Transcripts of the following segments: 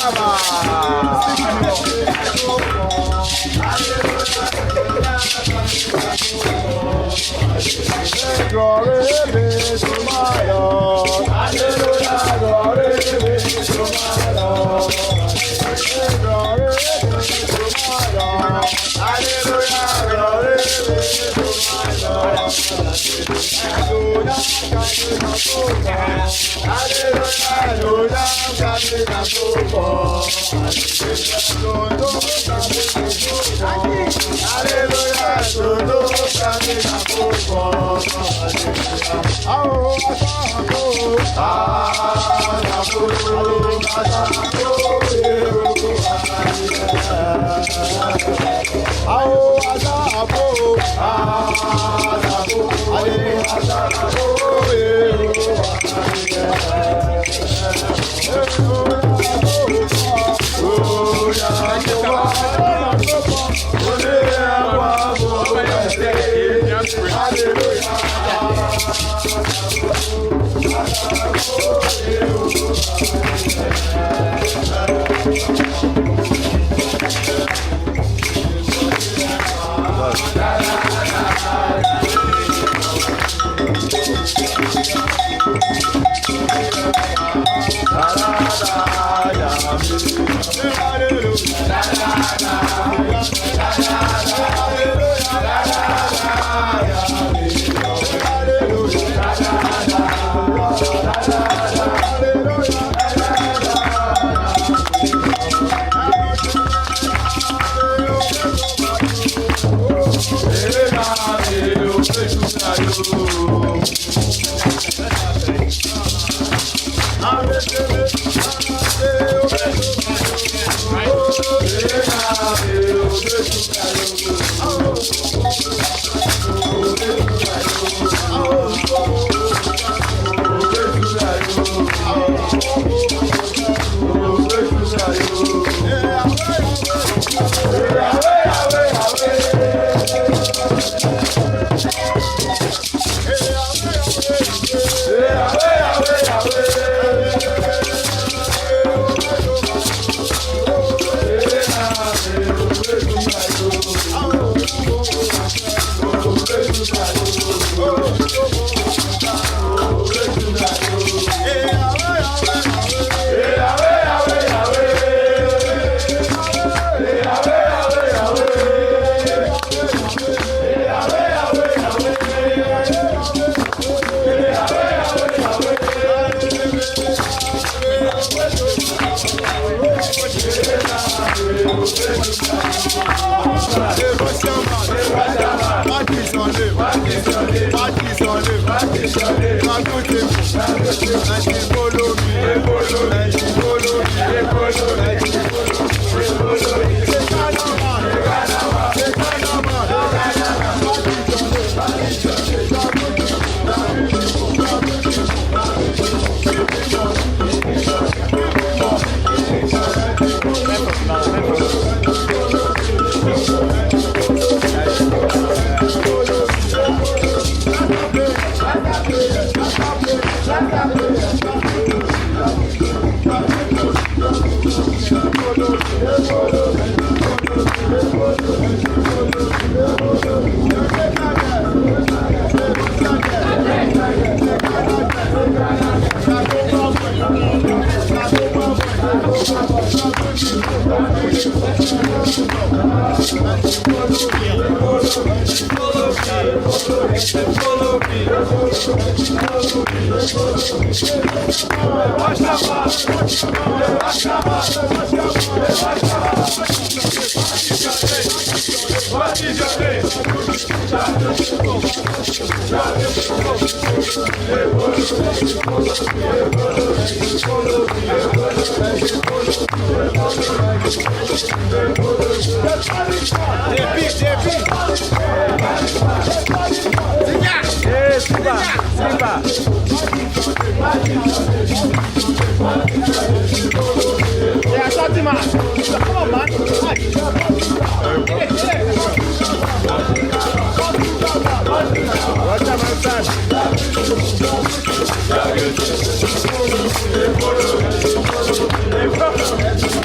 Glory be to my Lord. Hallelujah, glory be to my Lord. Glory be to my Lord. Hallelujah, glory be to my Lord. Hallelujah, Yeah, shot him out. Come on, man. Watch out, my son.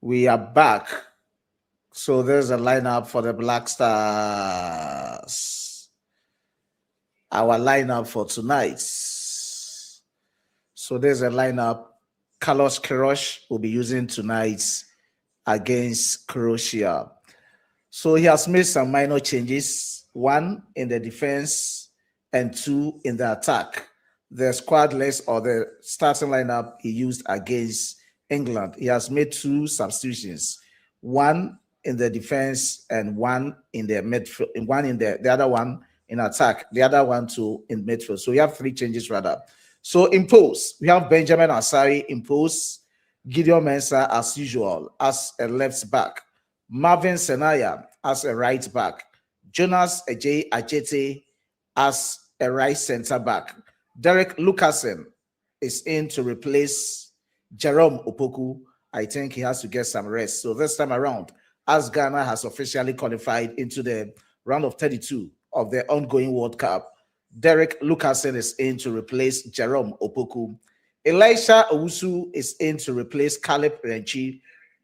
We are back. So there's a lineup for the Black Stars. Our lineup for tonight. So there's a lineup. Carlos Queiroz will be using tonight against Croatia. So he has made some minor changes. 1 in the defense and 2 in the attack. The squad list or the starting lineup he used against England. He has made 2 substitutions. 1 in the defense and 1 in the midfield. 1 in the other one in attack. The other one too in midfield. So we have 3 changes rather. So in post, we have Benjamin Asari in post, Gideon Mensah as usual as a left back, Marvin Senaya as a right back, Jonas Ajete as a right centre back. Derek Lucasen is in to replace Jerome Opoku. I think he has to get some rest. So this time around, as Ghana has officially qualified into the round of 32 of the ongoing World Cup, Derek Lucasen is in to replace Jerome Opoku. Elisha Owusu is in to replace Caleb Renchi.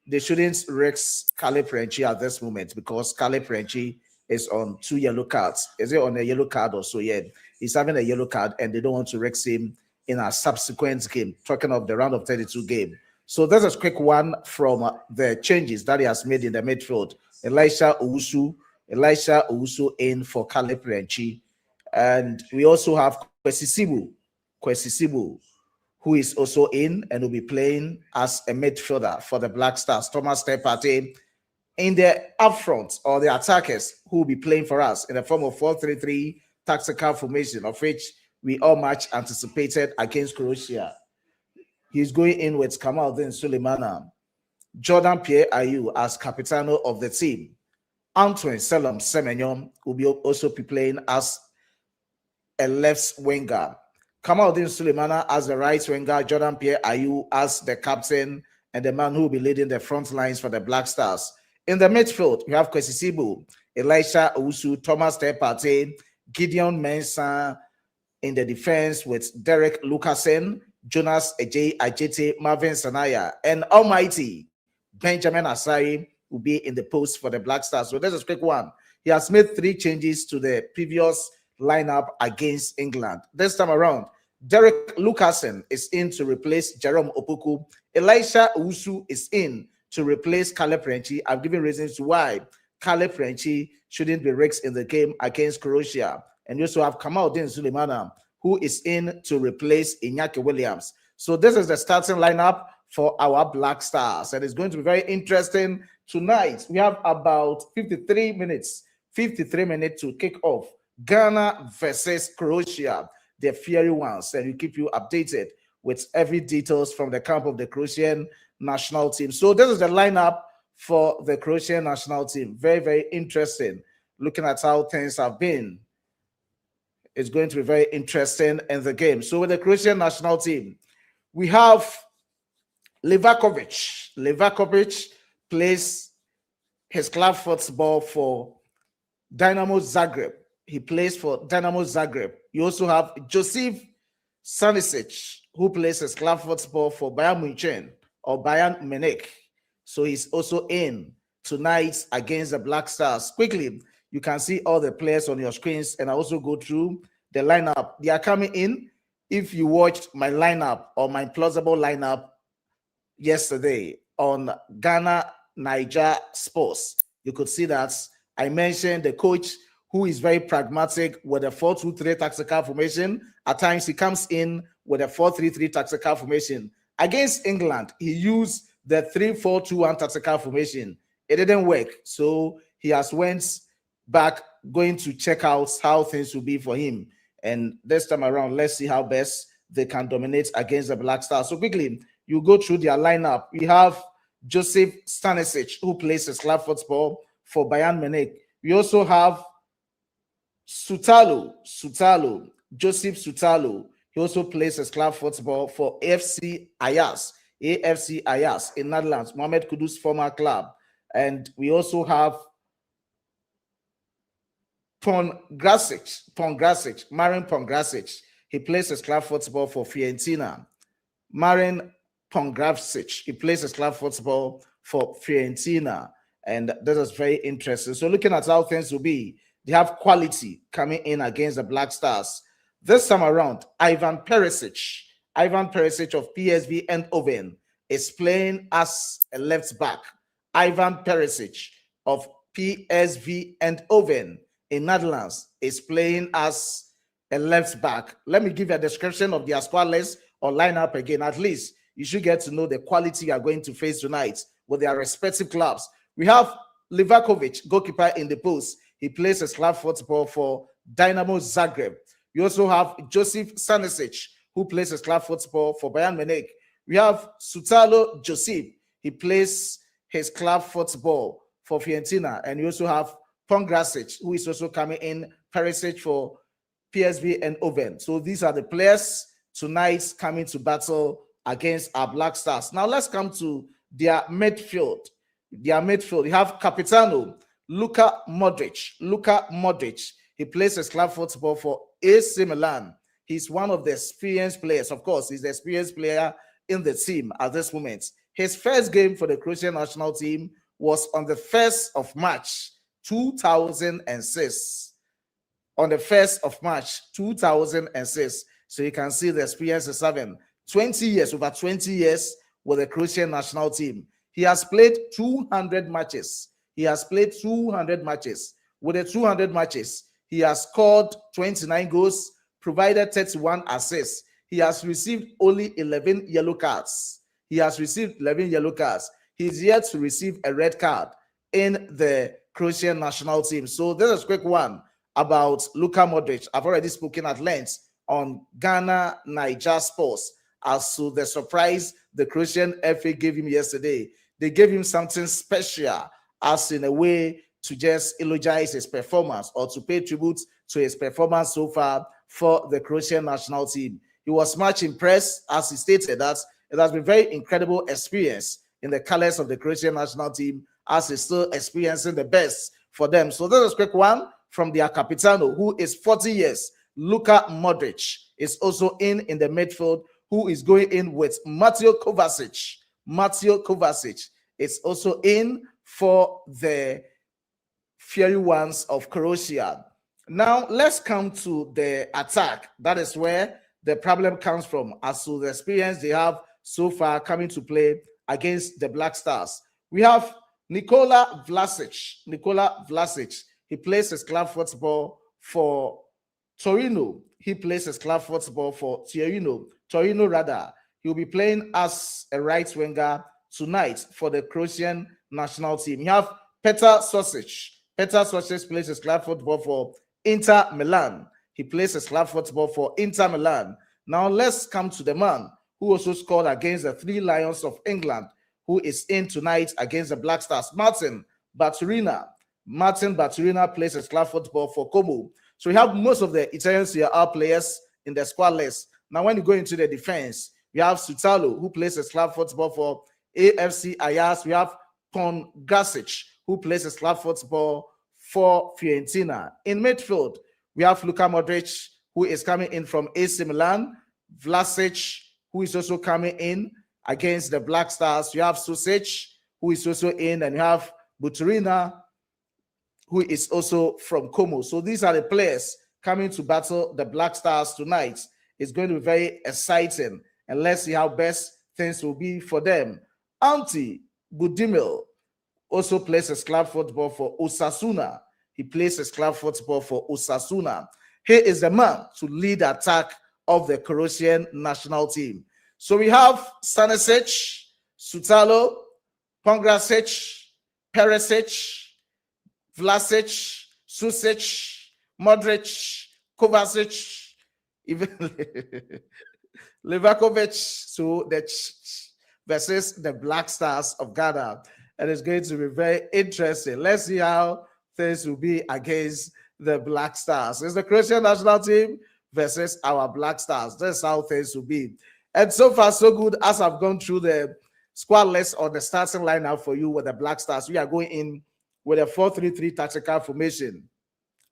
They shouldn't risk Caleb Renchi at this moment because Caleb Renchi is on 2 yellow cards. Is it on a yellow card or so? Yeah, he's having a yellow card and they don't want to risk him in a subsequent game, talking of the round of 32 game. So there's a quick one from the changes that he has made in the midfield. Elisha Owusu in for Caleb Renchi. And we also have Kwesi Sibu, who is also in and will be playing as a midfielder for the Black Stars. Thomas Tepate in the upfront or the attackers who will be playing for us in the form of 4-3-3 tactical formation, of which we all much anticipated against Croatia. He's going in with Kamaldeen Sulemana, Jordan Pierre Ayew as capitano of the team. Antoine Selam Semenyo will be also be playing as a left winger. Kamaldeen Sulemana as the right winger, Jordan Pierre Ayew as the captain and the man who will be leading the front lines for the Black Stars. In the midfield, we have Kwesi Sibu, Elisha Owusu, Thomas Tepate, Gideon Mensah. In the defense with Derek Lucasen, Jonas Ajete, Marvin Senaya, and almighty Benjamin Asari will be in the post for the Black Stars. So there's a quick one. He has made 3 changes to the previous lineup against England. This time around, Derek Lucasen is in to replace Jerome Opoku. Elisha Owusu is in to replace Caleb Renchi. I've given reasons why Caleb Renchi shouldn't be risked in the game against Croatia. And you also have Kamaldeen Sulemana, who is in to replace Iñaki Williams. So this is the starting lineup for our Black Stars. And it's going to be very interesting tonight. We have about 53 minutes to kick off. Ghana versus Croatia, the fiery ones. And we keep you updated with every details from the camp of the Croatian national team. So this is the lineup for the Croatian national team. Very, very interesting. Looking at how things have been, it's going to be very interesting in the game. So with the Croatian national team, we have Livakovic. Livakovic plays his club football for Dynamo Zagreb. He plays for Dynamo Zagreb. You also have Josip Stanisic, who plays his club football for Bayern Munich or Bayern Munich. So he's also in tonight against the Black Stars. Quickly, you can see all the players on your screens, and I also go through the lineup. They are coming in. If you watched my lineup or my plausible lineup yesterday on Ghana Niger Sports, you could see that I mentioned the coach who is very pragmatic with a 4-2-3 tactical formation. At times, he comes in with a 4-3-3 tactical formation. Against England, he used the 3-4-2-1 tactical formation. It didn't work, so he has went back, going to check out how things will be for him. And this time around, let's see how best they can dominate against the Black Stars. So quickly, you go through their lineup. We have Josip Stanisic, who plays his club football for Bayern Munich. We also have Josip Sutalo. He also plays his club football for AFC Ajax in Netherlands, Mohamed Kudus' former club. And we also have Marin Pongracic. He plays his club football for Fiorentina. Marin Pongracic. He plays his club football for Fiorentina. And this is very interesting. So looking at how things will be, they have quality coming in against the Black Stars. This time around, Ivan Perisic of PSV Eindhoven is playing as a left back. Ivan Perisic of PSV Eindhoven in Netherlands is playing as a left back. Let me give you a description of their squad list or lineup again. At least you should get to know the quality you are going to face tonight with their respective clubs. We have Livakovic, goalkeeper in the post. He plays his club football for Dynamo Zagreb. We also have Josip Stanisic, who plays his club football for Bayern Munich. We have Sutalo Josip. He plays his club football for Fiorentina. And we also have Pongracic, who is also coming in, Perisic for PSV Eindhoven. So these are the players tonight coming to battle against our Black Stars. Now let's come to their midfield. You have Capitano Luka Modric. He plays his club football for AC Milan. He's one of the experienced players. Of course, he's the experienced player in the team at this moment. His first game for the Croatian national team was on the 1st of March, 2006. On the 1st of March, 2006. So you can see the experience is having 20 years, over 20 years with the Croatian national team. He has played 200 matches. With the 200 matches, he has scored 29 goals, provided 31 assists. He has received only 11 yellow cards. He's yet to receive a red card in the Croatian national team. So this is a quick one about Luka Modric. I've already spoken at length on Ghana Niger Sports as to the surprise the Croatian FA gave him yesterday. They gave him something special, as in a way to just eulogize his performance or to pay tribute to his performance so far for the Croatian national team. He was much impressed, as he stated that it has been very incredible experience in the colors of the Croatian national team, as he's still experiencing the best for them. So this is a quick one from their Capitano, who is 40 years. Luka Modric is also in the midfield, who is going in with Mateo Kovacic. Mateo Kovacic is also in for the fiery ones of Croatia. Now, let's come to the attack. That is where the problem comes from, as to the experience they have so far coming to play against the Black Stars. We have Nikola Vlasic. He plays his club football for Torino. Torino. He'll be playing as a right winger tonight for the Croatian national team. You have Petar Sosic. Petar Sosic plays his club football for Inter Milan. He plays his club football for Inter Milan. Now let's come to the man who also scored against the Three Lions of England, who is in tonight against the Black Stars. Martin Baturina. Martin Baturina plays his club football for Como. So we have most of the Italian Serie A players in the squad list. Now when you go into the defense, we have Sutalo, who plays his club football for AFC Ajax. We have Pongrasic, who plays his club football for Fiorentina. In midfield, we have Luka Modric, who is coming in from AC Milan. Vlasic, who is also coming in against the Black Stars. You have Susic, who is also in, and you have Buturina, who is also from Como. So these are the players coming to battle the Black Stars tonight. It's going to be very exciting, and let's see how best things will be for them. Ante Budimil also plays his club football for Osasuna. He plays his club football for Osasuna. He is the man to lead the attack of the Croatian national team. So we have Stanisic, Sutalo, Pongrasic, Perisic, Vlasic, Susic, Modric, Kovacic, even Livakovic. So the versus the Black Stars of Ghana. And it's going to be very interesting. Let's see how things will be against the Black Stars. It's the Croatian national team versus our Black Stars. That's how things will be. And so far, so good. As I've gone through the squad list or the starting lineup for you with the Black Stars, we are going in with a 4-3-3 tactical formation.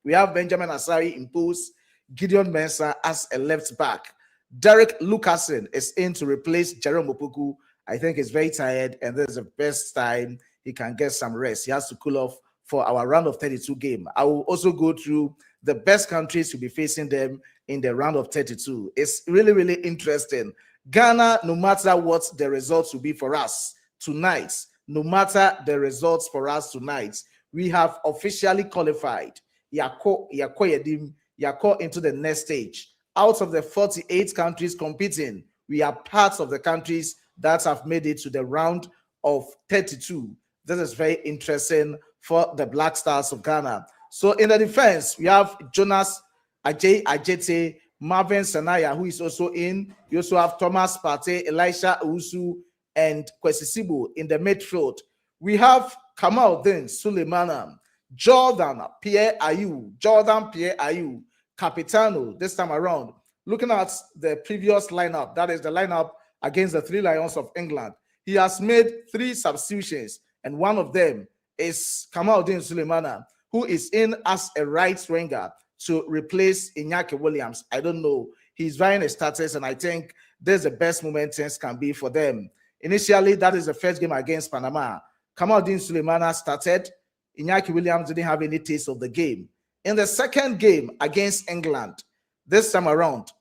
We have Benjamin Asari in post, Gideon Mensah as a left back. Derek Lucasen is in to replace Jerome Opoku. I think he's very tired, and this is the best time he can get some rest. He has to cool off for our round of 32 game. I will also go through the best countries to be facing them in the round of 32. It's really, really interesting. Ghana, no matter what the results will be for us tonight, no matter the results for us tonight, we have officially qualified. Yako into the next stage. Out of the 48 countries competing, we are part of the countries that have made it to the round of 32. This is very interesting for the Black Stars of Ghana. So in the defense, we have Jonas Ajete, Marvin Sanaya, who is also in. You also have Thomas Partey, Elisha Owusu, and Kwesi Sibu in the midfield. We have Kamaldeen Sulemana, Jordan Pierre Ayew, Capitano this time around. Looking at the previous lineup, that is the lineup against the Three Lions of England, he has made 3 substitutions, and one of them is Kamaldeen Sulemana, who is in as a right winger to replace Iñaki Williams. I don't know. He's vying a status, and I think there's the best moment things can be for them. Initially, that is the first game against Panama. Kamaldeen Sulemana started. Iñaki Williams didn't have any taste of the game. In the second game against England, this time around,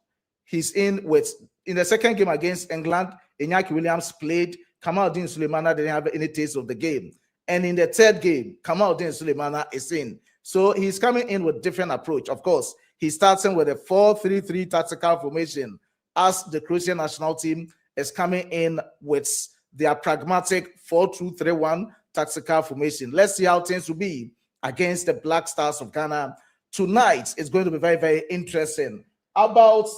he's in the second game against England, Iñaki Williams played. Kamaldeen Sulemana didn't have any taste of the game. And in the third game, Kamaldeen Sulemana is in. So he's coming in with different approach. Of course, he's starting with a 4-3-3 tactical formation, as the Croatian national team is coming in with their pragmatic 4-2-3-1 tactical formation. Let's see how things will be against the Black Stars of Ghana tonight. It's going to be very, very interesting. About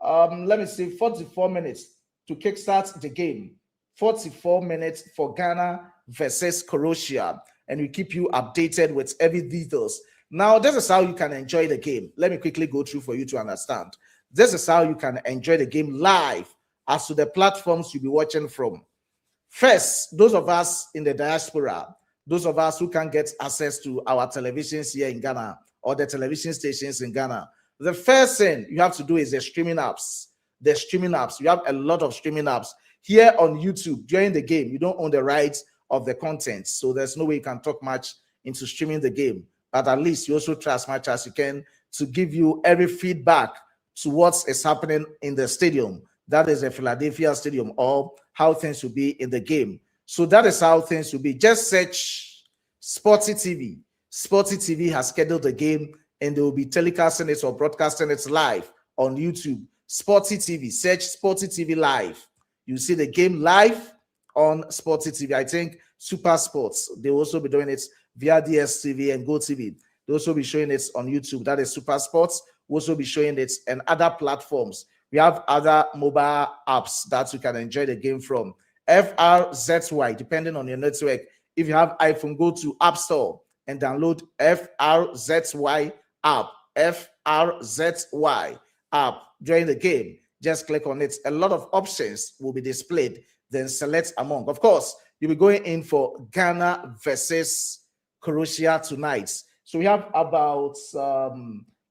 44 minutes to kickstart the game. 44 minutes for Ghana versus Croatia, and we keep you updated with every details. Now, this is how you can enjoy the game. Let me quickly go through for you to understand. This is how you can enjoy the game live as to the platforms you'll be watching from. First, those of us in the diaspora, those of us who can get access to our televisions here in Ghana or the television stations in Ghana, the first thing you have to do is the streaming apps. The streaming apps. You have a lot of streaming apps. Here on YouTube, during the game, you don't own the rights of the content, so there's no way you can talk much into streaming the game. But at least you also try as much as you can to give you every feedback to what is happening in the stadium. That is the Philadelphia Stadium, or how things will be in the game. So that is how things will be. Just search Sporty TV. Sporty TV has scheduled the game, and they will be telecasting it or broadcasting it live on YouTube. Sporty TV. Search Sporty TV live You see the game live on Sporty TV. I think Super Sports, they will also be doing it via DSTV and GoTV. They'll also be showing it on YouTube. That is Super Sports. We'll also be showing it and other platforms. We have other mobile apps that you can enjoy the game from. FRZY, depending on your network. If you have iPhone, go to App Store and download FRZY app. FRZY app. During the game, just click on it. A lot of options will be displayed. Then select among. Of course, you'll be going in for Ghana versus Croatia tonight. So we have about,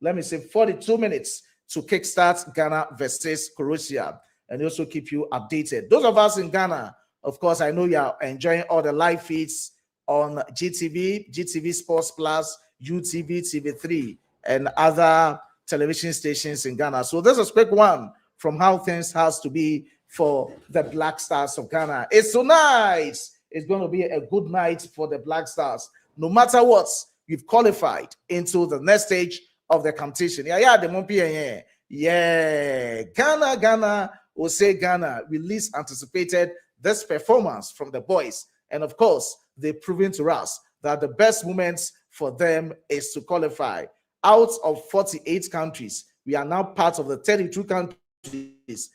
let me say, 42 minutes to kickstart Ghana versus Croatia and also keep you updated. Those of us in Ghana, of course, I know you are enjoying all the live feeds on GTV, GTV Sports Plus, UTV, TV3, and other television stations in Ghana. So this is a quick one from how things has to be for the Black Stars of Ghana. It's tonight. It's going to be a good night for the Black Stars. No matter what, you've qualified into the next stage of the competition. Ghana will say Ghana release anticipated this performance from the boys. And of course, they've proven to us that the best moments for them is to qualify. Out of 48 countries, we are now part of the 32 countries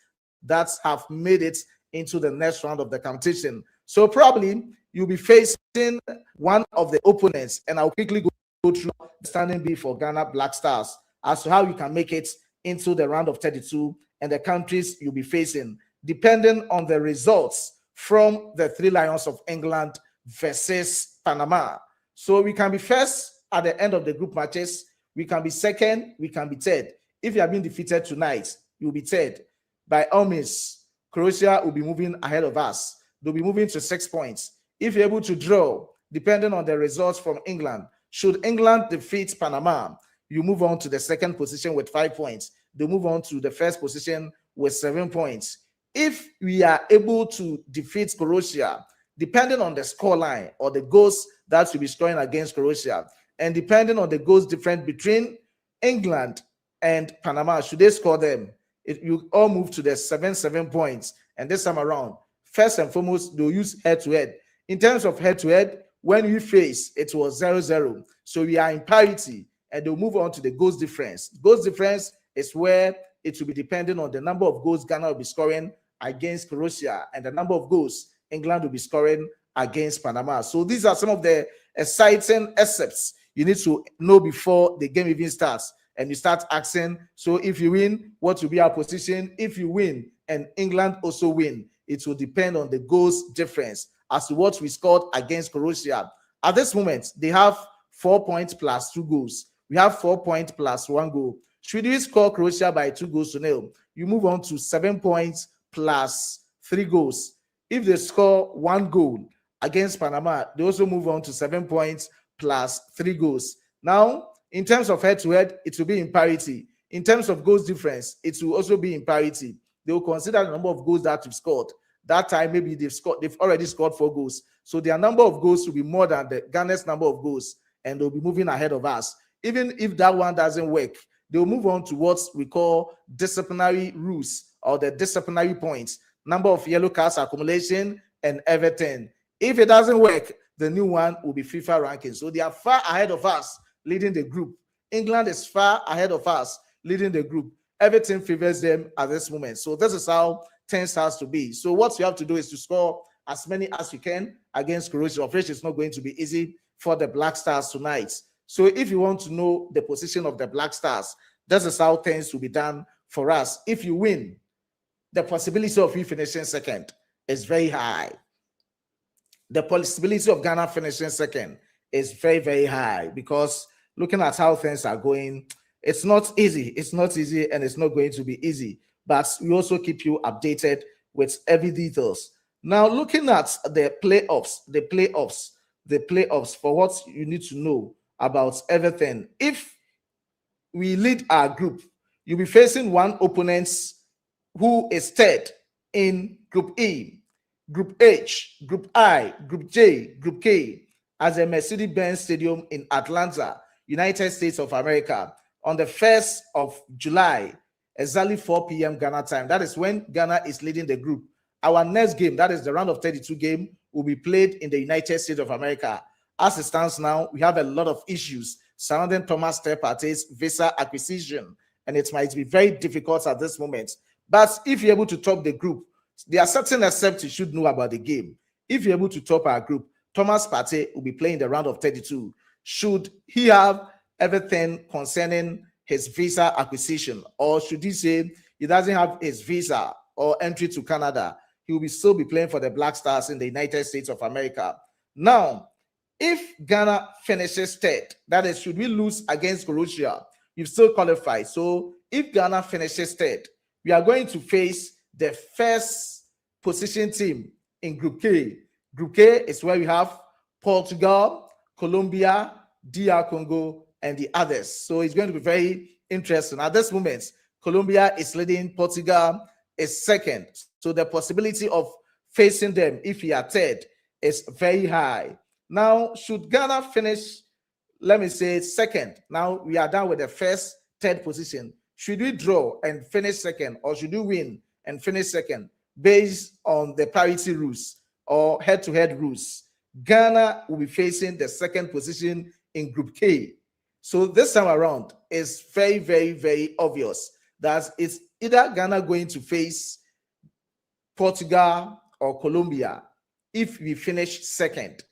that have made it into the next round of the competition. So probably you'll be facing one of the opponents, and I'll quickly go through the standing B for Ghana Black Stars as to how you can make it into the round of 32 and the countries you'll be facing, depending on the results from the Three Lions of England versus Panama. So we can be first at the end of the group matches. We can be second. We can be third. If you have been defeated tonight, you'll be third. By all means, Croatia will be moving ahead of us. They'll be moving to 6 points. If you're able to draw, depending on the results from England, should England defeat Panama, you move on to the second position with 5 points. They move on to the first position with 7 points. If we are able to defeat Croatia, depending on the scoreline or the goals that will be scoring against Croatia, and depending on the goals difference between England and Panama, should they score them, you all move to the 7 points. And this time around, first and foremost, they'll use head-to-head. In terms of head-to-head, when we face, it was 0-0. So we are in parity, and they'll move on to the goals difference. Goals difference is where it will be depending on the number of goals Ghana will be scoring against Croatia and the number of goals England will be scoring against Panama. So these are some of the exciting aspects you need to know before the game even starts. And you start asking, so if you win, what will be our position? If you win and England also win, it will depend on the goals difference as to what we scored against Croatia. At this moment, they have 4 points plus 2 goals. We have 4 points plus 1 goal. Should we score Croatia by 2-0, you move on to 7 points plus 3 goals. If they score 1 goal against Panama, they also move on to 7 points plus 3 goals. Now, in terms of head-to-head, it will be in parity. In terms of goals difference, it will also be in parity. They will consider the number of goals that you've scored. That time, maybe they've already scored 4 goals. So their number of goals will be more than the Ghana's number of goals, and they'll be moving ahead of us. Even if that one doesn't work, they'll move on to what we call disciplinary rules or the disciplinary points, number of yellow cards accumulation, and everything. If it doesn't work, the new one will be FIFA ranking. So they are far ahead of us, leading the group. England is far ahead of us, leading the group. Everything favors them at this moment. So this is how things has to be. So what you have to do is to score as many as you can against Croatia. Of course, it's not going to be easy for the Black Stars tonight. So if you want to know the position of the Black Stars, this is how things will be done for us. If you win, the possibility of you finishing second is very high. The possibility of Ghana finishing second is very, very high, because looking at how things are going, it's not easy. It's not easy, and it's not going to be easy. But we also keep you updated with every details. Now, looking at the playoffs for what you need to know about everything. If we lead our group, you'll be facing one opponent who is third in Group E, Group H, Group I, Group J, Group K, at the Mercedes-Benz Stadium in Atlanta, United States of America, on the 1st of July, exactly 4 p.m. Ghana time. That is when Ghana is leading the group our next game, that is the round of 32 game, will be played in the United States of America. As it stands now, we have a lot of issues surrounding Thomas Partey's visa acquisition, and it might be very difficult at this moment. But if you're able to top the group, there are certain aspects you should know about the game. If you're able to top our group, Thomas Partey will be playing the round of 32. Should he have everything concerning his visa acquisition, or should he say he doesn't have his visa or entry to Canada, he will still be playing for the Black Stars in the United States of America. Now, if Ghana finishes third, that is, should we lose against Croatia, you still qualify. So if Ghana finishes third, we are going to face the first position team in Group K. Group K is where we have Portugal, Colombia, DR Congo, and the others. So it's going to be very interesting. At this moment, Colombia is leading, Portugal is second. So the possibility of facing them, if we are third, is very high. Now, should Ghana finish, let me say, second, now we are down with the first, third position. Should we draw and finish second, or should we win and finish second based on the parity rules or head-to-head rules? Ghana will be facing the second position in Group K. So this time around, it's very, very, very obvious that it's either Ghana going to face Portugal or Colombia. If we finish second,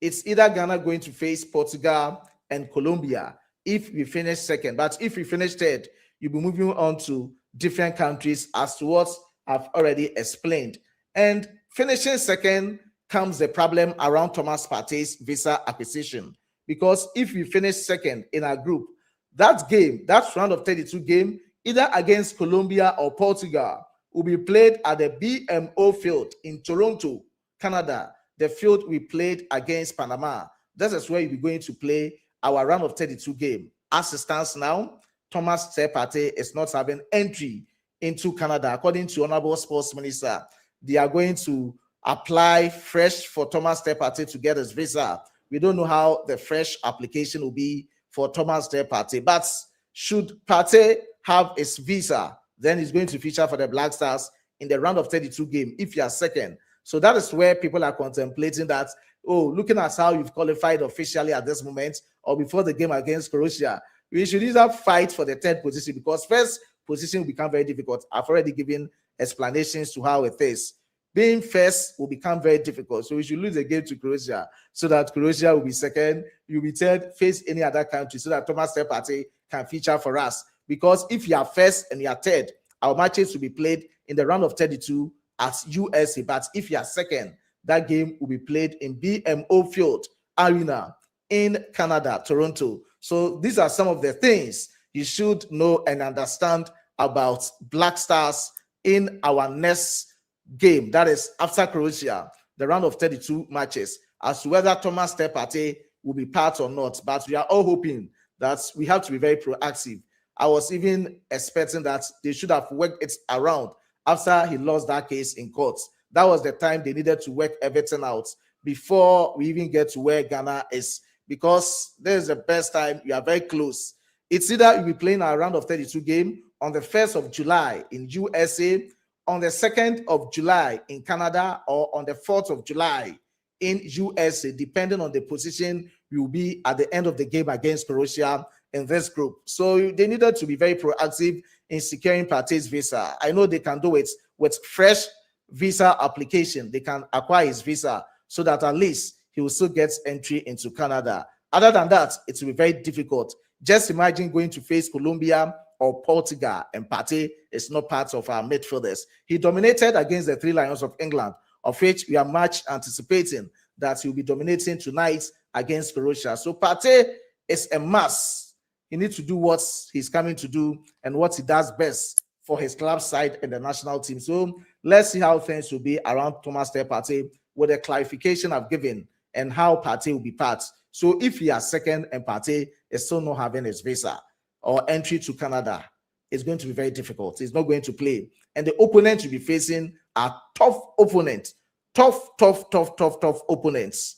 it's either Ghana going to face Portugal and Colombia if we finish second. But if we finish third, you'll be moving on to different countries as to what I've already explained. And finishing second comes the problem around Thomas Partey's visa acquisition. Because if we finish second in our group, that game, that round of 32 game, either against Colombia or Portugal, will be played at the BMO field in Toronto, Canada. The field we played against Panama. This is where we're going to play our round of 32 game. As it stands now, Thomas Partey is not having entry into Canada. According to Honorable Sports Minister, they are going to apply fresh for Thomas Partey to get his visa. We don't know how the fresh application will be for Thomas Partey, but should Partey have his visa, then he's going to feature for the Black Stars in the round of 32 game if you are second. So that is where people are contemplating that, oh, looking at how you've qualified officially at this moment or before the game against Croatia, we should either fight for the third position, because first position will become very difficult. I've already given explanations to how it is. Being first will become very difficult. So we should lose the game to Croatia so that Croatia will be second, you'll be third, face any other country so that Thomas Partey can feature for us. Because if you are first and you are third, our matches will be played in the round of 32 at USA. But if you are second, that game will be played in BMO Field Arena in Canada, Toronto. So these are some of the things you should know and understand about Black Stars in our next game. That is after Croatia, the round of 32 matches, as to whether Thomas Partey will be part or not. But we are all hoping that we have to be very proactive. I was even expecting that they should have worked it around after he lost that case in court. That was the time they needed to work everything out before we even get to where Ghana is, because this is the best time. We are very close. It's either you'll be playing a round of 32 game on the 1st of July in USA, on the 2nd of July in Canada, or on the 4th of July in USA, depending on the position you will be at the end of the game against Croatia in this group. So they needed to be very proactive in securing Partey's visa. I know they can do it with fresh visa application. They can acquire his visa so that at least he will still get entry into Canada. Other than that, it will be very difficult. Just imagine going to face Colombia or Portugal, and Partey is not part of our midfielders. He dominated against the Three Lions of England, of which we are much anticipating that he'll be dominating tonight against Croatia. So Partey is a must. He needs to do what he's coming to do and what he does best for his club side and the national team. So let's see how things will be around Thomas Partey with the clarification I've given and how Partey will be part. So if he has second and Partey is still not having his visa or entry to Canada, it's going to be very difficult. He's not going to play. And the opponent will be facing a tough opponent. Tough opponents.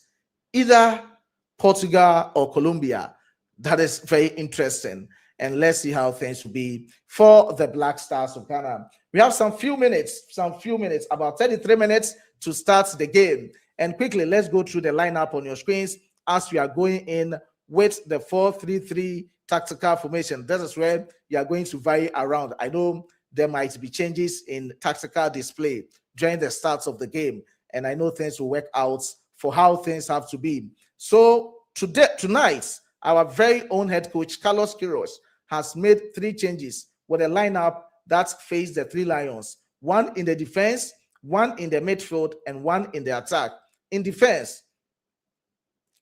Either Portugal or Colombia. That is very interesting. and let's see how things will be for the Black Stars of Ghana. We have some few minutes, about 33 minutes to start the game. And quickly, let's go through the lineup on your screens as we are going in with the 4-3-3 tactical formation. This is where you are going to vary around. I know there might be changes in tactical display during the start of the game, and I know things will work out for how things have to be. So tonight, our very own head coach, Carlos Queiroz, has made 3 changes with a lineup that faced the 3 Lions. 1 in the defense, 1 in the midfield, and 1 in the attack. In defense,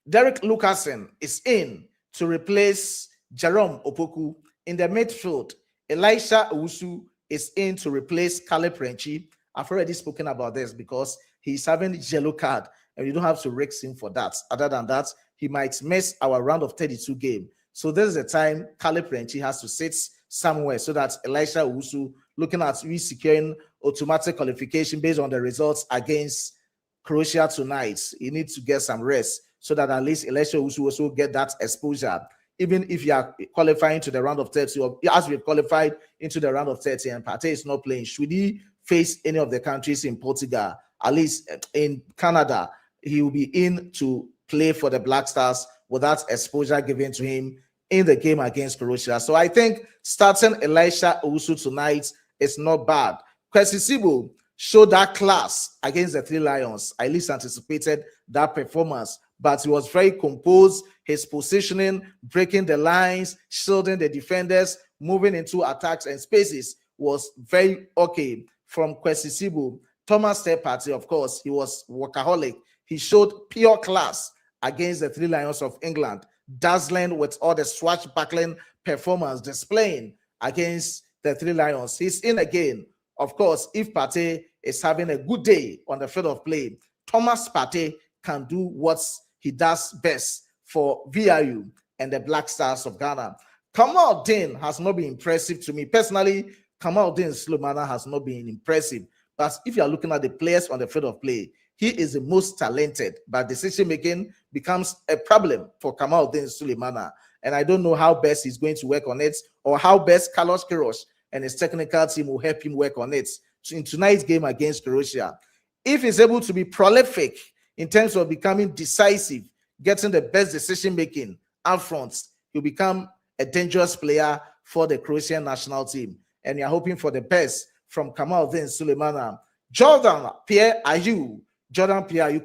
Derek Lucasen is in to replace Jerome Opoku. In the midfield, Elisha Owusu is in to replace Kale Prenchi. I've already spoken about this because he's having a yellow card, and you don't have to risk him for that. Other than that, he might miss our round of 32 game. So this is the time Kale Prenchi has to sit somewhere so that Elisha Owusu, looking at securing automatic qualification based on the results against Croatia tonight, he needs to get some rest so that at least Elisha Owusu also get that exposure. Even if you are qualifying to the round of 30, or as we've qualified into the round of 30 and Partey is not playing, should he face any of the countries in Portugal, at least in Canada, he will be in to play for the Black Stars with that exposure given to him in the game against Croatia. So I think starting Elisha Owusu tonight is not bad. Kwesi Sibu showed that class against the 3 Lions. I at least anticipated that performance, but he was very composed. His positioning, breaking the lines, shielding the defenders, moving into attacks and spaces was very okay from Kwesi Sibu. Thomas Partey, of course, he was workaholic. He showed pure class against the 3 Lions of England, dazzling with all the swashbuckling performance displaying against the 3 Lions. He's in again. Of course, if Partey is having a good day on the field of play, Thomas Partey can do what he does best for VRU and the Black Stars of Ghana. Kamal Din has not been impressive to me. Personally, Kamal Din Slumana has not been impressive. But if you are looking at the players on the field of play, he is the most talented, but decision-making becomes a problem for Kamal Din Sulemana. And I don't know how best he's going to work on it or how best Carlos Queiroz and his technical team will help him work on it in tonight's game against Croatia. If he's able to be prolific in terms of becoming decisive, getting the best decision-making up front, he'll become a dangerous player for the Croatian national team. And you're hoping for the best from Kamal Din Sulemana. Jordan Pierre-Ayew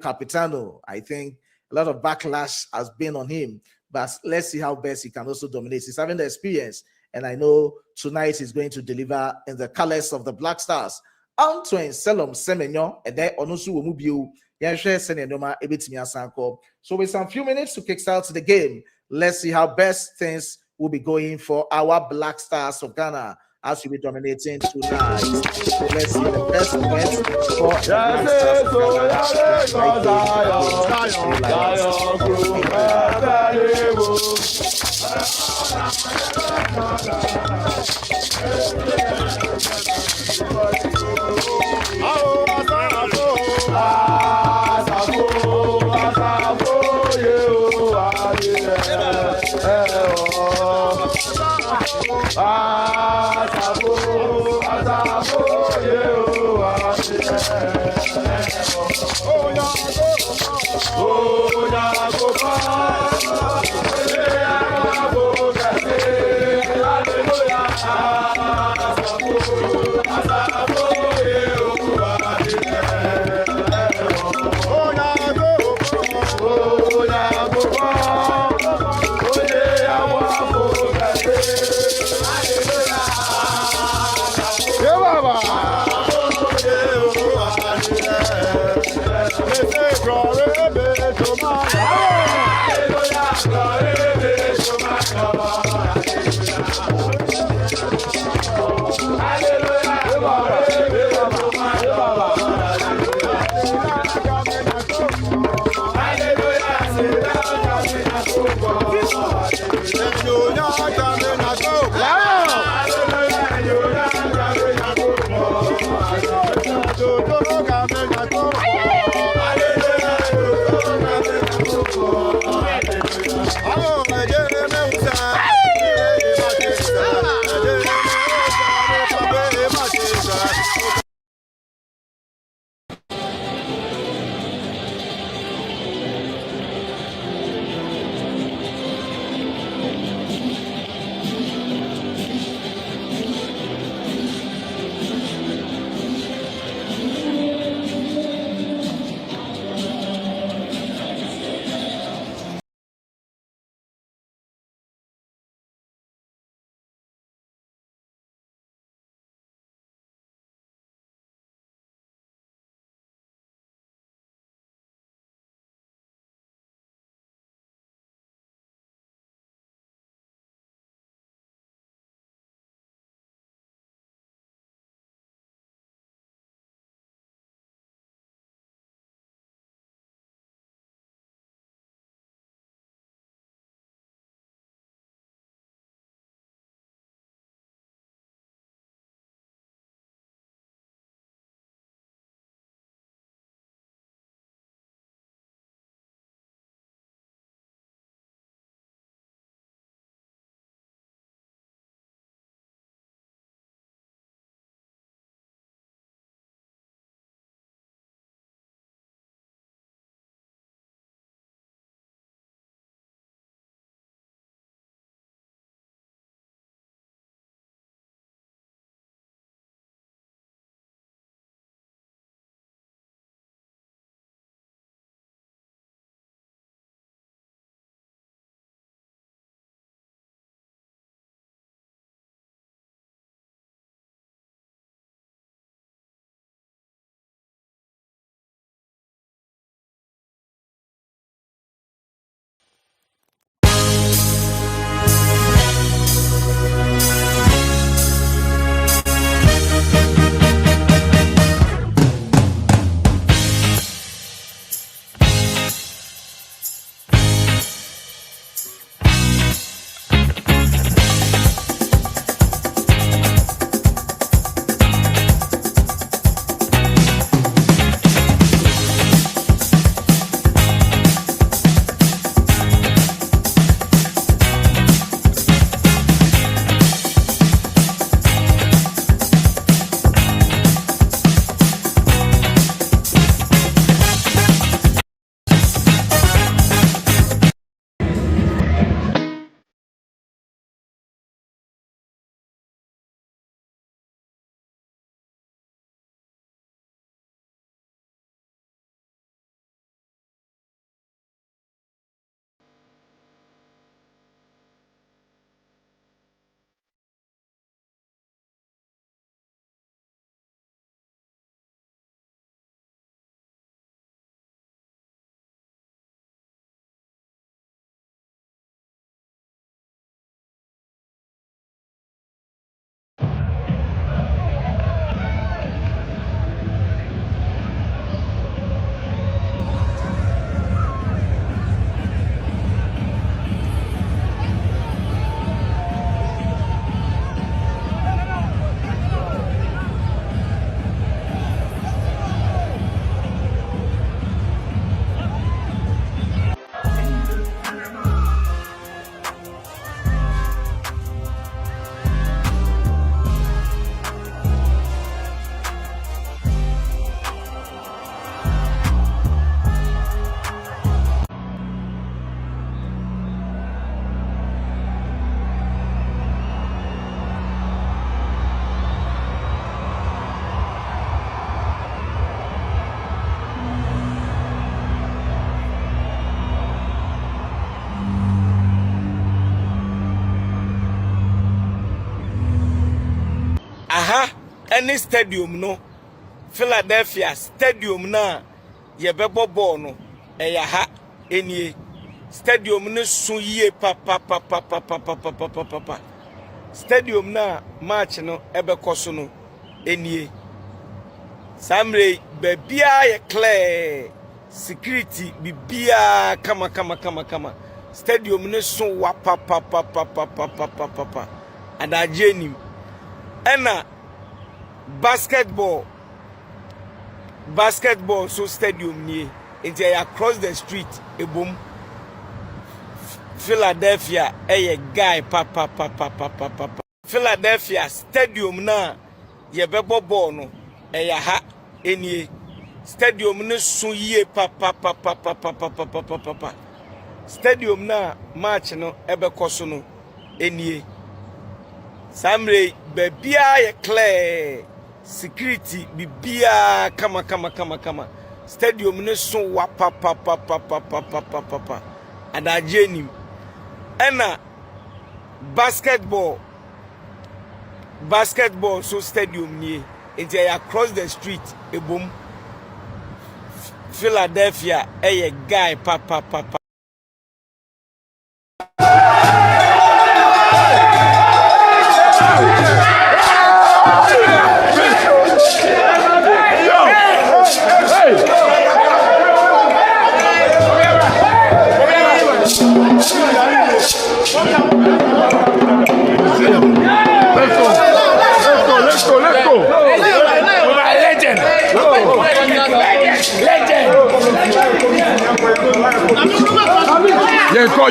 Capitano. I think a lot of backlash has been on him, but let's see how best he can also dominate. He's having the experience, and I know tonight he's going to deliver in the colors of the Black Stars. Antoine Selom Semenyo, and then Onusu Womubio, so with some few minutes to kickstart the game, let's see how best things will be going for our Black Stars of Ghana as we be dominating tonight. So let's see the best moments for the Black aha any stadium no Philadelphia stadium na ye bebo ball no eya ha enie stadium no so yie pa stadium na match no ebekoso no enie samre bebia ye clear security bibia kama stadium no so wa pa adajenim ena basketball so stadium nie enti across the street ebom Philadelphia guy pa Philadelphia stadium na ye bebo ball no ha enie stadium no so yie pa stadium na match no ebekoso no enie samre bebia ye clear security bibia kama stadium no so wa pa adajenim ena basketball so stadium nie enti across the street ebom Philadelphia guy pa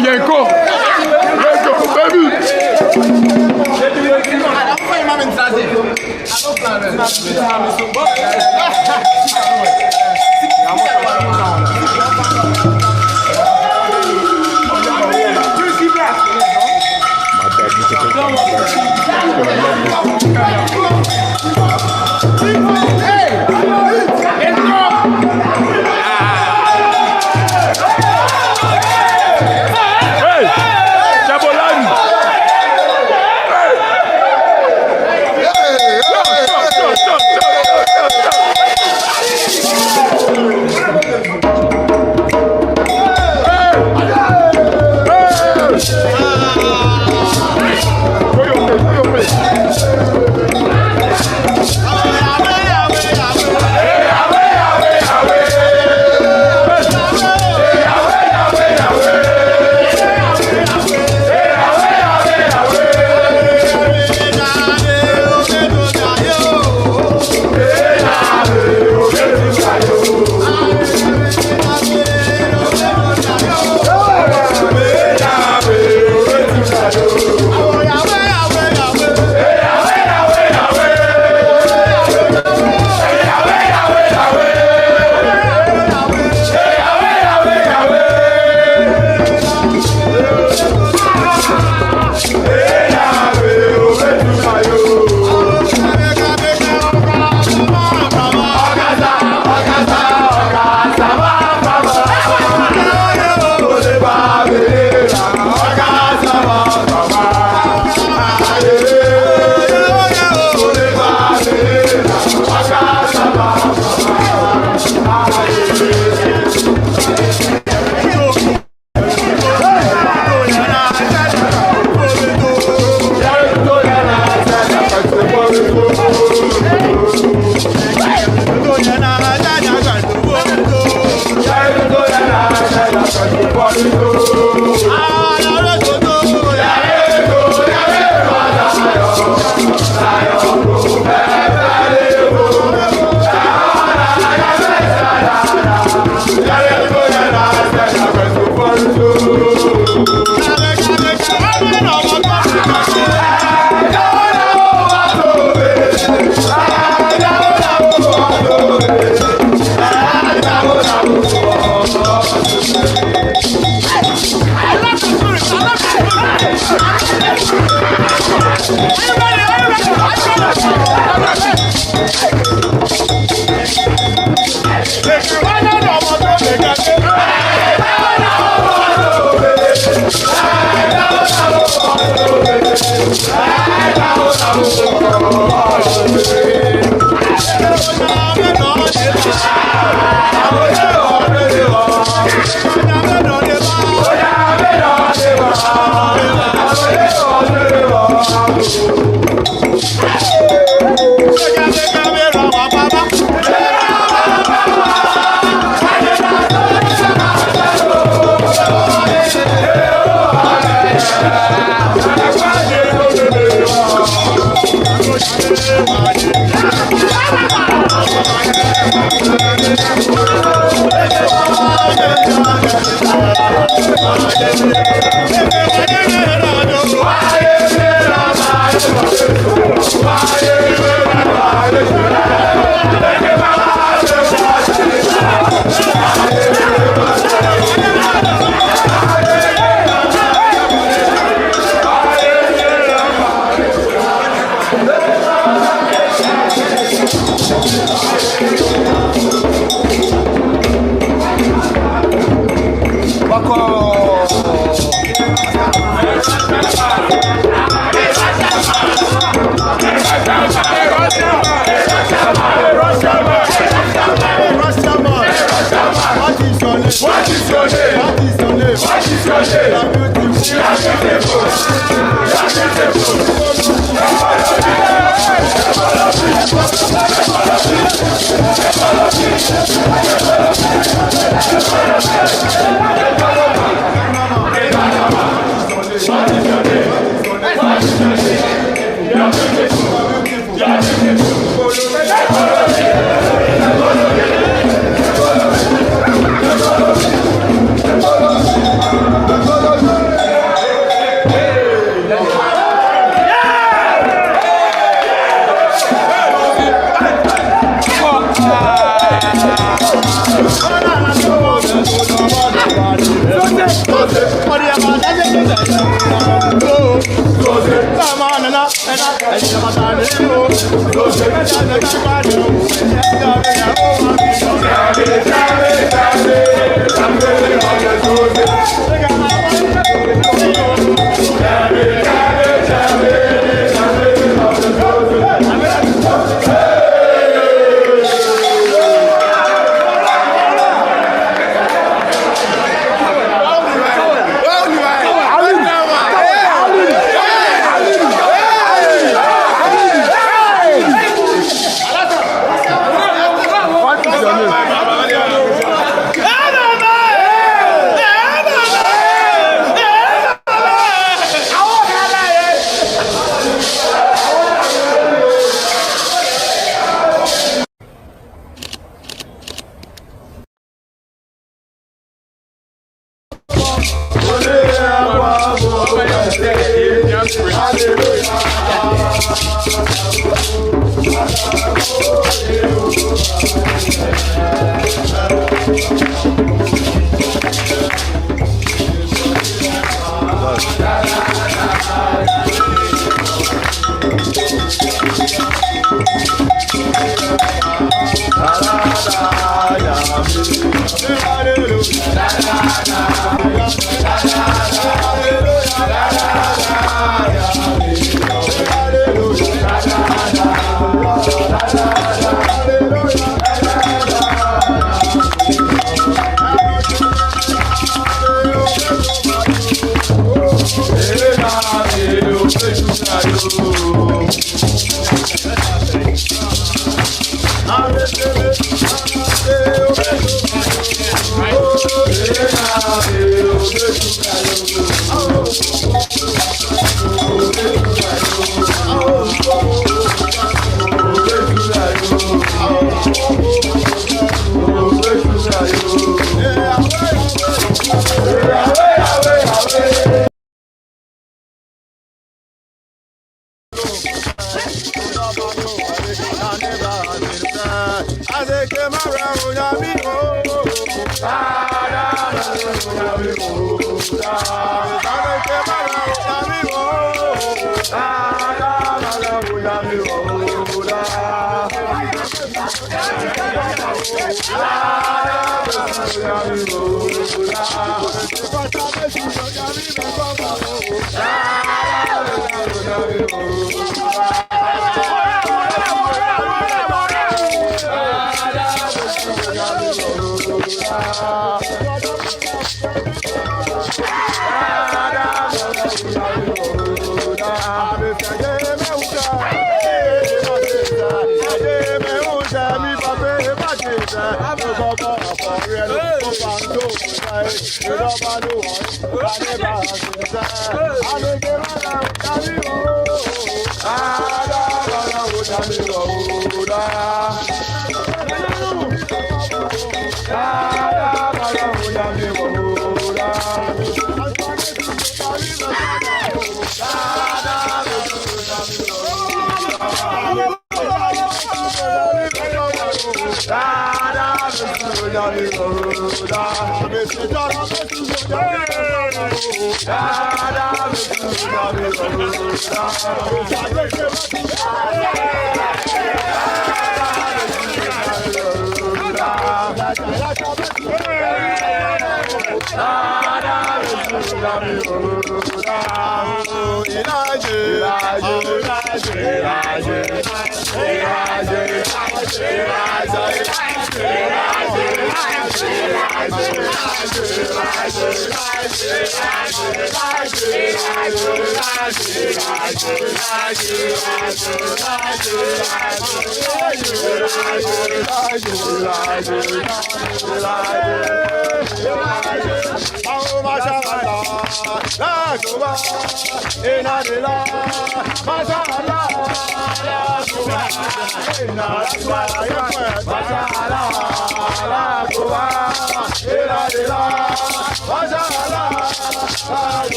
Yenko, baby. Hey!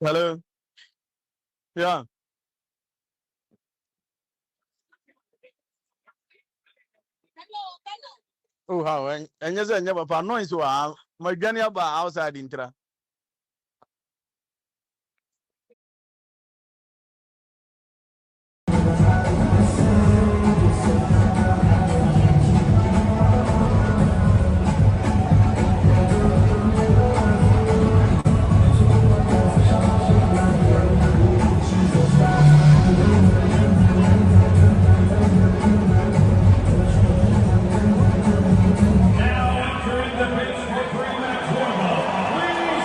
Hello. Yeah. Oh, how? And yes, I never found noise. So, my granny about outside intra. Now entering the basic agreement tournament, ladies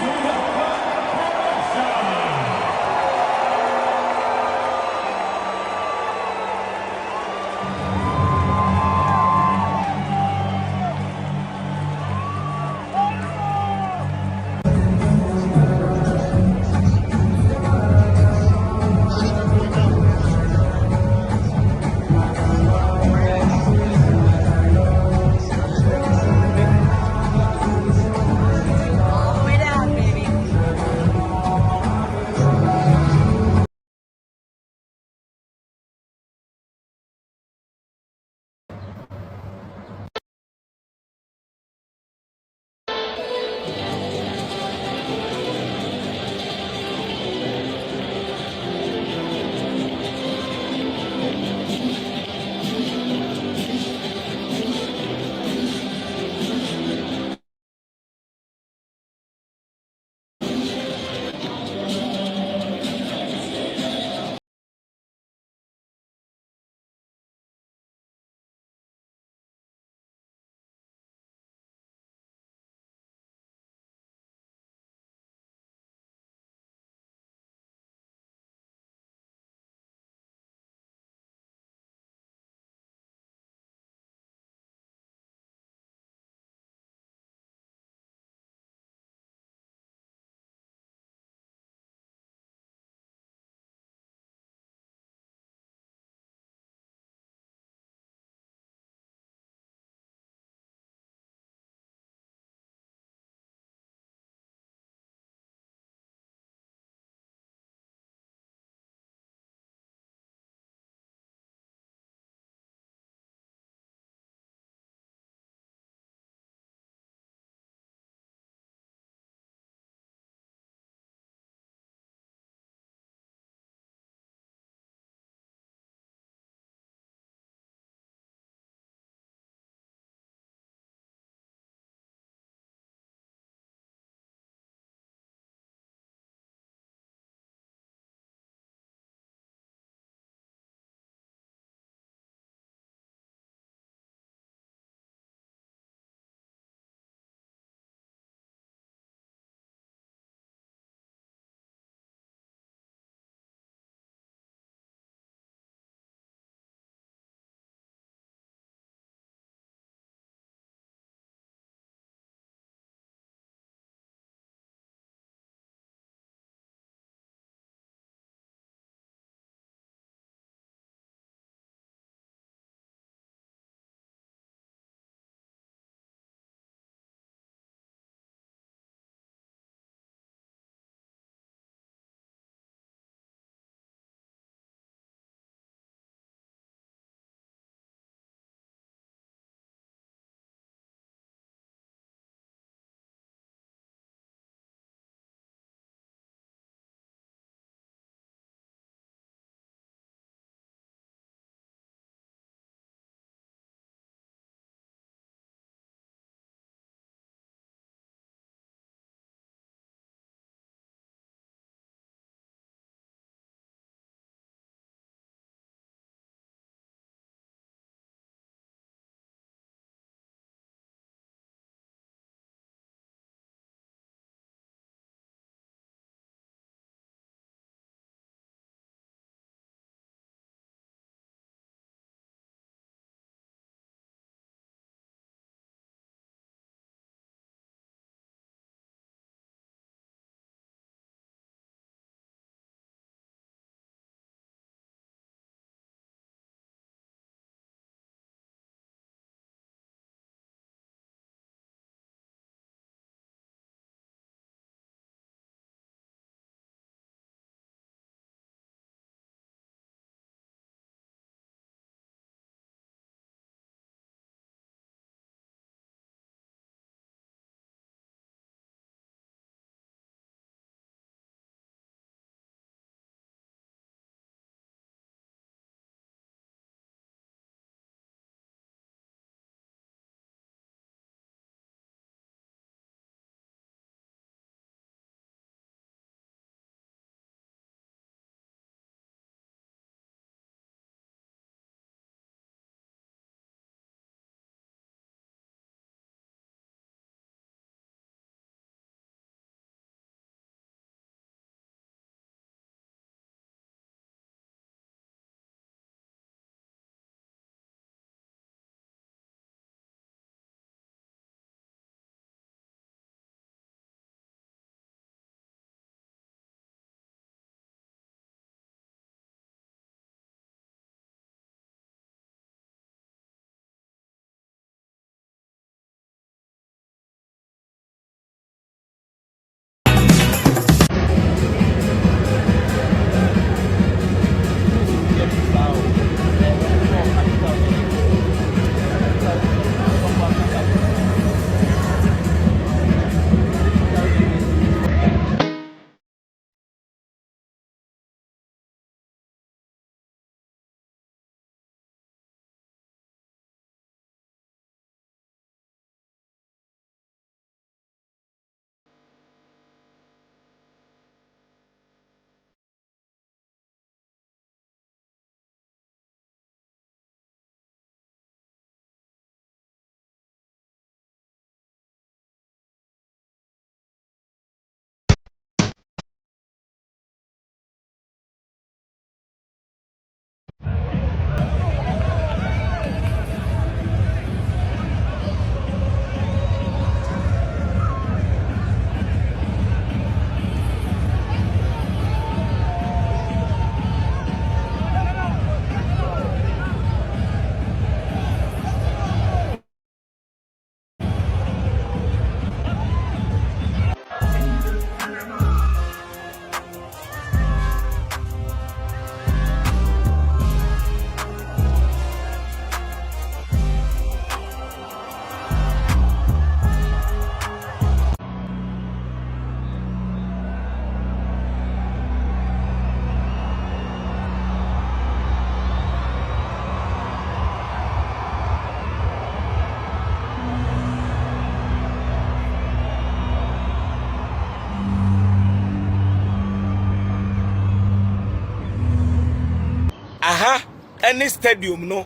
ha any stadium no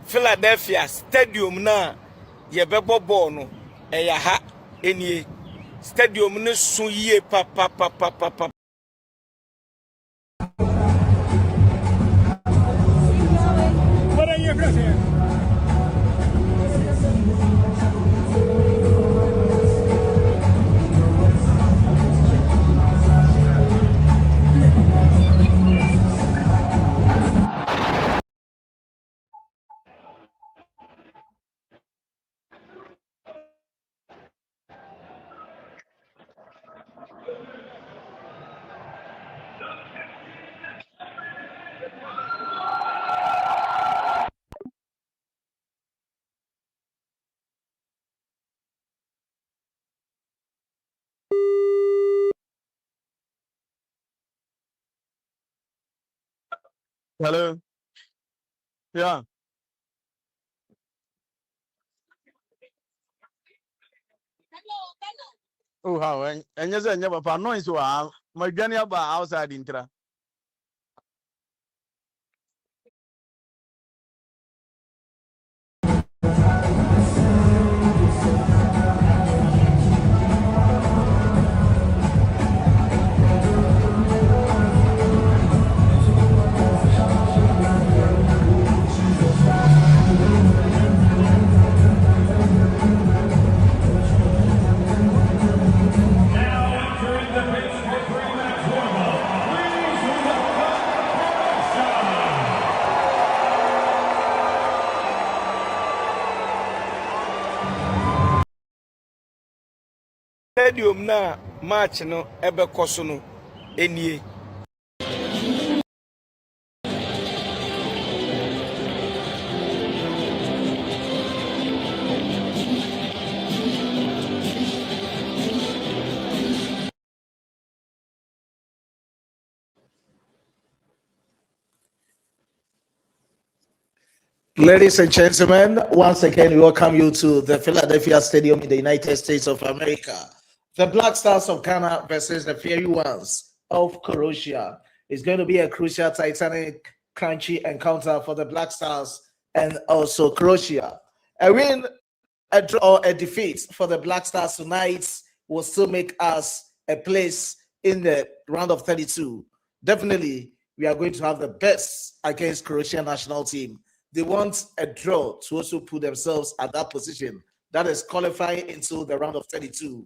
Philadelphia stadium na ye bebo ball no ha enie stadium no so yie pa. Hello. Yeah. Oh, how? And yes, and papa noise wa my journey about outside intra. Stadium na match no ebe koso no enie. Ladies and gentlemen, once again, we welcome you to the Philadelphia Stadium in the United States of America. The Black Stars of Ghana versus the Fiery Ones of Croatia. It's going to be a crucial, titanic, crunchy encounter for the Black Stars and also Croatia. A win, a draw, or a defeat for the Black Stars tonight will still make us a place in the round of 32. Definitely, we are going to have the best against Croatian national team. They want a draw to also put themselves at that position. That is qualifying into the round of 32.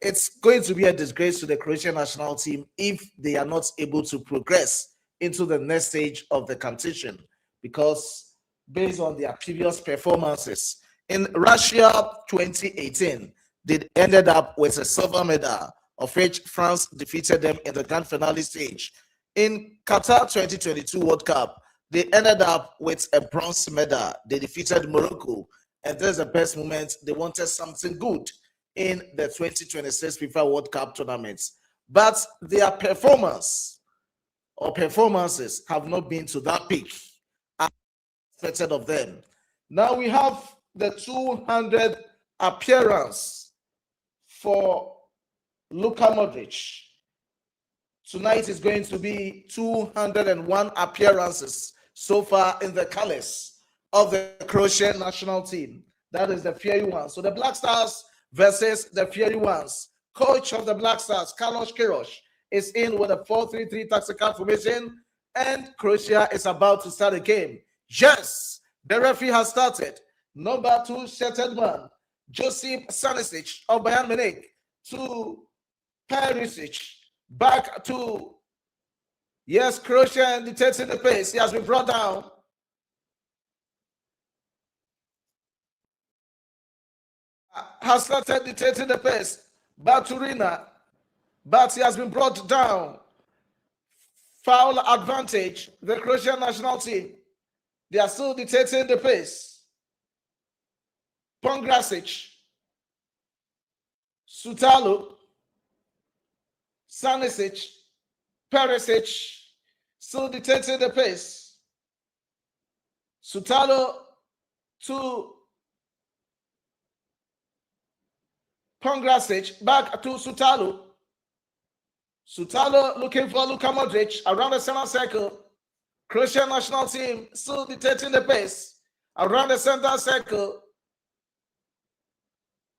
It's going to be a disgrace to the Croatian national team if they are not able to progress into the next stage of the competition, because based on their previous performances in Russia 2018, they ended up with a silver medal, of which France defeated them in the grand finale stage. In Qatar 2022 World Cup, they ended up with a bronze medal. They defeated Morocco, and there's the best moment. They wanted something good in the 2026 FIFA World Cup tournaments, but their performances have not been to that peak as expected of them. Now we have the 200 appearance for Luka Modric. Tonight is going to be 201 appearances so far in the colors of the Croatian national team. That is the Fiery Ones. So the Black Stars versus the Fiery Ones. Coach of the Black Stars, Carlos Queiroz, is in with a 4-3-3 tactical formation, and Croatia is about to start a game. Yes, the referee has started. Number 2, shattered man, Josip Stanisic of Bayern Munich, to Perisic. Back to, yes, Croatia dictating the pace. He has been brought down. Has started dictating the pace. Baturina, but he has been brought down. Foul advantage. The Croatian national team, they are still dictating the pace. Pongrasic, Sutalo, Stanisic, Perisic, still dictating the pace. Sutalo to Pongrasic, back to Sutalo. Sutalo looking for Luka Modric around the center circle. Croatian national team still dictating the pace around the center circle.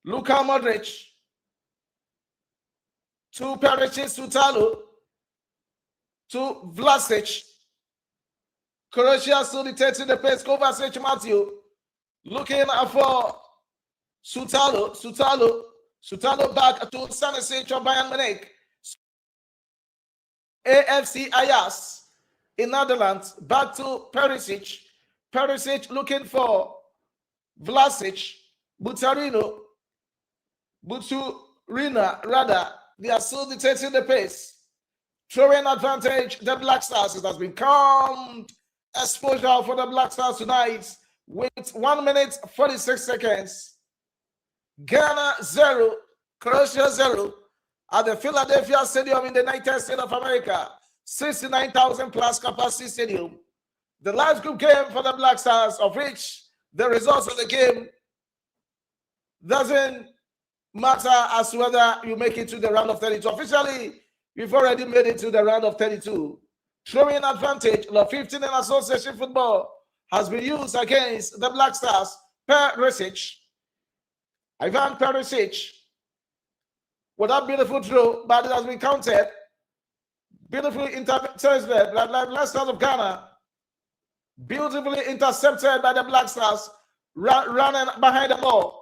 Luka Modric to Perisic to Talo to Vlasic. Croatia still dictating the pace. Kovacic Matthew looking for Sutalo back to Stanisic of Bayern Munich. AFC Ajax in Netherlands back to Perisic. Perisic looking for Vlasic. Buturina, rather. They are still dictating the pace. Throwing advantage, the Black Stars. It has become exposure for the Black Stars tonight with 1 minute 46 seconds. Ghana 0, Croatia 0 at the Philadelphia Stadium in the United States of America. 69,000 plus capacity stadium. The last group game for the Black Stars, of which the results of the game doesn't matter as to whether you make it to the round of 32. Officially, we've already made it to the round of 32. Throwing advantage, the 15 in association football has been used against the Black Stars. Perisic, Ivan Perisic, with that beautiful throw, but it has been counted. Beautifully intercepted by the Black Stars of Ghana. Beautifully intercepted by the Black Stars, running behind the ball.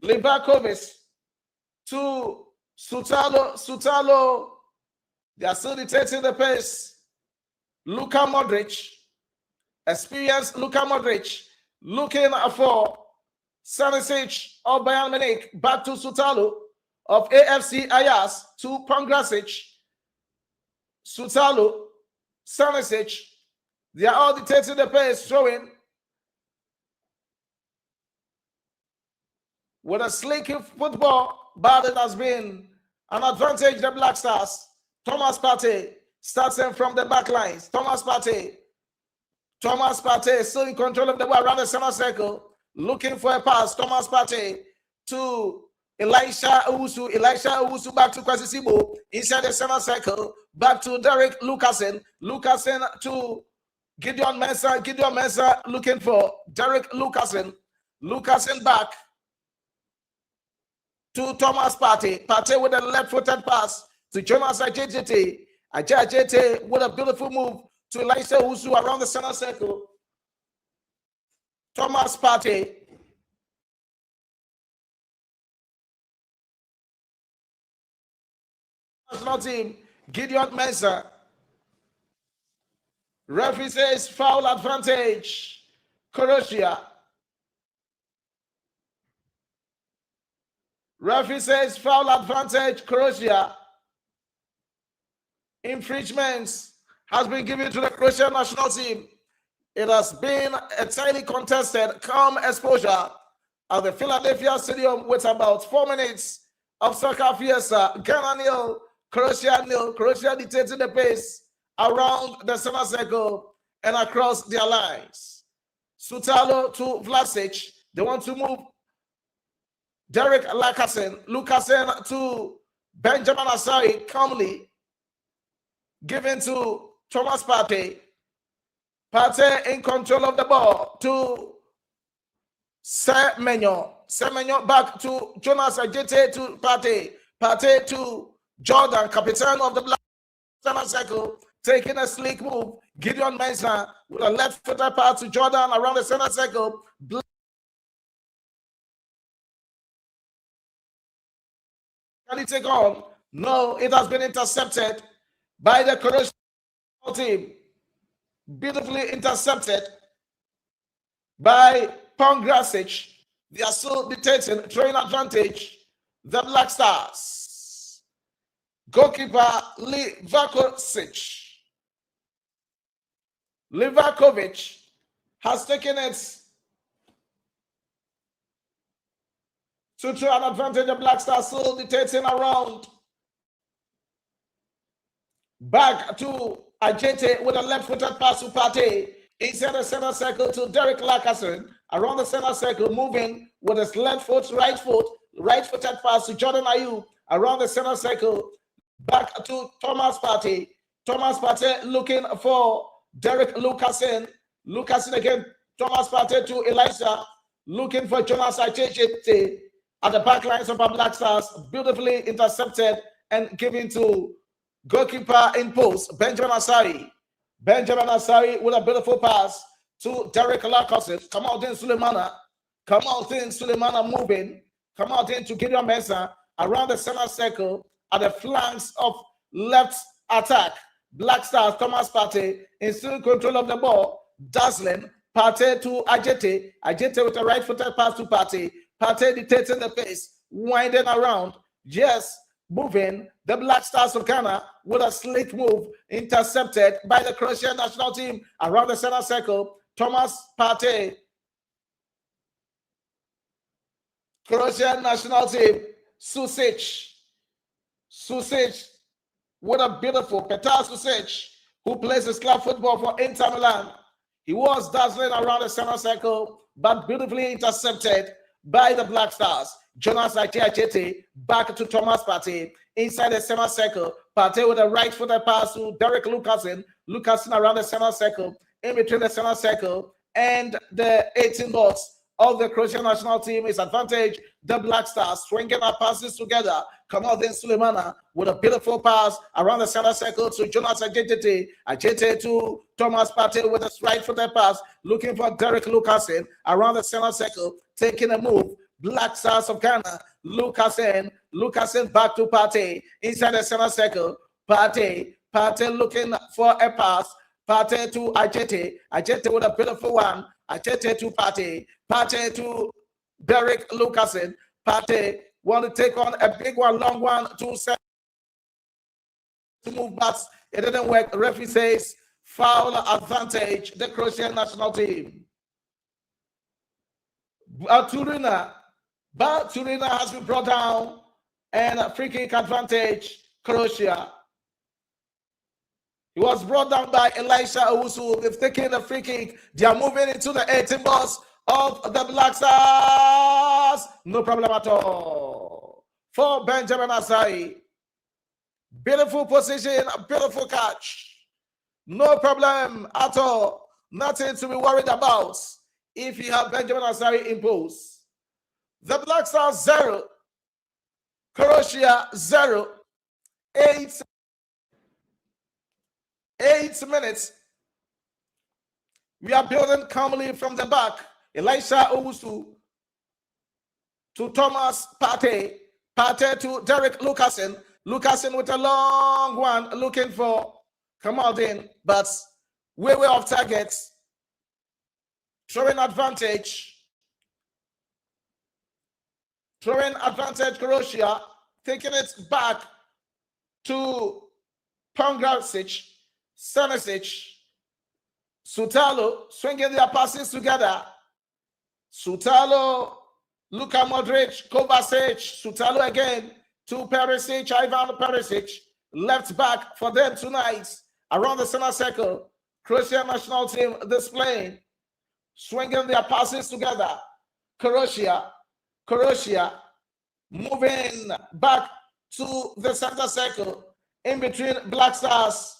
Livakovic to Sutalo. They are still dictating the pace. Luka Modric, experienced Luka Modric, looking for Stanisic of Bayern Munich, back to Sutalo of AFC Ajax to Pongrasic. Sutalo, Stanisic, they are all dictating the pace, throwing with a sleek football, but it has been an advantage the Black Stars. Thomas Partey starting from the back lines. Thomas Partey still in control of the ball around the center circle, looking for a pass. Thomas Partey to Elisha Owusu back to Kwesi Sibo inside the center circle, back to Derek Lucasen to Gideon Mensah looking for Derek Lucasen back to Thomas Partey with a left-footed pass to Jonas Ajete with a beautiful move to Elisha Owusu around the center circle. Thomas Partey national team, Gideon Mensah. Referee says foul advantage, Croatia. Referee says foul advantage, Croatia. Infringements has been given to the Croatian national team. It has been entirely contested, calm exposure at the Philadelphia Stadium with about 4 minutes of soccer fiesta. Ghana 0, Croatia 0. Croatia dictating the pace around the center circle and across their lines. Sutalo to Vlasic. They want to move Derek Lucasen to Benjamin Asari, calmly given to Thomas Partey. Partey in control of the ball to Semenyo back to Jonas Ajete to Partey to Jordan, captain of the Black center circle, taking a sleek move. Gideon Mensah with a left-footed pass to Jordan around the center circle. Can it take on? No, it has been intercepted by the Croatian team. Beautifully intercepted by Pongrasic. They are still dictating, throwing advantage. The Black Stars. Goalkeeper Livakovic has taken it to throw an advantage. The Black Stars still dictating around. Back to Ajete with a left-footed pass to Partey inside the center circle to Derek Lucasen around the center circle, moving with his right-footed pass to Jordan Ayew around the center circle. Back to Thomas Partey. Thomas Partey looking for Derek Lucasen. Lucasen again. Thomas Partey to Elisha. Looking for Jonas Achechete at the back lines of our Black Stars. Beautifully intercepted and given to goalkeeper in post, Benjamin Asari. Benjamin Asari with a beautiful pass to Derek Lucasen. Come out in Sulemana. Come out in Sulemana moving. Come out into Gideon Mensah around the center circle at the flanks of left attack. Black Stars, Thomas Partey in still control of the ball. Dazzling. Partey to Ajete. Ajete with a right-footed pass to Partey. Partey dictating the pace. Winding around. Yes, moving. The Black Stars of Ghana with a slick move. Intercepted by the Croatian national team around the center circle. Thomas Partey. Croatian national team, Susic with a beautiful Petar Susic, who plays his club football for Inter Milan. He was dazzling around the center circle, but beautifully intercepted by the Black Stars. Jonas Achechete back to Thomas Partey inside the center circle. Partey with a right-footed pass to Derek Lucasen. Lucasen around the center circle, in between the center circle and the 18 box of the Croatian national team is advantage. The Black Stars swinging our passes together. Come out then Sulemana with a beautiful pass around the center circle to Jonas Ajete. Ajete to Thomas Partey with a right-footed pass, looking for Derek Lucasen around the center circle, taking a move. Black Stars of Ghana, Lucasen back to Partey inside the center circle. Partey looking for a pass. Partey to Ajete with a beautiful one. Ajete to Partey to Derek Lucasen. Partey want to take on a big one, long one to move, but it didn't work. The referee says foul advantage, the Croatian national team. Baturina has been brought down, and a free kick advantage, Croatia. He was brought down by Elisha Owusu. They've taken the free kick. They are moving into the 18 box of the Black Stars. No problem at all. For Benjamin Asai. Beautiful position, beautiful catch. No problem at all. Nothing to be worried about if you have Benjamin Asai in post. The Black Stars 0. Croatia 0. 8 minutes. We are building calmly from the back. Elisha Owusu to Thomas Partey. Partey to Derek Lucasen. Lucasen with a long one looking for Kamaldin, but way off target. Throwing advantage. Croatia. Taking it back to Pongrasic. Stanisic, Sutalo, swinging their passes together. Sutalo, Luka Modric, Kovacic, Sutalo again to Perisic, Ivan Perisic, left back for them tonight around the center circle. Croatian national team displaying, swinging their passes together. Croatia, moving back to the center circle in between Black Stars.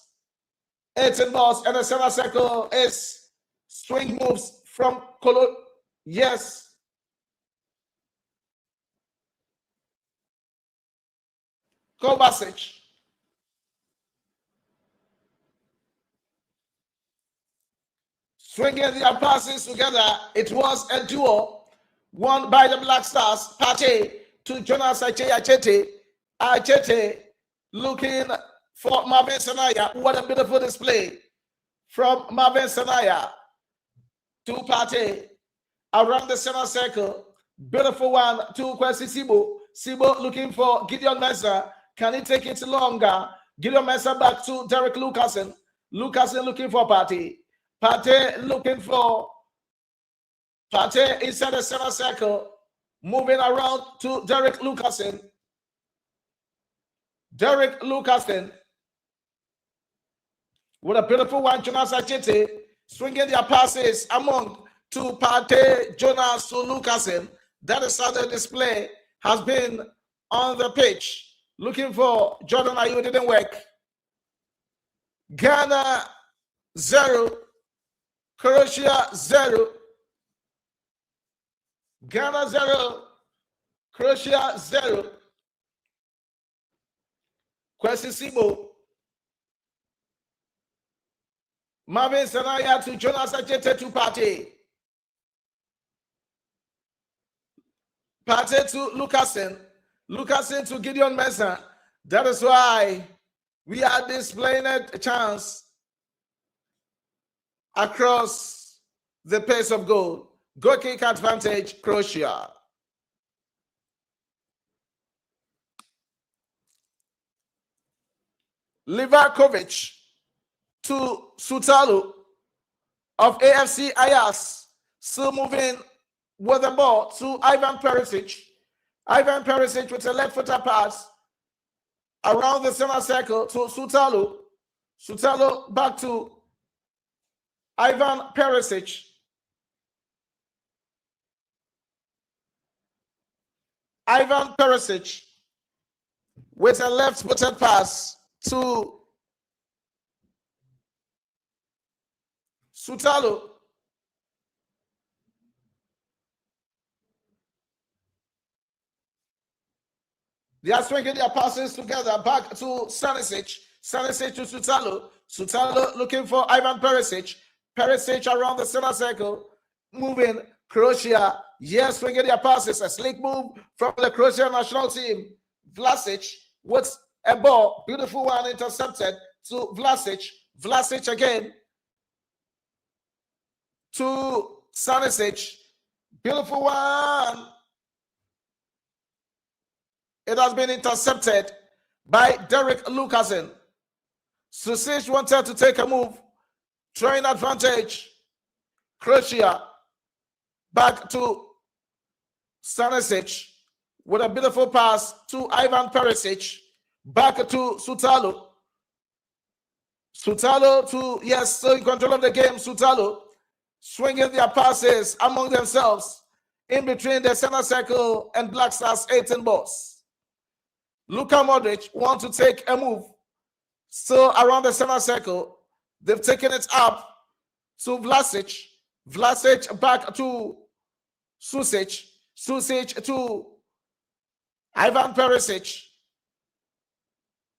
18 balls and the center circle is swing moves from Colo. Yes. Kovacic. Swinging their passes together. It was a duo won by the Black Stars. Partey to Jonas Achete. Achete looking for Marvin Sanaya. What a beautiful display from Marvin Sanaya to Partey around the center circle. Beautiful one to Kwesi Sibo. Sibo looking for Gideon Mensah. Can he take it longer? Gideon Mensah back to Derek Lucasen. Lucasen looking for Partey. Partey looking for Partey inside the center circle. Moving around to Derek Lucasen. Derek Lucasen with a beautiful one, Jonas Achete, swinging their passes among to Partey, Jonas to Lucasen. That is how the display has been on the pitch. Looking for Jordan Ayew, didn't work. Ghana 0. Croatia 0. Ghana 0. Croatia 0. Kwesi Sibo. Marvin Sanaya to Jonas Ajete to Partey. Partey to Lucasen. Lucasen to Gideon Mensah. That is why we are displaying a chance across the pace of goal. Goal kick advantage, Croatia. Livakovic to Sutalu of AFC Ajax. Still moving with the ball to Ivan Perisic. Ivan Perisic with a left-footer pass around the center circle to Sutalu. Sutalu back to Ivan Perisic. Ivan Perisic with a left-footed pass to Sutalu. They are swinging their passes together back to Stanisic. Stanisic to Sutalu. Sutalu looking for Ivan Perisic. Perisic around the center circle. Moving Croatia. Yes, swinging their passes. A slick move from the Croatian national team. Vlasic with a ball. Beautiful one intercepted to Vlasic. Vlasic again to Stanisic. Beautiful one. It has been intercepted by Derek Lucasen. Susic wanted to take a move, throwing advantage. Croatia back to Stanisic with a beautiful pass to Ivan Perisic. Back to Sutalu. Sutalu to, yes, still in control of the game. Sutalu swinging their passes among themselves in between the center circle and Black Stars 18 box. Luka Modric want to take a move. Still around the center circle. They've taken it up to Vlasic. Vlasic back to Susic. Susic to Ivan Perisic.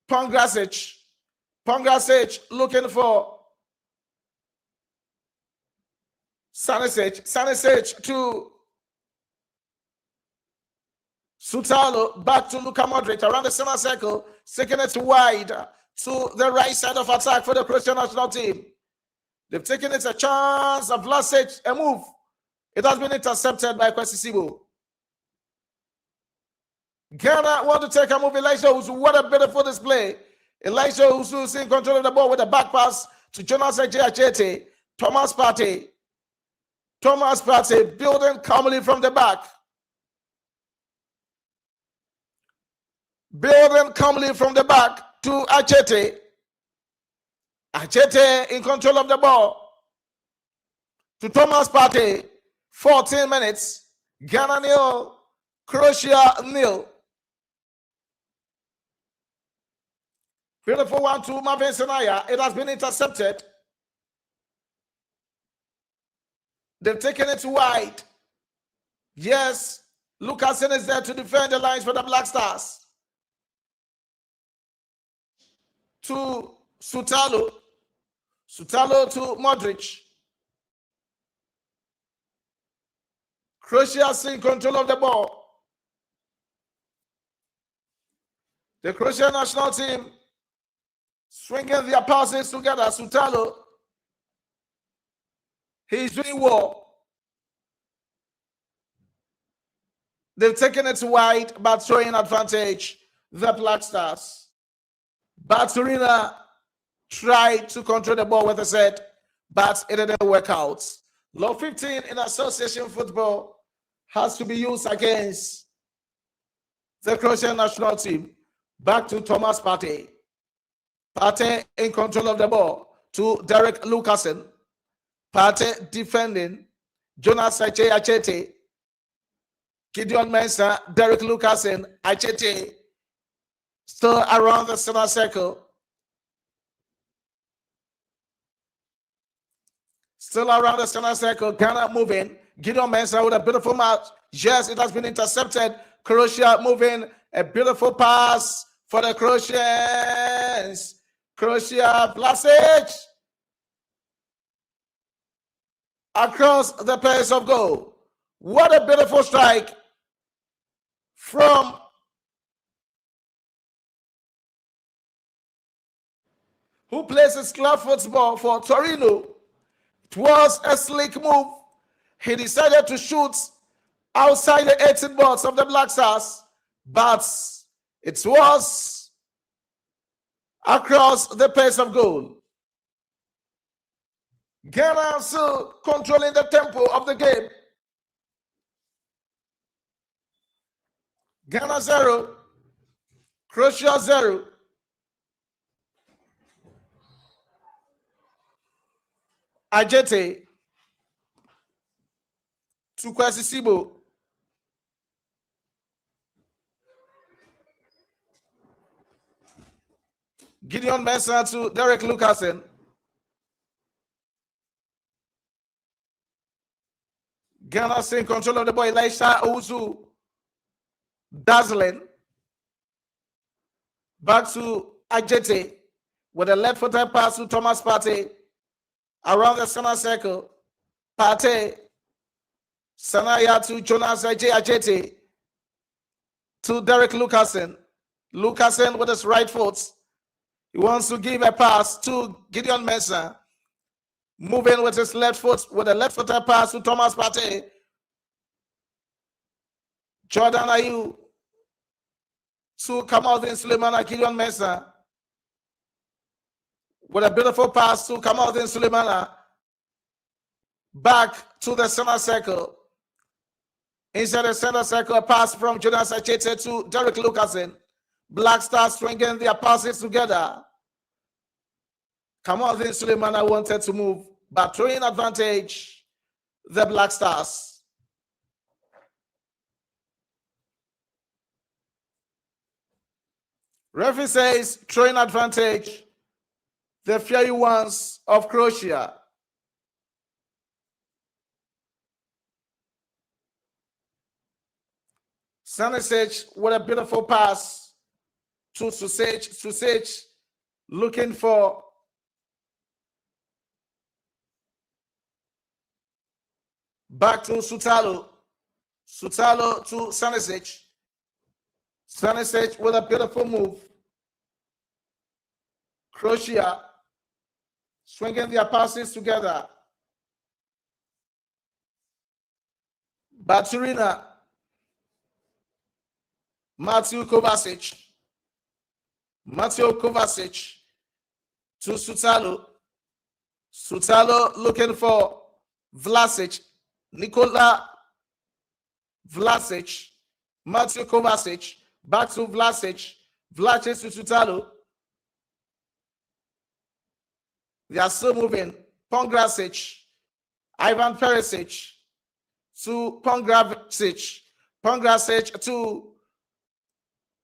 Pongrasic. Pongrasic looking for Stanisic. Stanisic to Sutalu back to Luka Modric around the center circle, taking it wide to the right side of attack for the Croatian national team. They've taken it a chance of Vlasic, a move. It has been intercepted by Kwesi Sibo. Ghana want to take a move. Elisha Usu, what a beautiful display. Elisha Usu is in control of the ball with a back pass to Jonas Ajete. Thomas Partey. Thomas Partey building calmly from the back. Building calmly from the back to Ajete. Ajete in control of the ball to Thomas Partey. 14 minutes. Ghana 0, Croatia 0. Beautiful one to Marvin Sanaya. It has been intercepted. They've taken it wide. Yes, Lucasen is there to defend the lines for the Black Stars. To Sutalu. Sutalu to Modric. Croatia is in control of the ball. The Croatian national team swinging their passes together. Sutalu. He's doing well. They've taken it wide, but showing advantage. The Black Stars. Baturina tried to control the ball with a set, but it didn't work out. Law 15 in association football has to be used against the Croatian national team. Back to Thomas Partey. Partey in control of the ball to Derek Lucasen. Partey defending. Jonas Ajete. Gideon Mensah. Derek Lucasen. Ajete. Still around the center circle. Still around the center circle. Ghana moving. Gideon Mensah with a beautiful match. Yes, it has been intercepted. Croatia moving. A beautiful pass for the Croatians. Croatia, Vlasic. Across the place of goal. What a beautiful strike from who plays his club football for Torino. It was a slick move. He decided to shoot outside the 18 box of the Black Stars, but it was across the place of goal. Ghana still controlling the tempo of the game. Ghana 0, Croatia 0. Ajete to Kwesi Sibo. Gideon Mensah to Derek Lucasen. Ghana still in control of the ball. Elisha Owusu dazzling. Back to Ajete with a left-footed pass to Thomas Partey. Around the center circle. Partey. Sanaya to Jonas Ajete. To Derek Lucasen. Lucasen with his right foot. He wants to give a pass to Gideon Mensah. Moving with his left foot with a left-footed pass to Thomas Partey. Jordan Ayew to Kamaldeen Suleiman and Gideon Mensah. With a beautiful pass to Kamaldeen Suleiman. Back to the center circle. Inside the center circle, a pass from Jonas Ajete to Derek Lucasen. Black Stars stringing their passes together. Kamaldeen Suleiman wanted to move, but throwing advantage, the Black Stars. Referee says throwing advantage, the fiery ones of Croatia. Stanisic with a beautiful pass to Susic. Susic looking for back to Sutalo. Sutalo to Stanisic. Stanisic with a beautiful move. Croatia swinging their passes together. Baturina. Matthew Kovacic to Sutalo. Sutalo looking for Vlasic. Nikola Vlasic. Matthew Kovacic. Back to Vlasic. Vlasic to Sutalo. They are still moving. Pongrasic. Ivan Perisic to Pongrasic. Pongrasic to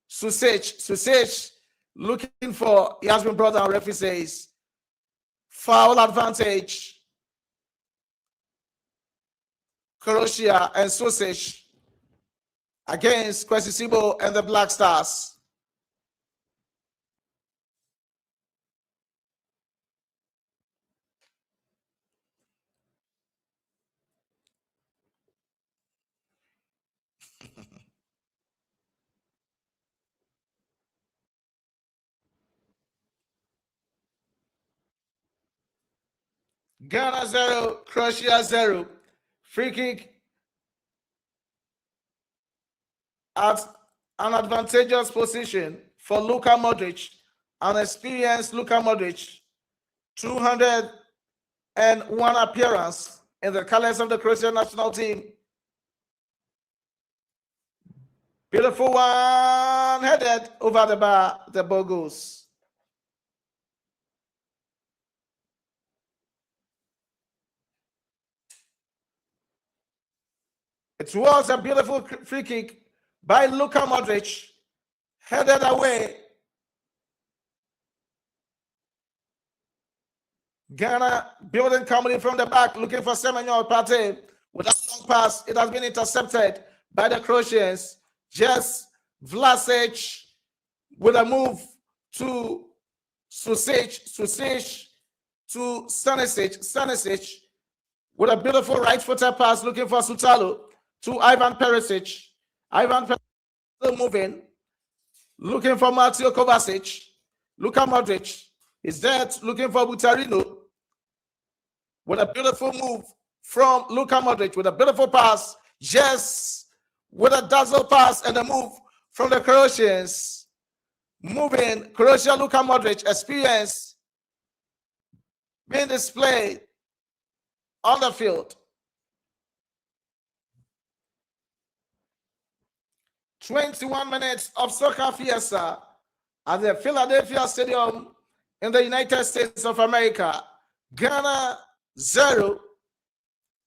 Susic. Susic looking for, he has been brought down. Referee says foul advantage. Croatia and Susic against Kwesi Sibo and the Black Stars. Ghana 0, Croatia 0. Free kick at an advantageous position for Luka Modric, an experienced Luka Modric, 201 appearance in the colors of the Croatian national team. Beautiful one, headed over the bar, the ball goes. It was a beautiful free kick by Luka Modric, headed away Ghana building coming from the back, looking for Semenyo Partey. With that long pass, it has been intercepted by the Croatians. Just Vlasic with a move to Susic to Stanisic with a beautiful right-footed pass, looking for Sutalo to Ivan Perisic. Ivan Perisic still moving, looking for Mateo Kovacic. Luka Modric is there, looking for Butarino with a beautiful move from Luka Modric with a beautiful pass. Yes, with a dazzle pass and a move from the Croatians. Moving, Croatia, Luka Modric, experience being displayed on the field. 21 minutes of soccer fiesta at the Philadelphia Stadium in the United States of America. Ghana 0,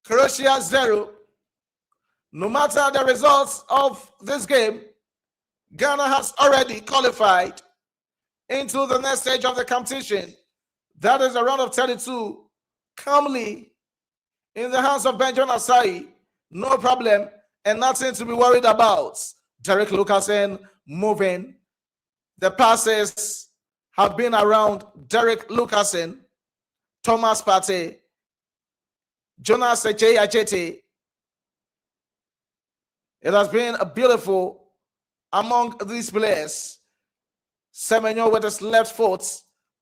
Croatia 0. No matter the results of this game, Ghana has already qualified into the next stage of the competition. That is a round of 32, calmly in the hands of Benjamin Asai. No problem and nothing to be worried about. Derek Lucasen moving. The passes have been around Derek Lucasen, Thomas Partey, Jonas Achete. It has been a beautiful among these players. Semenyo with his left foot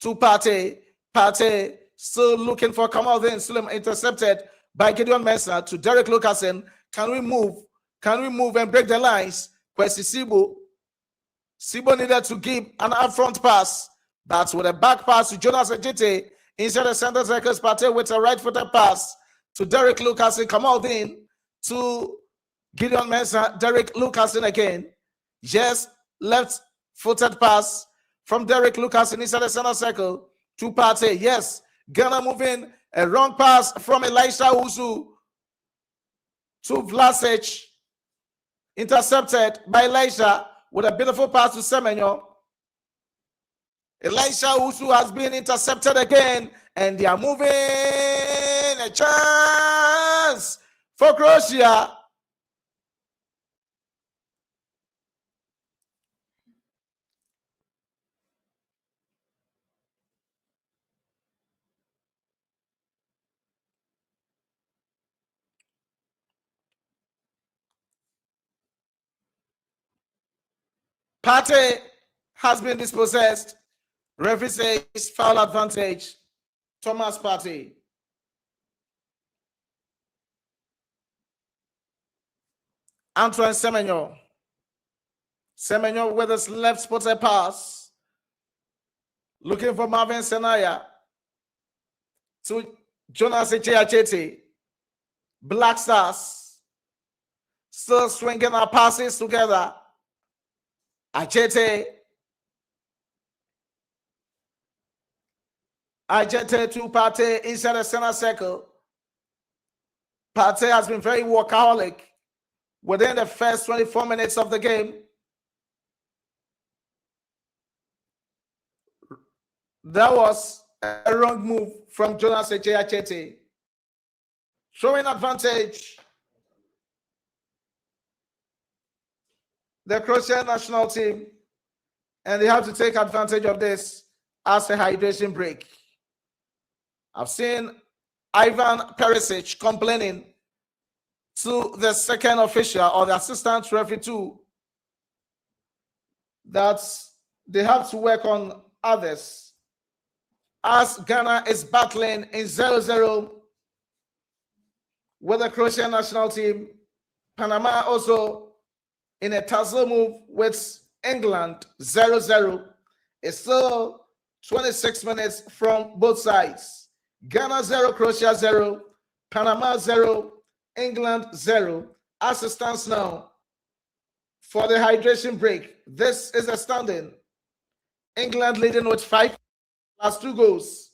to Partey. Partey still looking for Kamaldin, still intercepted by Gideon Mensah to Derek Lucasen. Can we move? Can we move and break the lines? Kwesi Sibo needed to give an upfront pass, but with a back pass to Jonas Ejete inside the center circle. Partey with a right-footed pass to Derek Lucasen. Kamaldin to Gideon Mensah. Derek Lucasen again. Yes, left-footed pass from Derek Lucasen inside the center circle to Partey. Yes, Ghana moving. A wrong pass from Elisha Uzu to Vlasic. Intercepted by Elisha with a beautiful pass to Semenyo. Elisha Uzu has been intercepted again, and they are moving. A chance for Croatia. Partey has been dispossessed. Referee says foul advantage. Thomas Partey. Antoine Semenyo. Semenyo with his left footed pass. Looking for Marvin Senaya. To Jonas Achete. Black Stars. Still swinging our passes together. Achete to Partey inside the center circle. Partey has been very workaholic within the first 24 minutes of the game. That was a wrong move from Jonas Achete. Showing advantage. The Croatian national team, and they have to take advantage of this as a hydration break. I've seen Ivan Perisic complaining to the second official or the assistant referee too that they have to work on others as Ghana is battling in 0-0 with the Croatian national team. Panama also in a tussle move with England 0-0. It's still 26 minutes from both sides. Ghana 0, Croatia 0, Panama 0, England 0. As it stands now for the hydration break, this is a standing. England leading with 5 plus 2 goals.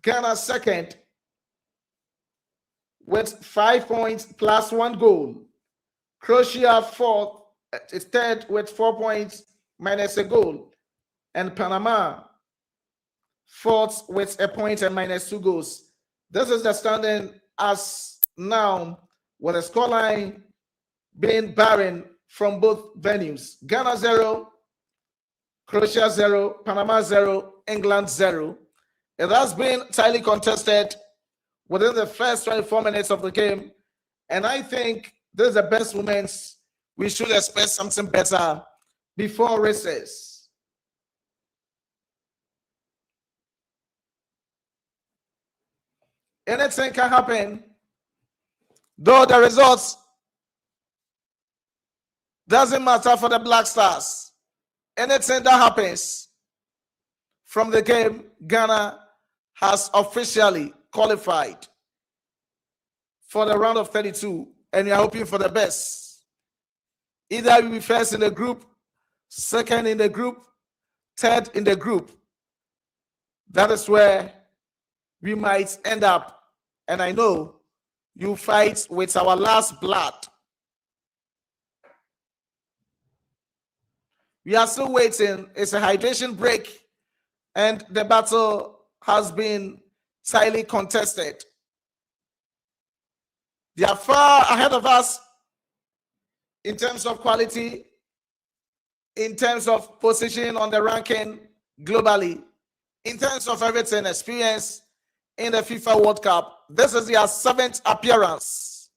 Ghana second with 5 points plus 1 goal. Croatia fourth, is third with 4 points minus a goal. And Panama fourth with a point and minus 2 goals. This is the standing as now, with a scoreline being barren from both venues. Ghana 0, Croatia 0, Panama 0, England 0. It has been tightly contested within the first 24 minutes of the game, and I think this is the best moments. We should expect something better before recess. Anything can happen, though the results doesn't matter for the Black Stars. Anything that happens from the game, Ghana has officially qualified for the round of 32, and we are hoping for the best. Either we be first in the group, second in the group, third in the group. That is where we might end up, and I know you fight with our last blood. We are still waiting. It's a hydration break, and the battle has been tightly contested. They are far ahead of us in terms of quality, in terms of position on the ranking globally, in terms of everything, experience in the FIFA World Cup. This is their 7th appearance.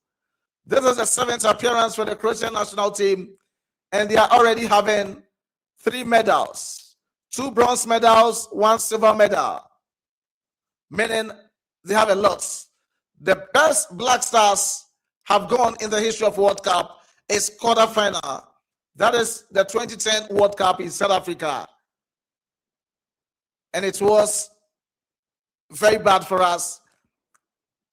This is the 7th appearance for the Croatian national team, and they are already having 3 medals, 2 bronze medals, 1 silver medal, meaning they have a lot. The best Black Stars have gone in the history of World Cup is quarterfinal. That is the 2010 World Cup in South Africa. And it was very bad for us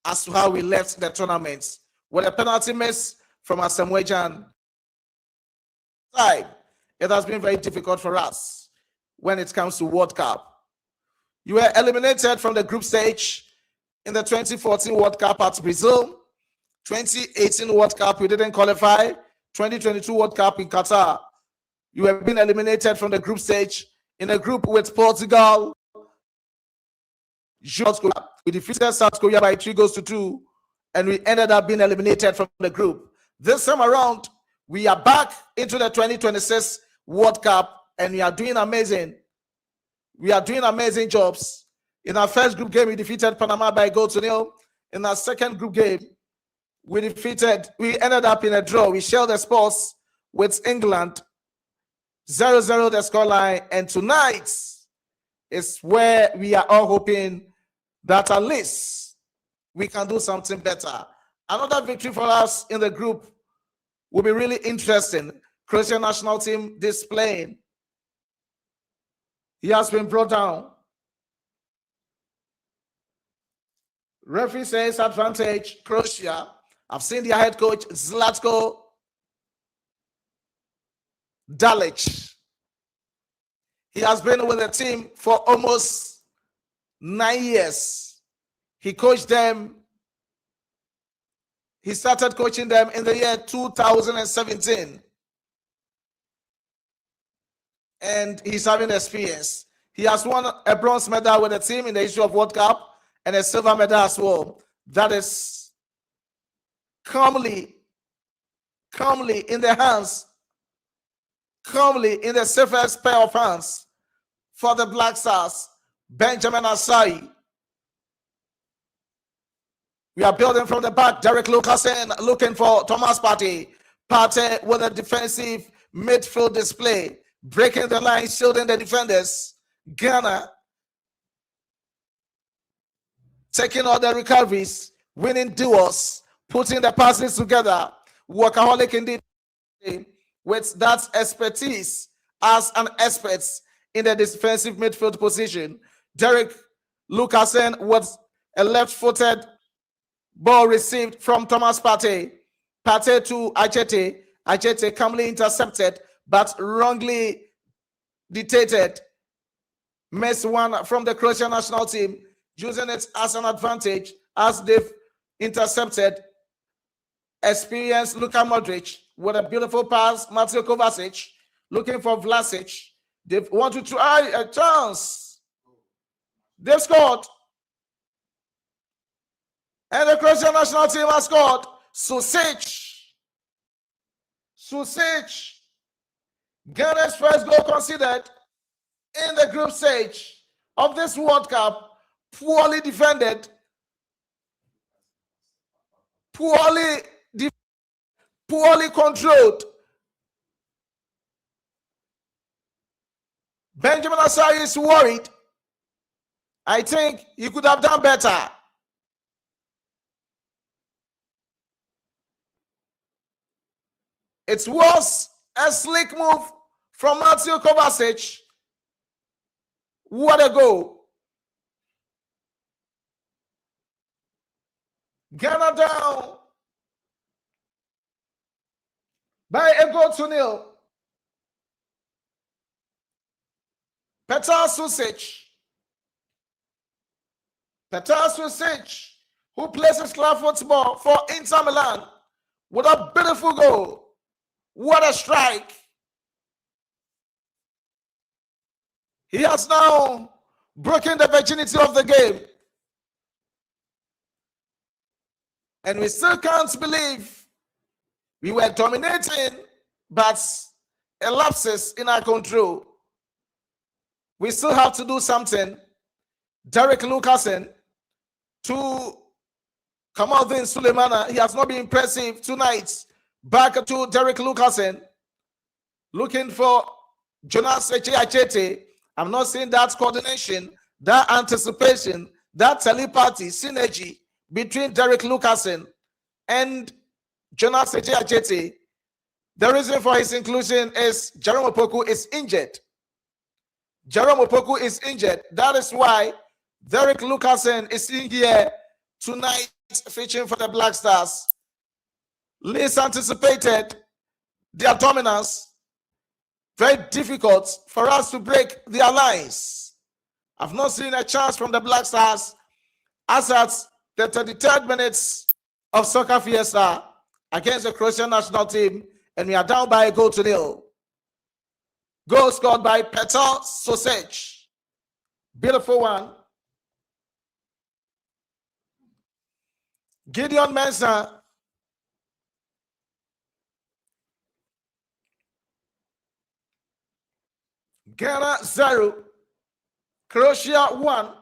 as to how we left the tournament. With a penalty miss from Asamoah side, it has been very difficult for us when it comes to World Cup. You were eliminated from the group stage in the 2014 World Cup at Brazil. 2018 World Cup, you didn't qualify. 2022 World Cup in Qatar, you have been eliminated from the group stage in a group with Portugal. We defeated South Korea by 3-2, and we ended up being eliminated from the group. This time around, we are back into the 2026 World Cup, and we are doing amazing. We are doing amazing jobs. In our first group game, we defeated Panama by 1-0. In our second group game, we ended up in a draw. We shared the spots with England, 0-0 the scoreline, and tonight is where we are all hoping that at least we can do something better. Another victory for us in the group will be really interesting. Croatian national team displaying. He has been brought down. Referee says advantage, Croatia. I've seen their head coach, Zlatko Dalic. He has been with the team for almost 9 years. He coached them. He started coaching them in the year 2017. And he's having experience. He has won a bronze medal with the team in the history of World Cup and a silver medal as well. That is calmly in the hands, calmly in the safest pair of hands for the Black Stars, Benjamin Asai. We are building from the back. Derek Lucasen looking for Thomas Partey. Partey with a defensive midfield display, breaking the line, shielding the defenders. Ghana taking all the recoveries, winning duels, putting the passes together. Workaholic indeed, with that expertise as an expert in the defensive midfield position. Derek Lucasen with a left-footed ball received from Thomas Partey. Partey to Ajete. Ajete calmly intercepted, but wrongly dictated. Missed one from the Croatian national team, using it as an advantage as they've intercepted. Experienced Luka Modric with a beautiful pass. Mateo Kovacic looking for Vlasic. They want to try a chance. They've scored. And the Croatian national team has scored. Susic. Ghana's first goal conceded in the group stage of this World Cup. Poorly defended. Poorly controlled. Benjamin Asari is worried. I think he could have done better. It was a slick move from Matthew Kovacic. What a goal. Ghana down by a goal to nil. Petar Susic, who plays club football for Inter Milan, with a beautiful goal. What a strike. He has now broken the virginity of the game. And we still can't believe we were dominating, but a lapses in our control. We still have to do something. Derek Lucasen to Kamaldin Sulemana. He has not been impressive tonight. Back to Derek Lucasen. Looking for Jonas Echeachete. I'm not seeing that coordination, that anticipation, that telepathy, synergy between Derek Lucasen and Jonas Echeachete. The reason for his inclusion is Jerome Opoku is injured. That is why Derek Lucasen is in here tonight featuring for the Black Stars. Least anticipated their dominance. Very difficult for us to break their lines. I've not seen a chance from the Black Stars as at the 33rd minutes of Soccer Fiesta against the Croatian national team, and we are down by a goal to nil. Goal scored by Petar Susic. Beautiful one. Gideon Mensah. Ghana 0. Croatia 1.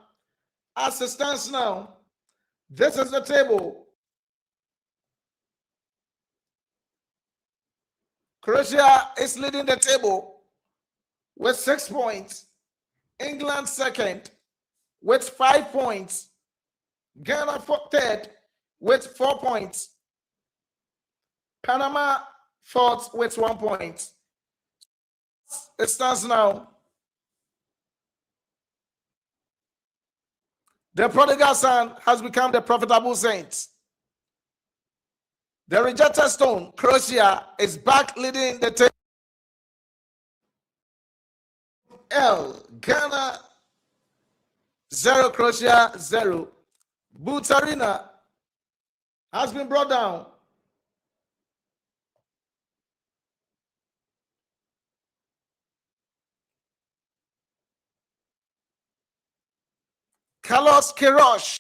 As it stands now, this is the table. Croatia is leading the table with 6 points. England second with 5 points. Ghana third with 4 points. Panama fourth with 1 point. It stands now. The prodigal son has become the profitable saint. The rejected stone, Croatia, is back leading the table. Ghana 0, Croatia 0. Butarina has been brought down. Carlos Queiroz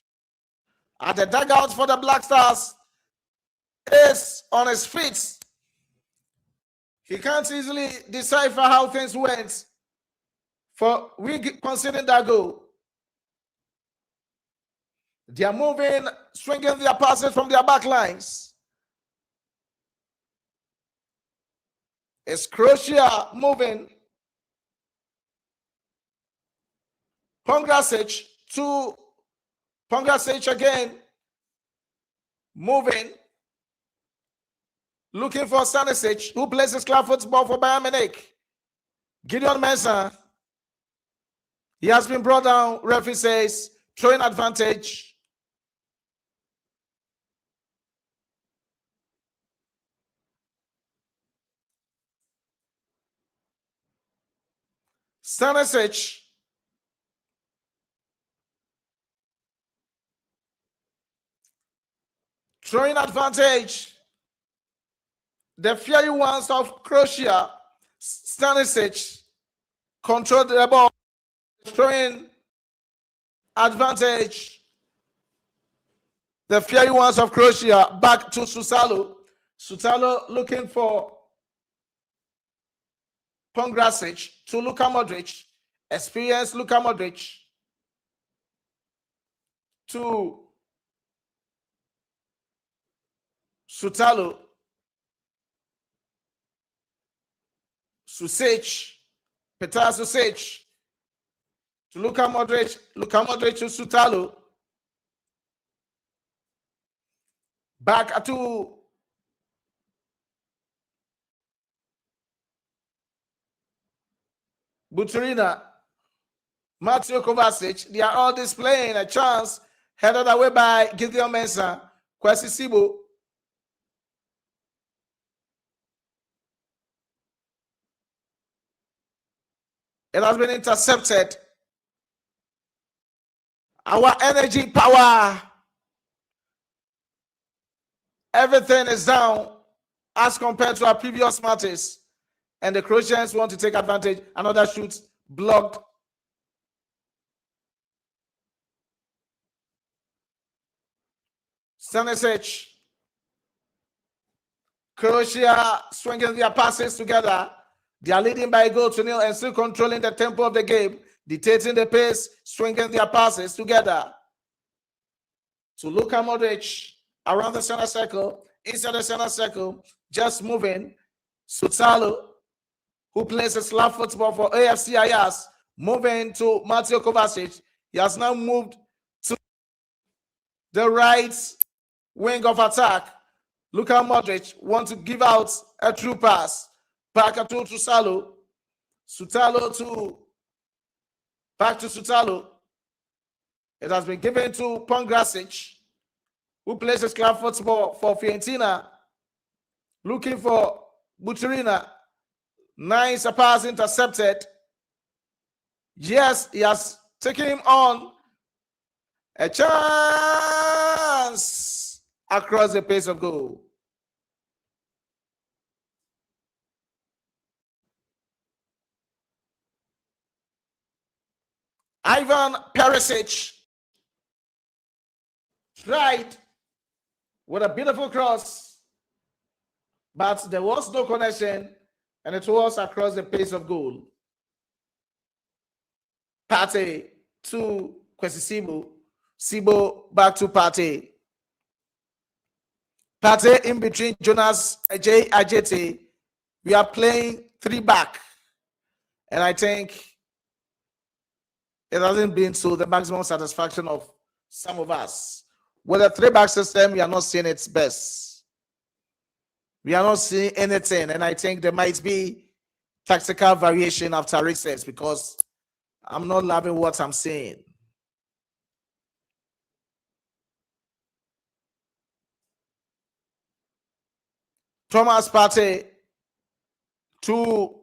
at the dugout for the Black Stars is on his feet. He can't easily decipher how things went for we considering that goal. They are moving, swinging their passes from their back lines. It's Croatia moving. Pongrasic to Pongrasic again. Moving. Looking for Stanisic, who plays his club football for Bayern Munich. Gideon Mensah. He has been brought down. Referee says, throwing advantage. Stanisic. Throwing advantage. The fiery ones of Croatia. Stanisic controlled the ball. Throwing advantage. The fiery ones of Croatia back to Susalo. Susalo looking for Pongrasic to Luka Modric. Experienced Luka Modric to Sutalo. Susic. Petar Susic to Luka Modric. Luka Modric to Sutalo. Back to Buturina. Mateo Kovacic. They are all displaying a chance headed away by Gideon Mensah. Kwesi Sibo. It has been intercepted. Our energy, power, everything is down as compared to our previous matches. And the Croatians want to take advantage. Another shoot blocked. Stanisic. Croatia swinging their passes together. They are leading by a goal to nil and still controlling the tempo of the game, dictating the pace, swinging their passes together. To Luka Modric around the center circle, inside the center circle, just moving. Sutalo, who plays a slap football for AFC Ayas, moving to Mateo Kovacic. He has now moved to the right wing of attack. Luka Modric wants to give out a true pass. Back to Sutalo. Sutalo to back to Sutalo. It has been given to Pongrasic, who plays his club football for Fiorentina. Looking for Buturina. Nice pass intercepted. Yes, he has taken him on. A chance across the pace of goal. Ivan Perisic tried with a beautiful cross, but there was no connection, and it was across the pace of goal. Partey to Kwesi Sibo. Sibo back to Partey. Partey in between Jonas Ajete. We are playing 3 back, and I think it hasn't been to the maximum satisfaction of some of us. With a 3-back system, we are not seeing its best. We are not seeing anything, and I think there might be tactical variation after recess because I'm not loving what I'm seeing. Thomas Partey to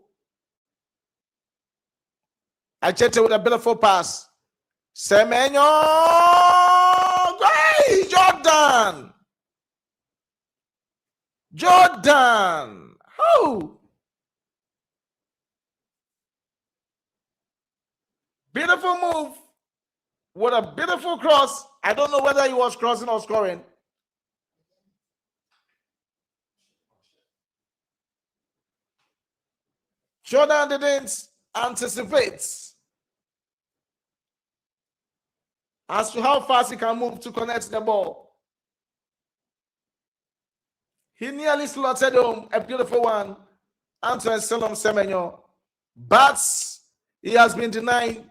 Ajete with a beautiful pass. Semenyo! Hey, Jordan! Jordan! Oh! Beautiful move. What a beautiful cross. I don't know whether he was crossing or scoring. Jordan didn't anticipate as to how fast he can move to connect the ball. He nearly slotted home a beautiful one, Antoine Selom Semenyo, but he has been denied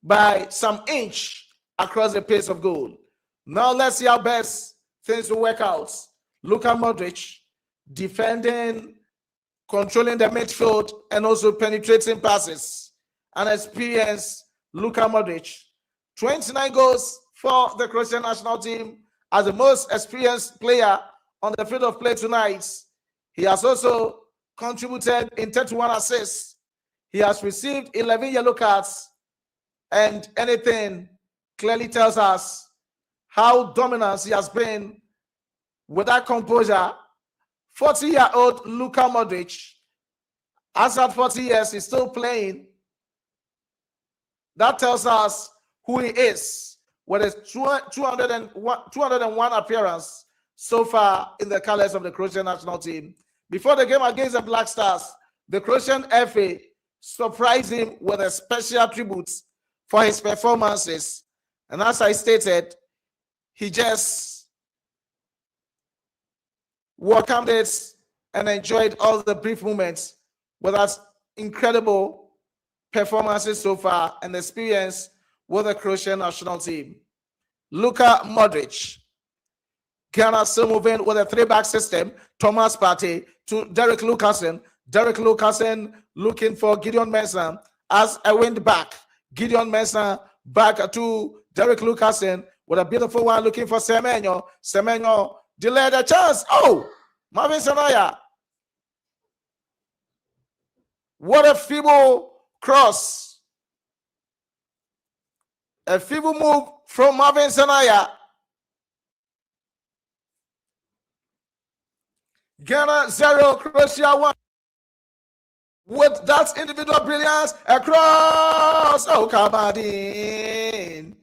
by some inch across the pace of goal. Now let's see how best things will work out. Luka Modric defending, controlling the midfield, and also penetrating passes. An experienced Luka Modric. 29 goals for the Croatian national team as the most experienced player on the field of play tonight. He has also contributed in 31 assists. He has received 11 yellow cards, and anything clearly tells us how dominant he has been with that composure. 40-year-old Luka Modric, as at 40 years, he's still playing. That tells us who he is. with his 201 appearance so far in the colors of the Croatian national team. Before the game against the Black Stars, the Croatian FA surprised him with a special tribute for his performances. And as I stated, he just welcomed it and enjoyed all the brief moments with that incredible performances so far and experience with the Croatian national team. Luka Modric. Ghana still moving with a 3-back system. Thomas Partey to Derek Lucasen. Derek Lucasen looking for Gideon Mensah as a wind back. Gideon Mensah back to Derek Lucasen with a beautiful one looking for Semenyo. Semenyo delayed a chance. Oh, Marvin Sanaya. What a feeble cross. A feeble move from Marvin Sanaya. Ghana 0, Croatia 1. With that individual brilliance across. Oh, Kabadin.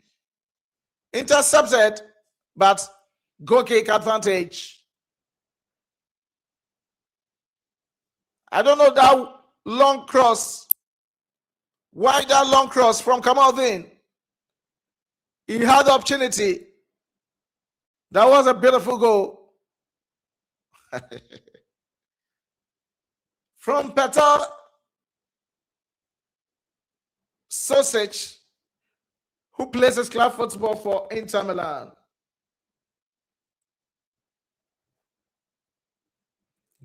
Intercepted, but goal kick advantage. I don't know that long cross. Why that long cross from Kamaldin? He had the opportunity. That was a beautiful goal. From Petar Sosic, who plays his club football for Inter Milan.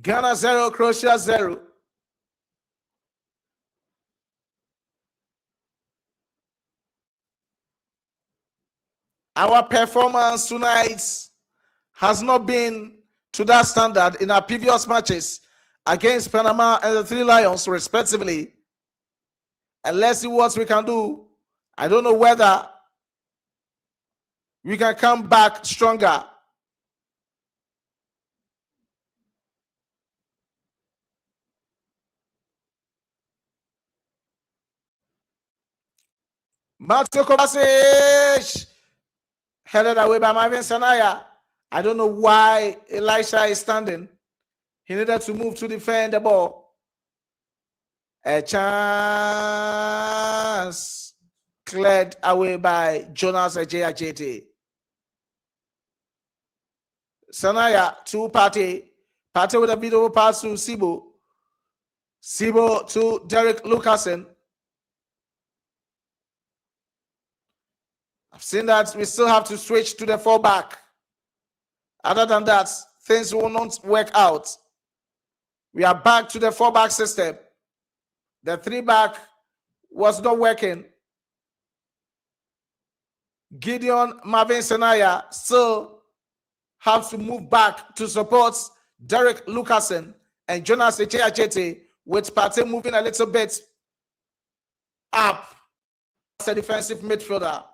Ghana 0, Croatia 0. Our performance tonight has not been to that standard in our previous matches against Panama and the Three Lions, respectively. And let's see what we can do. I don't know whether we can come back stronger. Mateo Kovacic headed away by Marvin Sanaya. I don't know why Elisha is standing. He needed to move to defend the ball. A chance cleared away by Jonas Ejayajete. Sanaya to Partey. Partey with a beautiful pass to Sibo. Sibo to Derek Lucasen. I've seen that we still have to switch to the 4-back. Other than that, things will not work out. We are back to the 4-back system. The 3-back was not working. Gideon Marvin Sanaya still have to move back to support Derek Lucasen and Jonas Ejayajete, with Partey moving a little bit up as a defensive midfielder.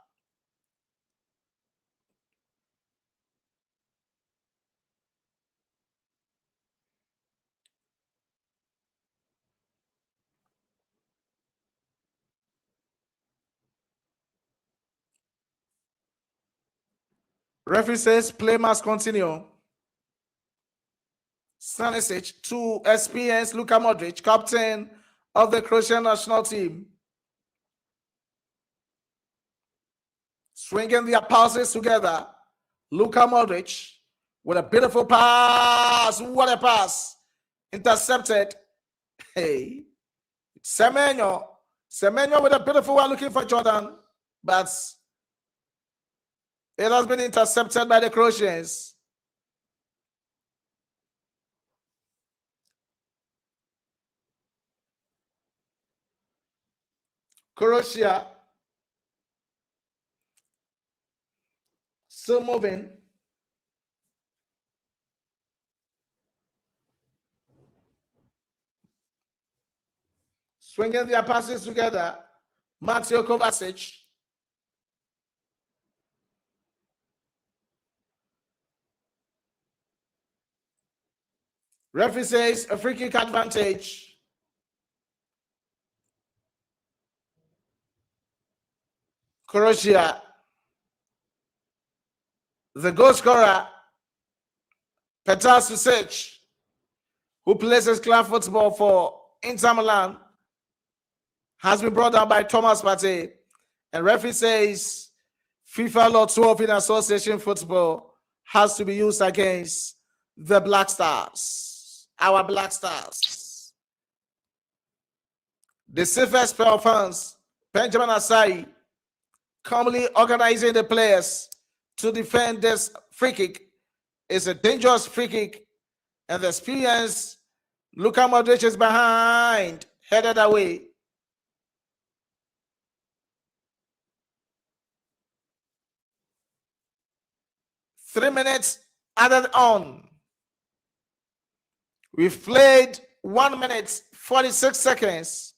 Referee says play must continue. Stanisic to experience Luka Modric, captain of the Croatian national team. Swinging their passes together. Luka Modric with a beautiful pass. What a pass. Intercepted. Hey. Semenyo. Semenyo with a beautiful one looking for Jordan. But it has been intercepted by the Croatians. Croatia still moving. Swinging their passes together. Mateo Kovacic. Referee says a free kick advantage. Croatia. the goal scorer, Petar Susic, who plays his club football for Inter Milan, has been brought down by Thomas Partey. And referee says FIFA Law 12 in association football has to be used against the Black Stars, our Black Stars. The safest pair of hands, Benjamin Asai, calmly organizing the players to defend this free kick. It's a dangerous free kick, and the experienced Luka Modric is behind, headed away. Three minutes added on. We've played 1 minute 46 seconds.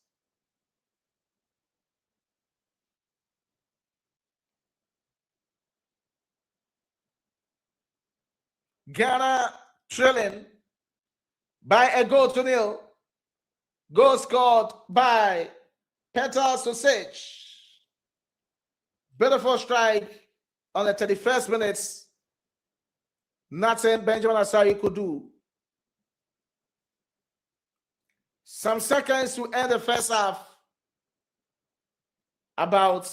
Ghana trailing by a goal to nil. Goal scored by Petar Susic. Beautiful strike on the 31st minute. Nothing Benjamin Asari could do. Some seconds to end the first half. About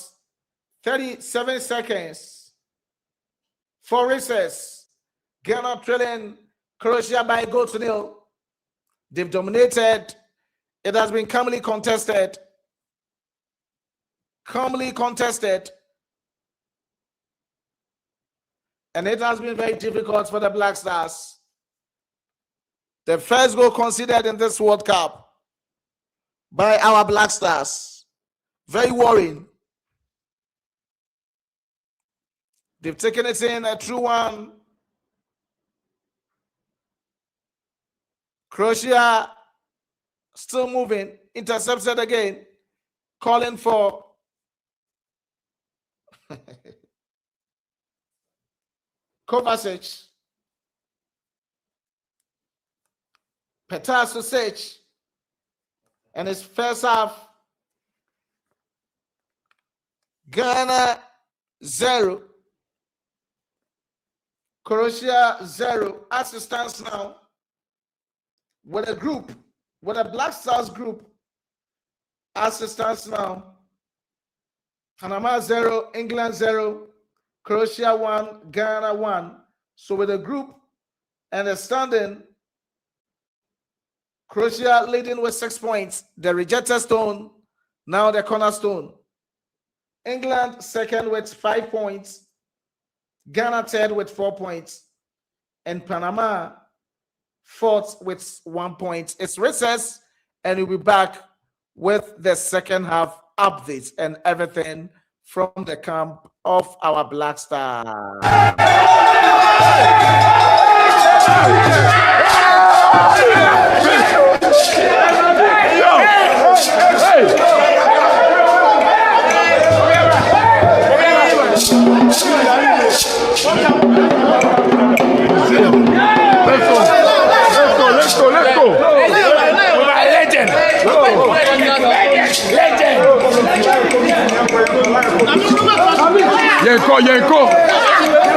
37 seconds for recess. Ghana trailing Croatia by a goal to nil. They've dominated. It has been calmly contested. Calmly contested. And it has been very difficult for the Black Stars. The first goal conceded in this World Cup by our Black Stars. Very worrying. They've taken it in a true one. Croatia still moving. Intercepted again. Calling for Kovacic. Petar Susic. And his first half. Ghana 0. Croatia 0. As it stands now, with a group, with a Black Stars group, as it stands now, Panama 0, England 0, Croatia 1, Ghana 1. So with a group and a standing, Croatia leading with 6 points, the rejected stone, now the cornerstone. England second with 5 points, Ghana third with 4 points, and Panama fourth with 1 point. It's recess, and we'll be back with the second half updates and everything from the camp of our Black Stars. Let's go. Legend. Yenko.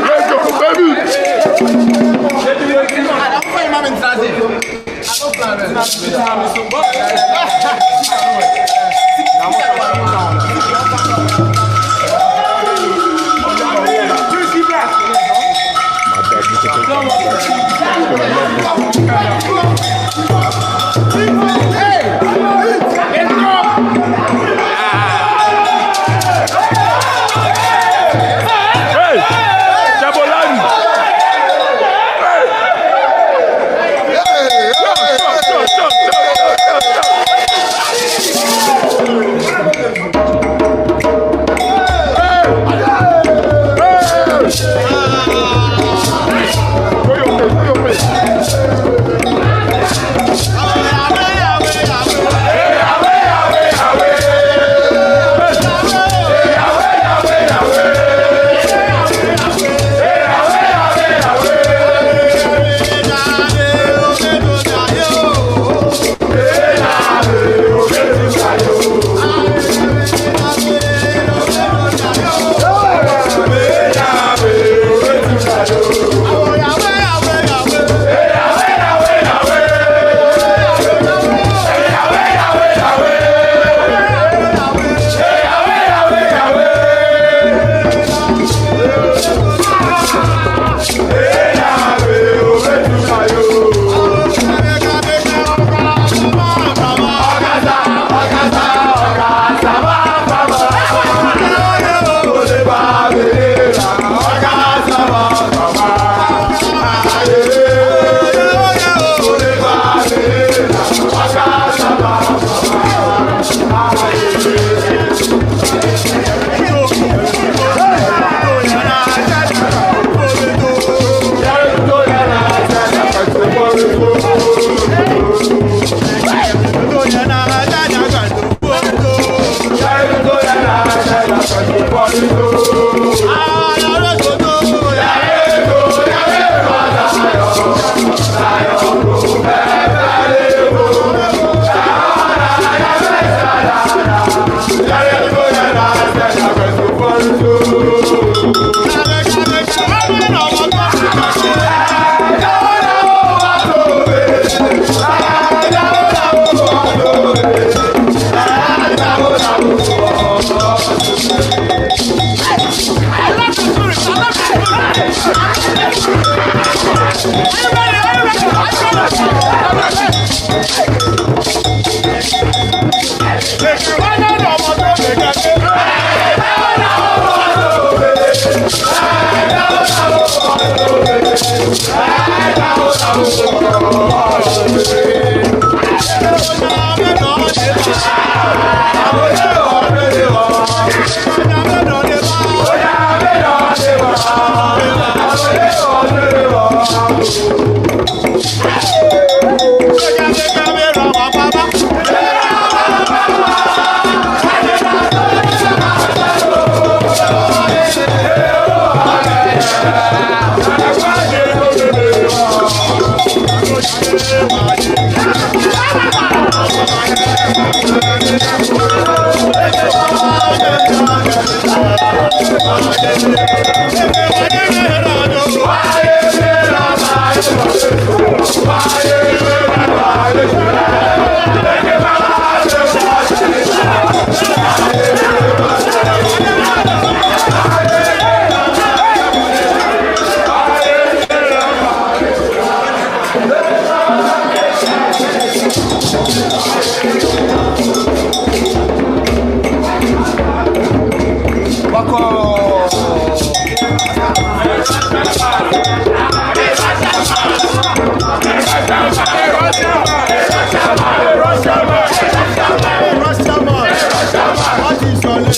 Let's go, baby. Hey!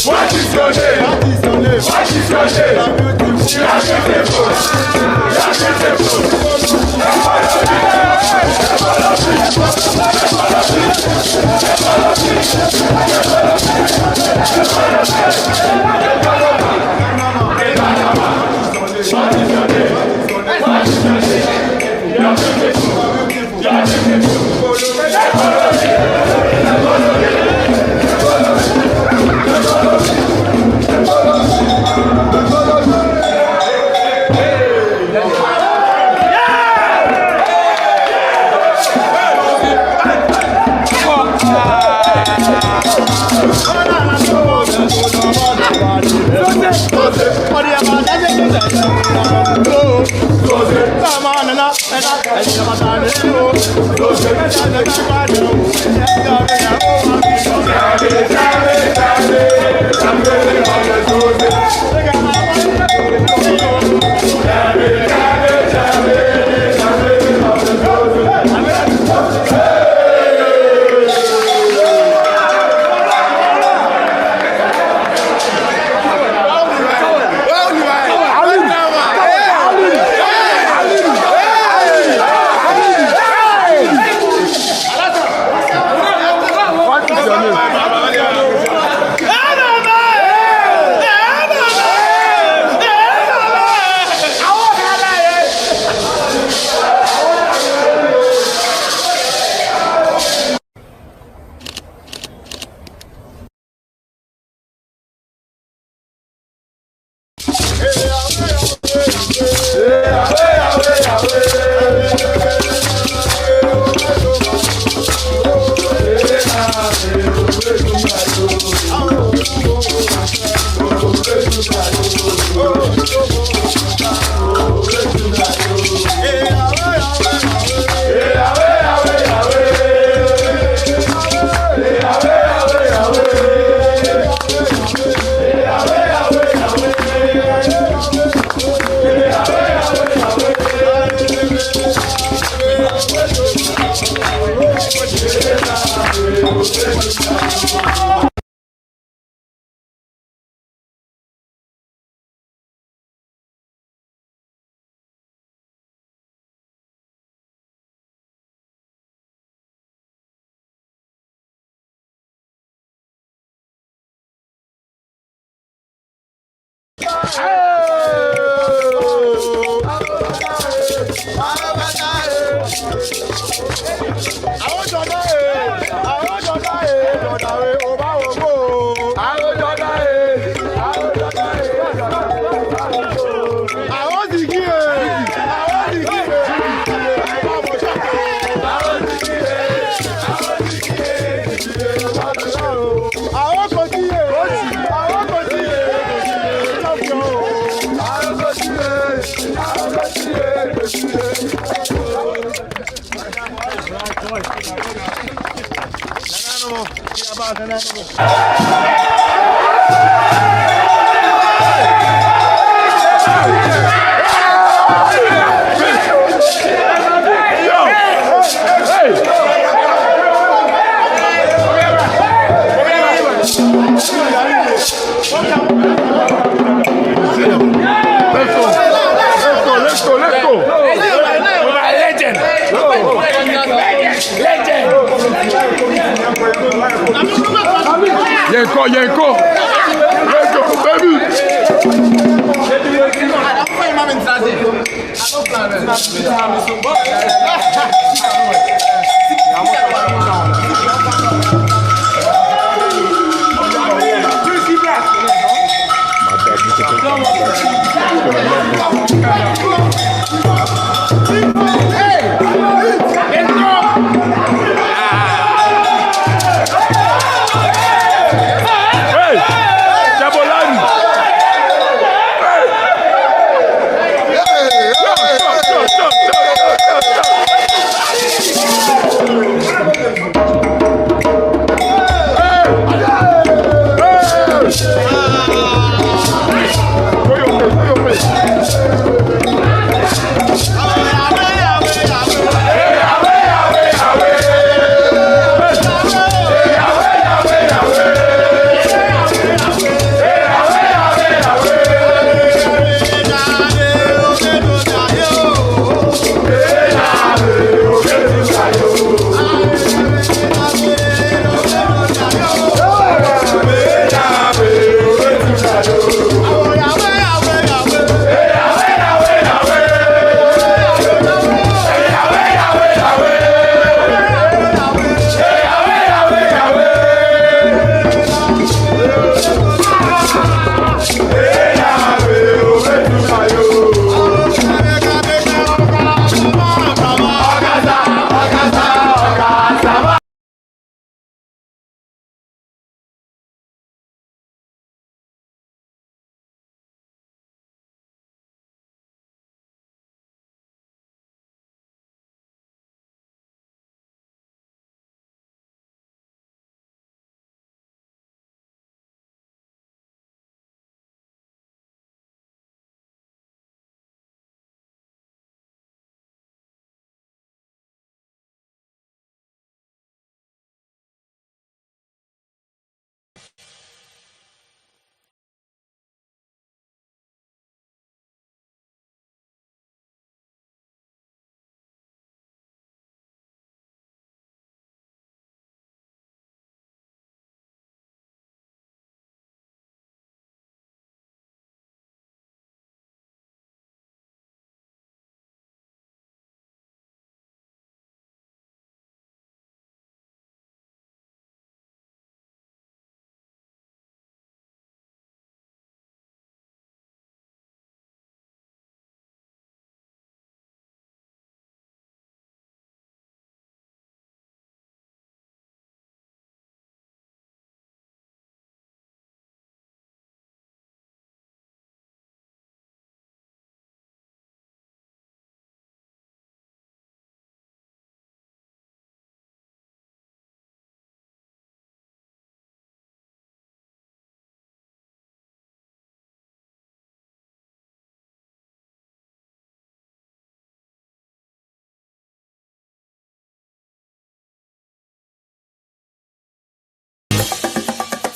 What is your name? What is your name? What is your name? You are beautiful. You are beautiful. Yenko, baby.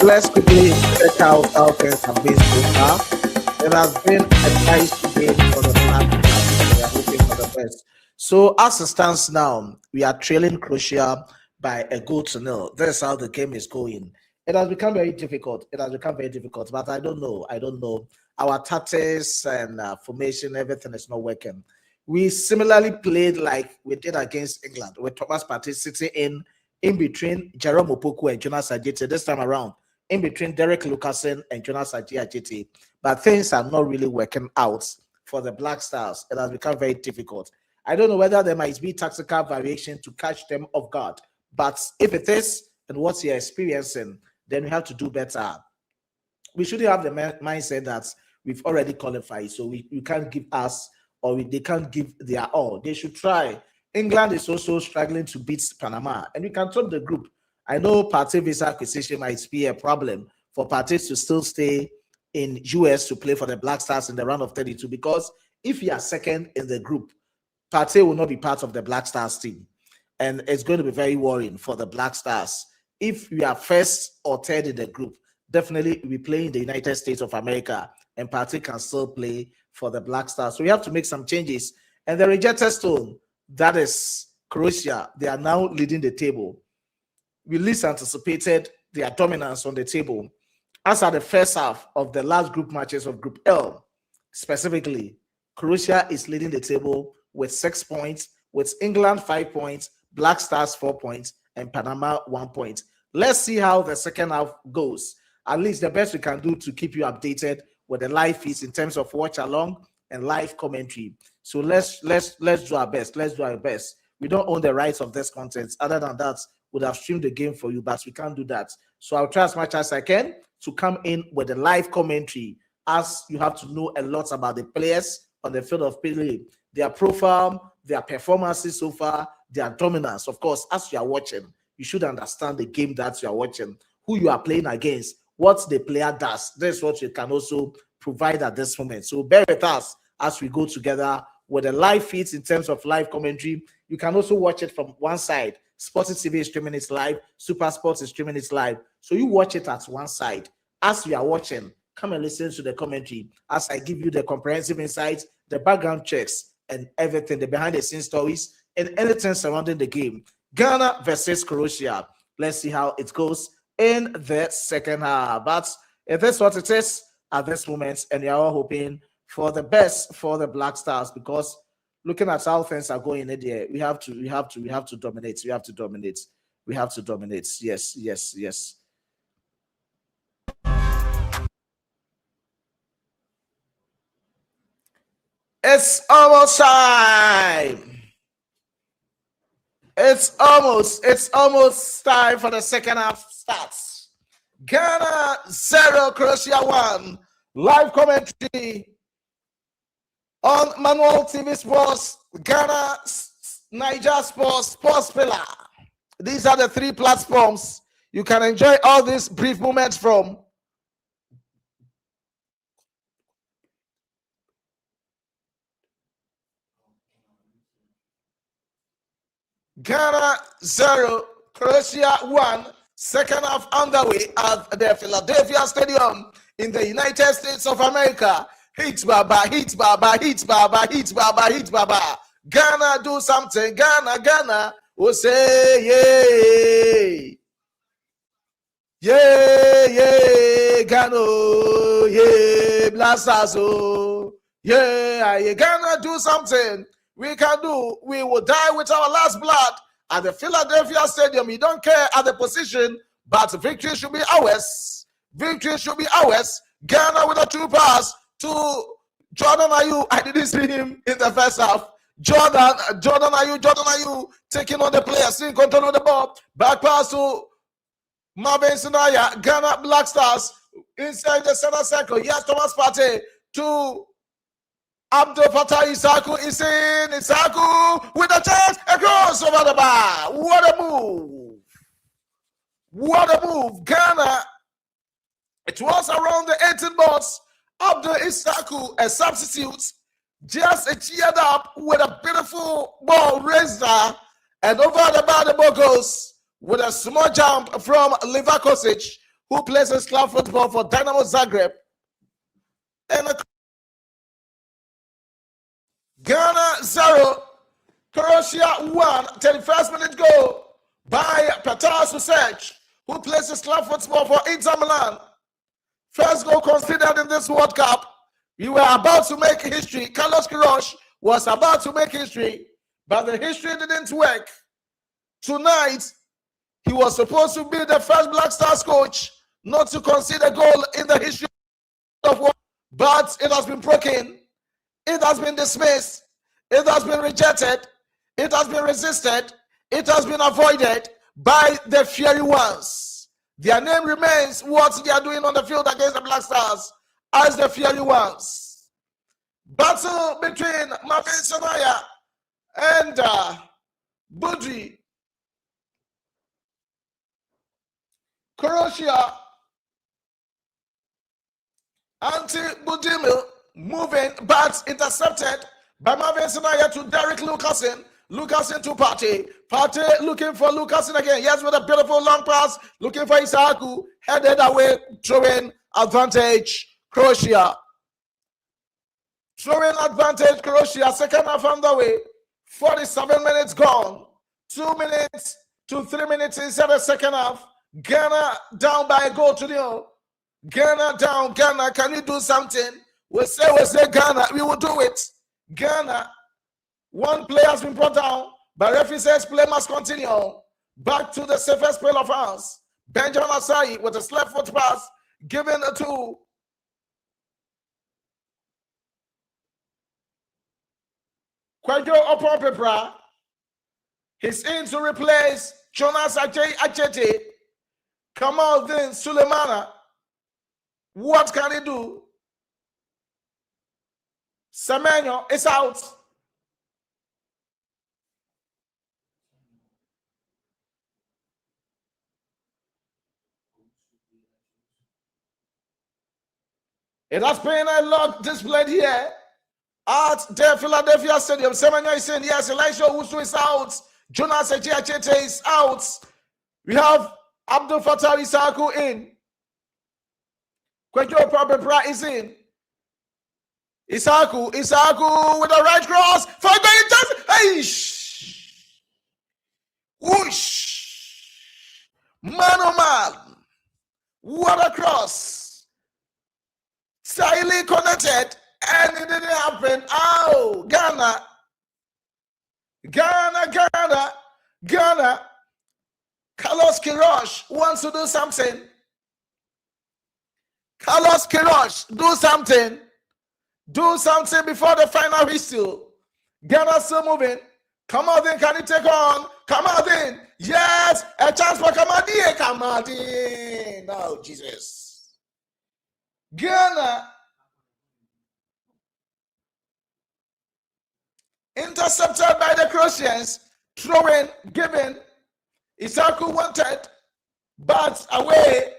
Let's quickly check out how things have been so far. It has been a nice game for the Black Stars. We are hoping for the best. So as it stands now, we are trailing Croatia by a goal to nil. That's how the game is going. It has become very difficult. It has become very difficult, but I don't know. I don't know. Our tactics and formation, everything is not working. We similarly played like we did against England, with Thomas Partey sitting in between Jerome Opoku and Jonas Ajiti this time around, in between Derek Lucasen and Jonas Ajiti. But things are not really working out for the Black Stars. It has become very difficult. I don't know whether there might be tactical variation to catch them off guard. But if it is, and what you're experiencing, then we have to do better. We shouldn't have the mindset that we've already qualified, so you can't give us, or they can't give their all. They should try. England is also struggling to beat Panama, and we can top the group. I know Partey visa acquisition might be a problem for Partey to still stay in US to play for the Black Stars in the round of 32, because if you are second in the group, Partey will not be part of the Black Stars team. And it's going to be very worrying for the Black Stars. If you are first or third in the group, definitely we'll be playing in the United States of America, and Partey can still play for the Black Stars. So we have to make some changes. And the rejected stone, that is Croatia, they are now leading the table. We least anticipated their dominance on the table. As at the first half of the last group matches of Group L, specifically, Croatia is leading the table with 6 points, with England 5 points, Black Stars 4 points, and Panama 1 point. Let's see how the second half goes. At least the best we can do to keep you updated with the live feeds in terms of watch along and live commentary. So let's do our best. Let's do our best. We don't own the rights of this content. Other than that, would have streamed the game for you, but we can't do that. So I'll try as much as I can to come in with the live commentary, as you have to know a lot about the players on the field of play, their profile, their performances so far, their dominance. Of course, as you are watching, you should understand the game that you are watching, who you are playing against, what the player does. That's what you can also provide at this moment. So bear with us as we go together with the live feeds in terms of live commentary. You can also watch it from one side. Sporting TV is streaming it live. Super Sports is streaming it live. So you watch it at one side. As you are watching, come and listen to the commentary as I give you the comprehensive insights, the background checks, and everything, the behind-the-scenes stories, and anything surrounding the game. Ghana versus Croatia. Let's see how it goes in the second half. But if that's what it is at this moment, and we are all hoping for the best for the Black Stars, because looking at how things are going in there, we have to dominate. We have to dominate. We have to dominate. Yes. It's almost time. It's almost time for the second half starts. Ghana 0, Croatia 1. Live commentary on Manual TV Sports, Ghana, Niger Sports, Sports Pillar. These are the three platforms you can enjoy all these brief moments from. Ghana 0, Croatia 1. Second half underway at the Philadelphia Stadium in the United States of America. Hits Baba, hits Baba, hits Baba, hits Baba, hits Baba. Ghana do something. Ghana. Oh, say yay. Yay, Ghana. Yay, Blasters. Oh, yeah, Ghana do something. We can do. We will die with our last blood at the Philadelphia Stadium. We don't care at the position, but victory should be ours. Victory should be ours. Ghana with a true pass to Jordan Ayew. I didn't see him in the first half. Jordan Ayew taking on the player, still control of the ball. Back pass to Marvin Sinaya. Ghana Black Stars inside the center circle. Yes, Thomas Partey to Abdul Fattah Isaku is in. Isaku with a chance across over the bar. What a move. What a move. Ghana, it was around the 18 box. Abdul Isaku, a substitute, just cheered up with a beautiful ball raised there, and over the bar the ball goes with a small jump from Livakovic, who plays his club football for Dynamo Zagreb. And Ghana 0, Croatia 1, 31st minute goal by Petar Susic, who plays his club football for Inter Milan. First goal considered in this World Cup. We were about to make history. Carlos Queiroz was about to make history, but the history didn't work. Tonight, he was supposed to be the first Black Stars coach not to concede a goal in the history of world, but it has been broken. It has been dismissed. It has been rejected. It has been resisted. It has been avoided by the fiery ones. Their name remains what they are doing on the field against the Black Stars as the fiery ones. Battle between Marvin Sanaya and Budri. Croatia. Budimil moving, but intercepted by Marvin Sinaya to Derek Lucasen. Lucasen to Partey. Partey looking for Lucasen again. Yes, with a beautiful long pass. Looking for Isaku. Headed away. Throwing advantage. Croatia. Throwing advantage. Croatia. Second half on the way. 47 minutes gone. 2 minutes to 3 minutes inside the second half. Ghana down by a goal to nil. Ghana down. Ghana, can you do something? We say Ghana. We will do it. Ghana. One player has been brought down, but referee says play must continue. Back to the safest player of us. Benjamin Asai with a left foot pass given to Kwadwo Opon-Pepra. He's in to replace Jonas Achete. Kamal Din Sulemana. What can he do? Semenyo is out. It has been a lot displayed here at the Philadelphia Stadium. Semenyo is in. Yes, Elisha Owusu is out. Jonas Achete is out. We have Abdul Fattah Isaku in. Kwadwo Opon-Pepra is in. Isaku with the right cross for the just whoosh, man oh man, what a cross, silently connected, and it didn't happen. Oh, Ghana. Carlos Queiroz wants to do something. Carlos Queiroz, do something. Do something before the final whistle. Ghana still moving. Kamadin, can he take on? Kamadin, yes, a chance for Kamadin. Kamadin, oh Jesus. Ghana intercepted by the Croatians. Throwing, given. Isaku wanted, but away.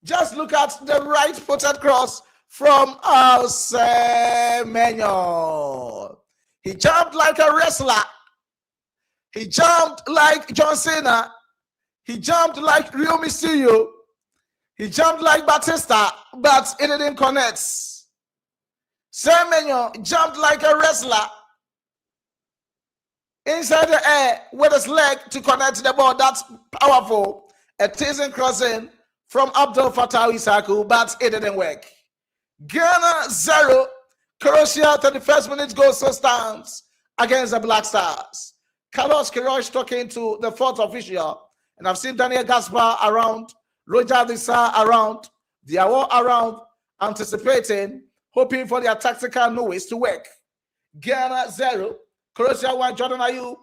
Just look at the right-footed cross from Semenyo. He jumped like a wrestler. He jumped like John Cena. He jumped like Rio Mysterio. He jumped like Batista, but it didn't connect. Semenyo jumped like a wrestler inside the air with his leg to connect the ball. That's powerful. A teasing crossing from Abdul Fattah Isaku, but it didn't work. Ghana 0, Croatia 31st minute goal so stands against the Black Stars. Carlos Queiroz talking to the fourth official, and I've seen Daniel Gaspar around, Roger Disa around, they are all around, anticipating, hoping for their tactical new ways to work. Ghana 0, Croatia 1, Jordan Ayew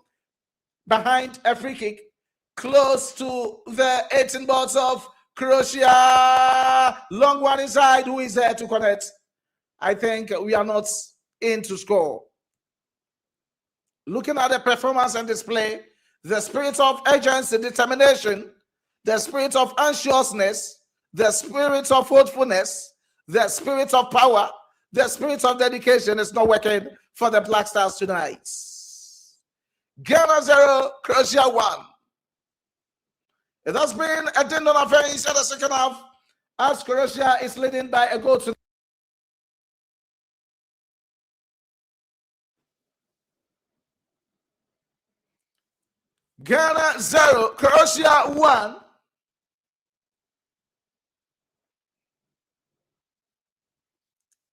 behind a free kick, close to the 18 balls of Croatia, long one inside. Who is there to connect? I think we are not in to score. Looking at the performance and display, the spirit of urgency, determination, the spirit of anxiousness, the spirit of hopefulness, the spirit of power, the spirit of dedication is not working for the Black Stars tonight. Ghana 0, Croatia 1. It has been a tendon affair inside the second half as Croatia is leading by a goal to Ghana 0, Croatia 1.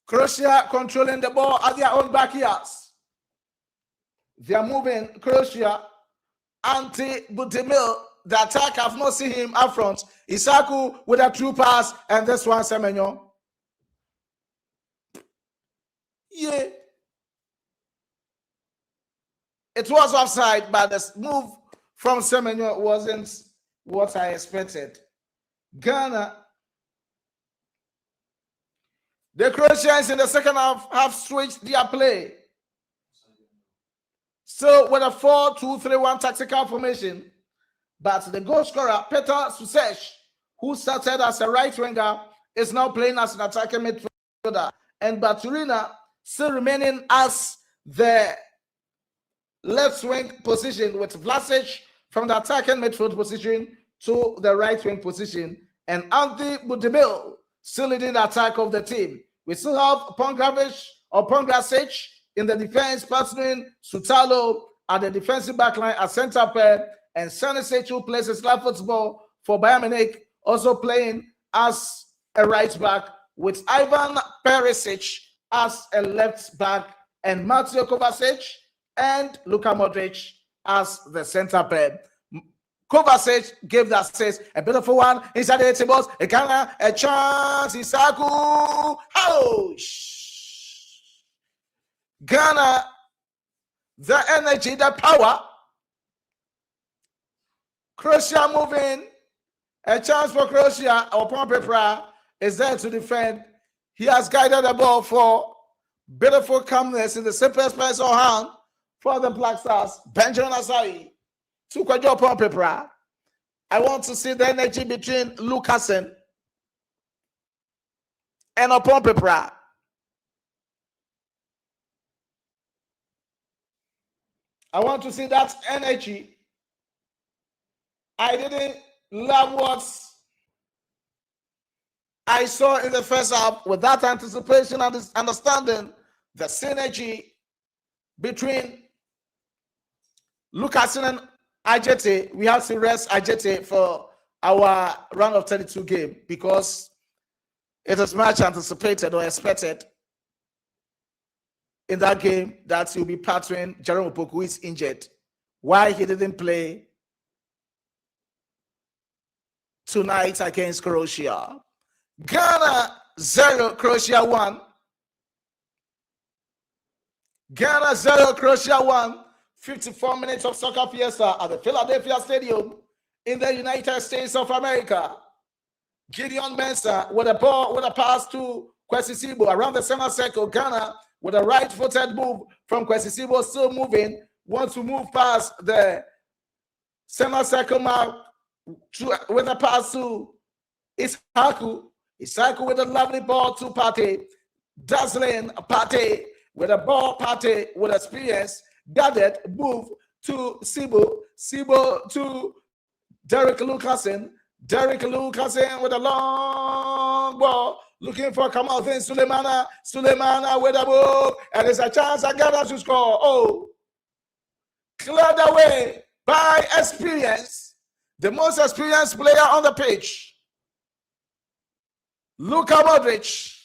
Croatia controlling the ball at their own backyards. They are moving. Croatia, Budimil. The attack, I've not seen him up front. Isaku with a true pass, and this one, Semenyo. Yeah. It was offside, but the move from Semenyo wasn't what I expected. Ghana. The Croatians in the second half have switched their play. So with a 4-2-3-1 tactical formation, but the goal scorer, Peter Susech, who started as a right winger, is now playing as an attacking midfielder. And Baturina still remaining as the left wing position, with Vlasic from the attacking midfield position to the right wing position. And Andy Budibil still leading the attack of the team. We still have Pongrasic in the defense, partnering Sutalo at the defensive backline at centre pair, and Sanisic, who plays Islam football for Bayern Munich, also playing as a right back, with Ivan Perisic as a left back, and Mateo Kovacic and Luka Modric as the centre pair. Kovacic gave the assist, a beautiful one inside the 18 box. A Ghana, a chance. Isaku. Oh, Ghana, the energy, the power. Croatia moving. A chance for Croatia. Upon Pepra is there to defend. He has guided the ball for beautiful calmness in the simplest place on hand for the Black Stars. Benjamin Asai. To Kwajo upon Pepra. I want to see the energy between Lucasen and upon Pepra. I want to see that energy. I didn't love what I saw in the first half with that anticipation and this understanding, the synergy between Lucasen and Ajete. We have to rest Ajete for our round of 32 game because it is much anticipated or expected in that game that he'll be partnering Jerome Opoku, who is injured. Why he didn't play tonight against Croatia. Ghana 0, Croatia 1. Ghana 0, Croatia 1. 54 minutes of soccer fiesta at the Philadelphia Stadium in the United States of America. Gideon Mensah with a ball, with a pass to Kwesi Sibo around the center circle. Ghana with a right-footed move from Kwesi Sibo, still moving, wants to move past the center circle mark with a pass to Isaku. Isaku with a lovely ball to Partey. Dazzling Partey with a ball. Partey with experience. Gathered, move to Sibo. Sibo to Derek Lucasen. Derek Lucasen with a long ball. Looking for Kamal Vin Sulemana. Sulemana with a move. And there's a chance I got to score. Oh. Cleared away by experience. The most experienced player on the pitch. Luka Modric.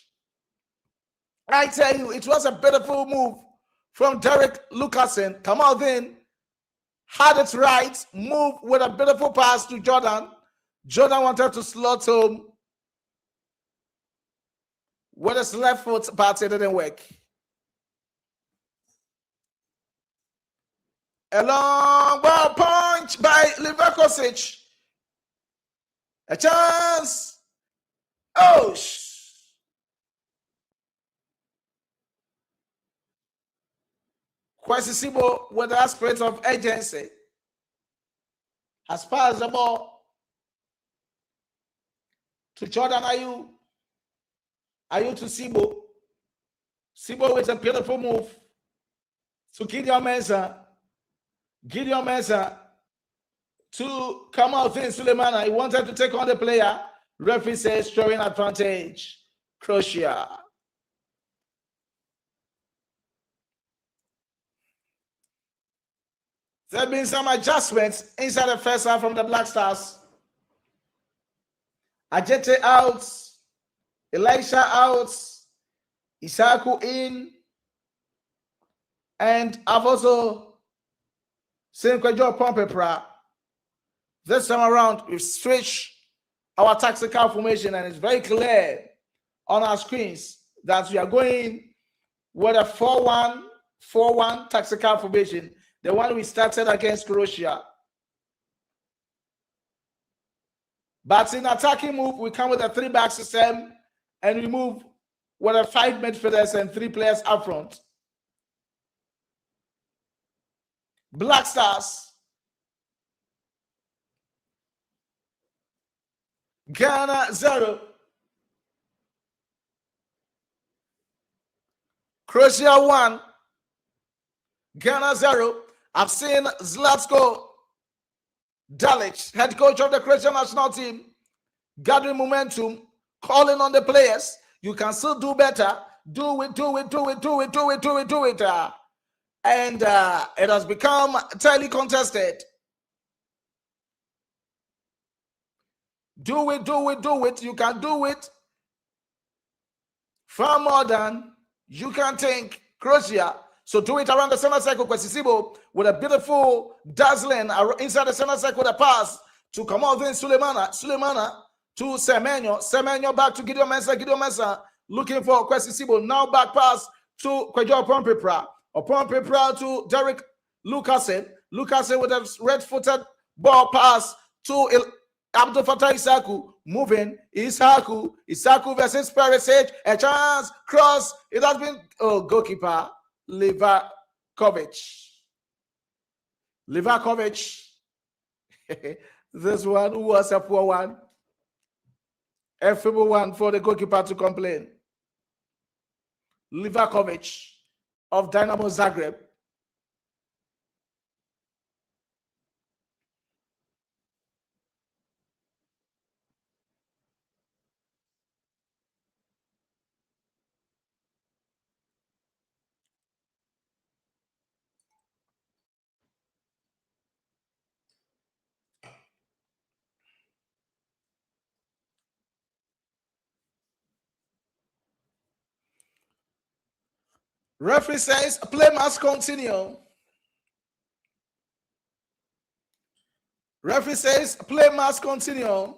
I tell you, it was a beautiful move from Derek Lucasen. Kamal Vin had it right. Move with a beautiful pass to Jordan. Jordan wanted to slot home with his left foot, but it didn't work. A long ball punch by Livakovic. A chance. Oh, Kwesi Sibo with that spirit of urgency has passed the ball to Jordan Ayew. Ayew to Sibo. Sibo with a beautiful move to Gideon Mensah. Gideon Mensah to Kamal Vin Sulemana. He wanted to take on the player. Referee says showing advantage. Croatia. There have been some adjustments inside the first half from the Black Stars. Ajete out, Elisha out, Isaku in, and I've also seen Kwajo Pompepra. This time around, we've switched our tactical formation, and it's very clear on our screens that we are going with a 4-1-4-1 tactical formation. The one we started against Croatia. But in attacking move, we come with a 3-back system and we move with a 5 midfielders and 3 players up front. Black Stars Ghana 0. Croatia 1. Ghana 0. I've seen Zlatko Dalic, head coach of the Croatian national team, gathering momentum, calling on the players. You can still do better. Do it. And it has become tightly contested. Do it. You can do it far more than you can think. Croatia. So do it around the center circle. Kwesisibo with a beautiful dazzling inside the center circle. The pass to come out in Sulemana to Semenyo back to Gideon Mensah looking for Kwesisibo. Now back pass to Kwejo Opompepra to Derek Lucasen with a red-footed ball pass to Abdul Fattah Isaku. Moving Isaku versus Perisic. A chance, cross. It has been goalkeeper Livakovic. This one was a poor one. A feeble one for the goalkeeper to complain. Livakovic of Dynamo Zagreb. Referee says play must continue. Referee says play must continue.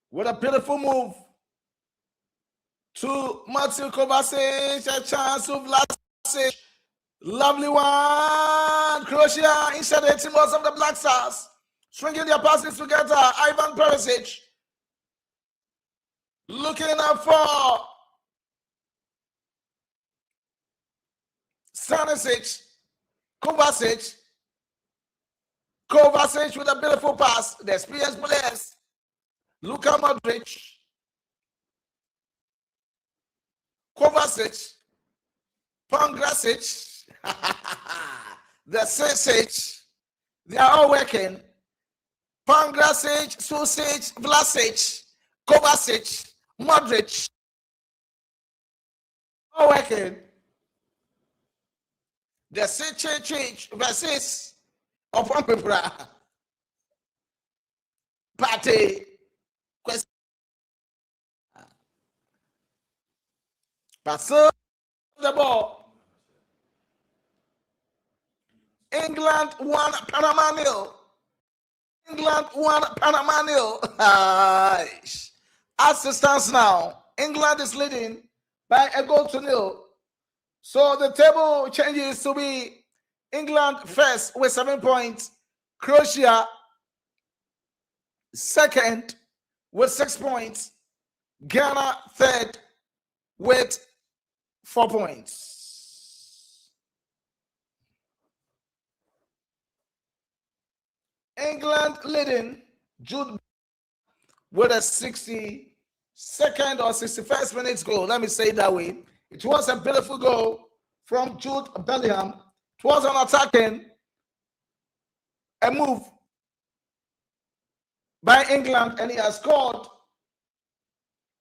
What a beautiful move to Matthew Kovacic, a chance of Vlasic. Lovely one. Croatia inside the 18 balls of the Black Stars. Stringing their passes together. Ivan Perisic. Looking up for Stanisic. Kovacic with a beautiful pass. The experienced players. Luka Modric. Kovacic. Pongrasic. The Sisic. They are all working. Pongrasic, Susic, Vlasic, Kovacic, Modric. All working. The Sisic versus Opompepra. Party. Pass the ball. England 1, Panama 0. England 1, Panama 0. As it stands now, England is leading by a goal to 0. So the table changes to be England first with 7 points, Croatia second with 6 points, Ghana third with 4 points. England leading Jude with a 62nd or 61st minutes goal. Let me say it that way. It was a beautiful goal from Jude Bellingham. It was an attacking a move by England, and he has scored.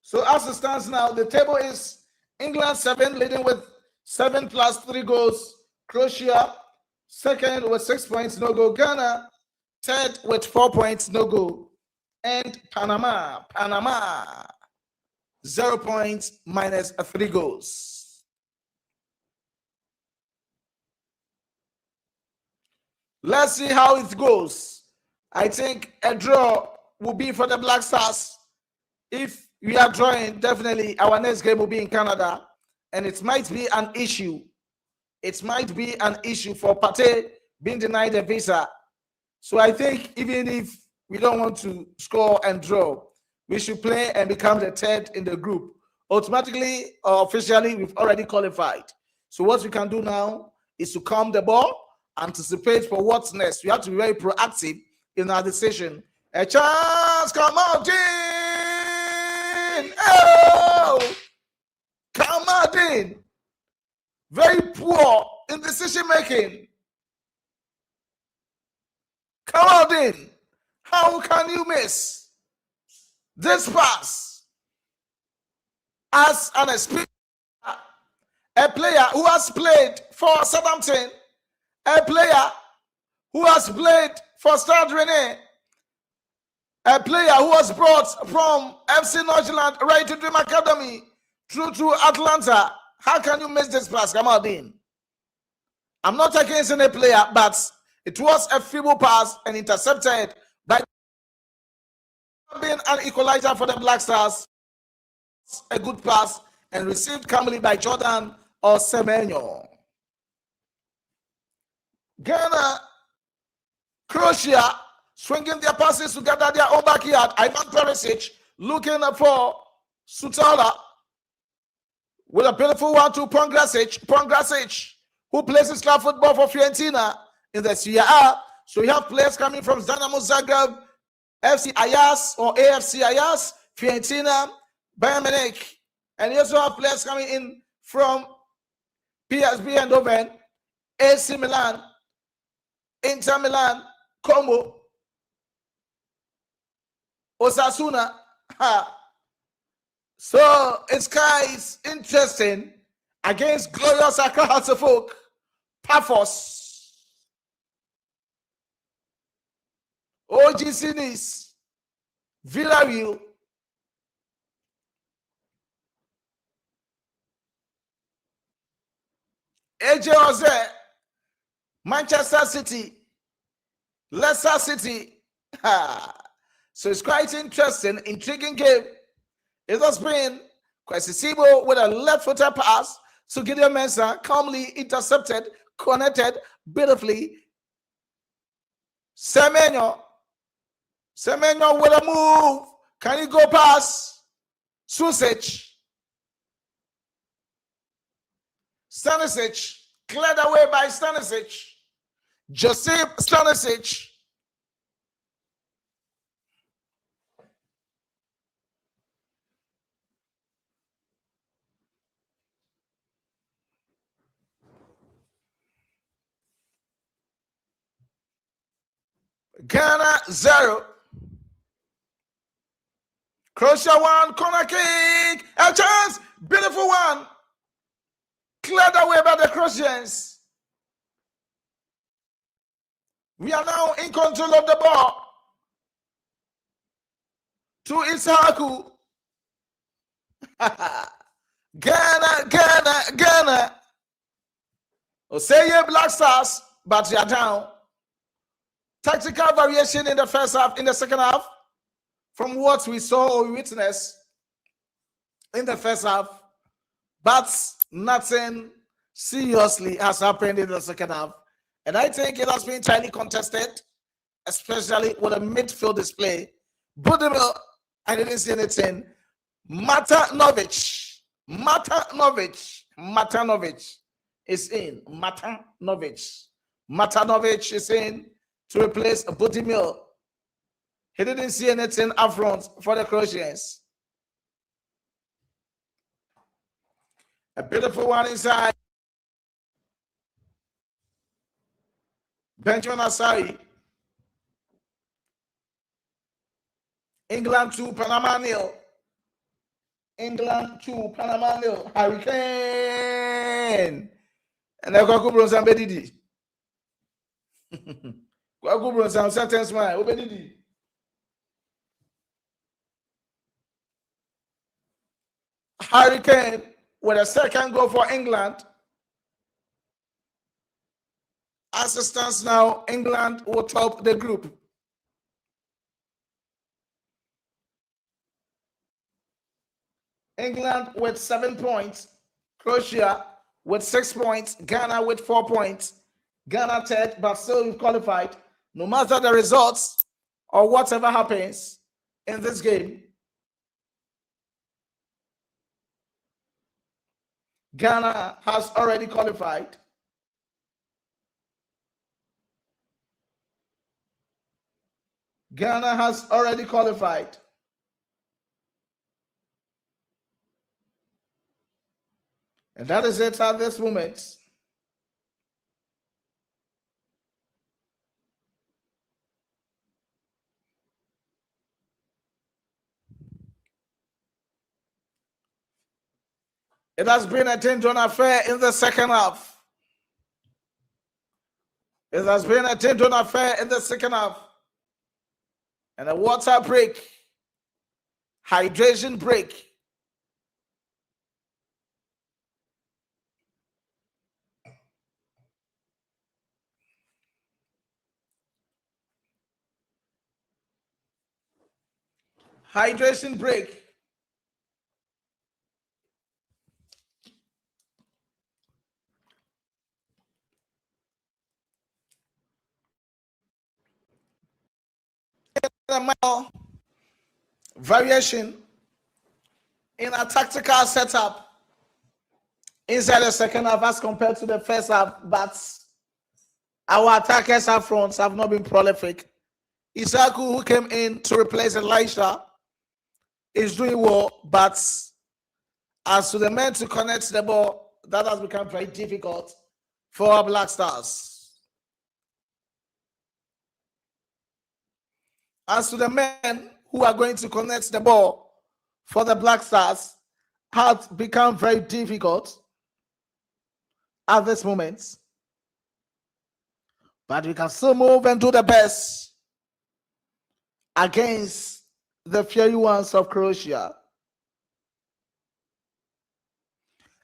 So as it stands now, the table is England 7 leading with 7 plus 3 goals. Croatia second with 6 points, no goal. Ghana third with 4 points, no goal. And Panama 0 points minus 3 goals. Let's see how it goes. I think a draw will be for the Black Stars. If we are drawing, definitely our next game will be in Canada, and it might be an issue. It might be an issue for Pate being denied a visa. So I think even if we don't want to score and draw, we should play and become the third in the group. Automatically or officially, we've already qualified. So what we can do now is to calm the ball anticipate for what's next. We have to be very proactive in our decision. A chance, come on, Dean! Oh! Come on, Dean! Very poor in decision making. Come on, Dean! How can you miss this pass as an experience? A player who has played for Southampton, a player who has played for Stade Rennais, a player who was brought from FC Northland right to Dream Academy through to Atlanta. How can you miss this pass, Kamaldeen? I'm not against any player, but it was a feeble pass and intercepted by being an equalizer for the Black Stars. A good pass and received calmly by Jordan or Semenyo. Ghana, Croatia, swinging their passes to gather their own backyard. Ivan Perisic looking for Sutala with a beautiful one to Pongrasic, who plays his club football for Fiorentina in the Serie A. So you have players coming from Dynamo Zagreb, FC Ajax or AFC Ajax, Fiorentina, Bayern Munich, and you also have players coming in from PSV Eindhoven, AC Milan, Inter Milan, Como, Osasuna. So it's guys interesting against Glorious Accra Hearts of Oak, Paphos, OGC Nice, Villarreal, AJ Oze, Manchester City, Leicester City. So it's quite interesting, intriguing game. It has been Kwesi Sibo with a left-footed pass to Gideon Mensah, calmly intercepted, connected beautifully. Semenyo with a move. Can he go past Susic? Stanisic, cleared away by Stanisic. Josip Stanisic. Ghana 0. Croatia 1, corner kick. A chance, beautiful one. Cleared away by the Croatians. We are now in control of the ball. To Isaku. Ghana. Oseye Black Stars, but they are down. Tactical variation in the first half, in the second half, from what we saw or we witnessed in the first half, but nothing seriously has happened in the second half. And I think it has been highly contested, especially with a midfield display. Budimir, I didn't see anything. Matanovic is in. Matanovic is in to replace Budimir. He didn't see anything up front for the Croatians. A beautiful one inside. Benjamin Asari. England 2, Panama 0. England 2, Panama 0. Hurricane. And I got Kubron Zambedidi. Kubron Zam sentence man. Obedidi. Hurricane with a second goal for England. As it stands now, England will top the group. England with 7 points, Croatia with 6 points, Ghana with 4 points. Ghana third, but still qualified. No matter the results or whatever happens in this game, Ghana has already qualified. Ghana has already qualified. And that is it at this moment. It has been a ten-ton affair in the second half. It has been a ten-ton affair in the second half. And a water break, hydration break. Hydration break. Variation in a tactical setup inside the second half as compared to the first half, but our attackers up front have not been prolific. Isaku, who came in to replace Elisha, is doing well, but as to the men to connect the ball, that has become very difficult for our Black Stars. As to the men who are going to connect the ball for the Black Stars, has become very difficult at this moment. But we can still move and do the best against the fiery ones of Croatia.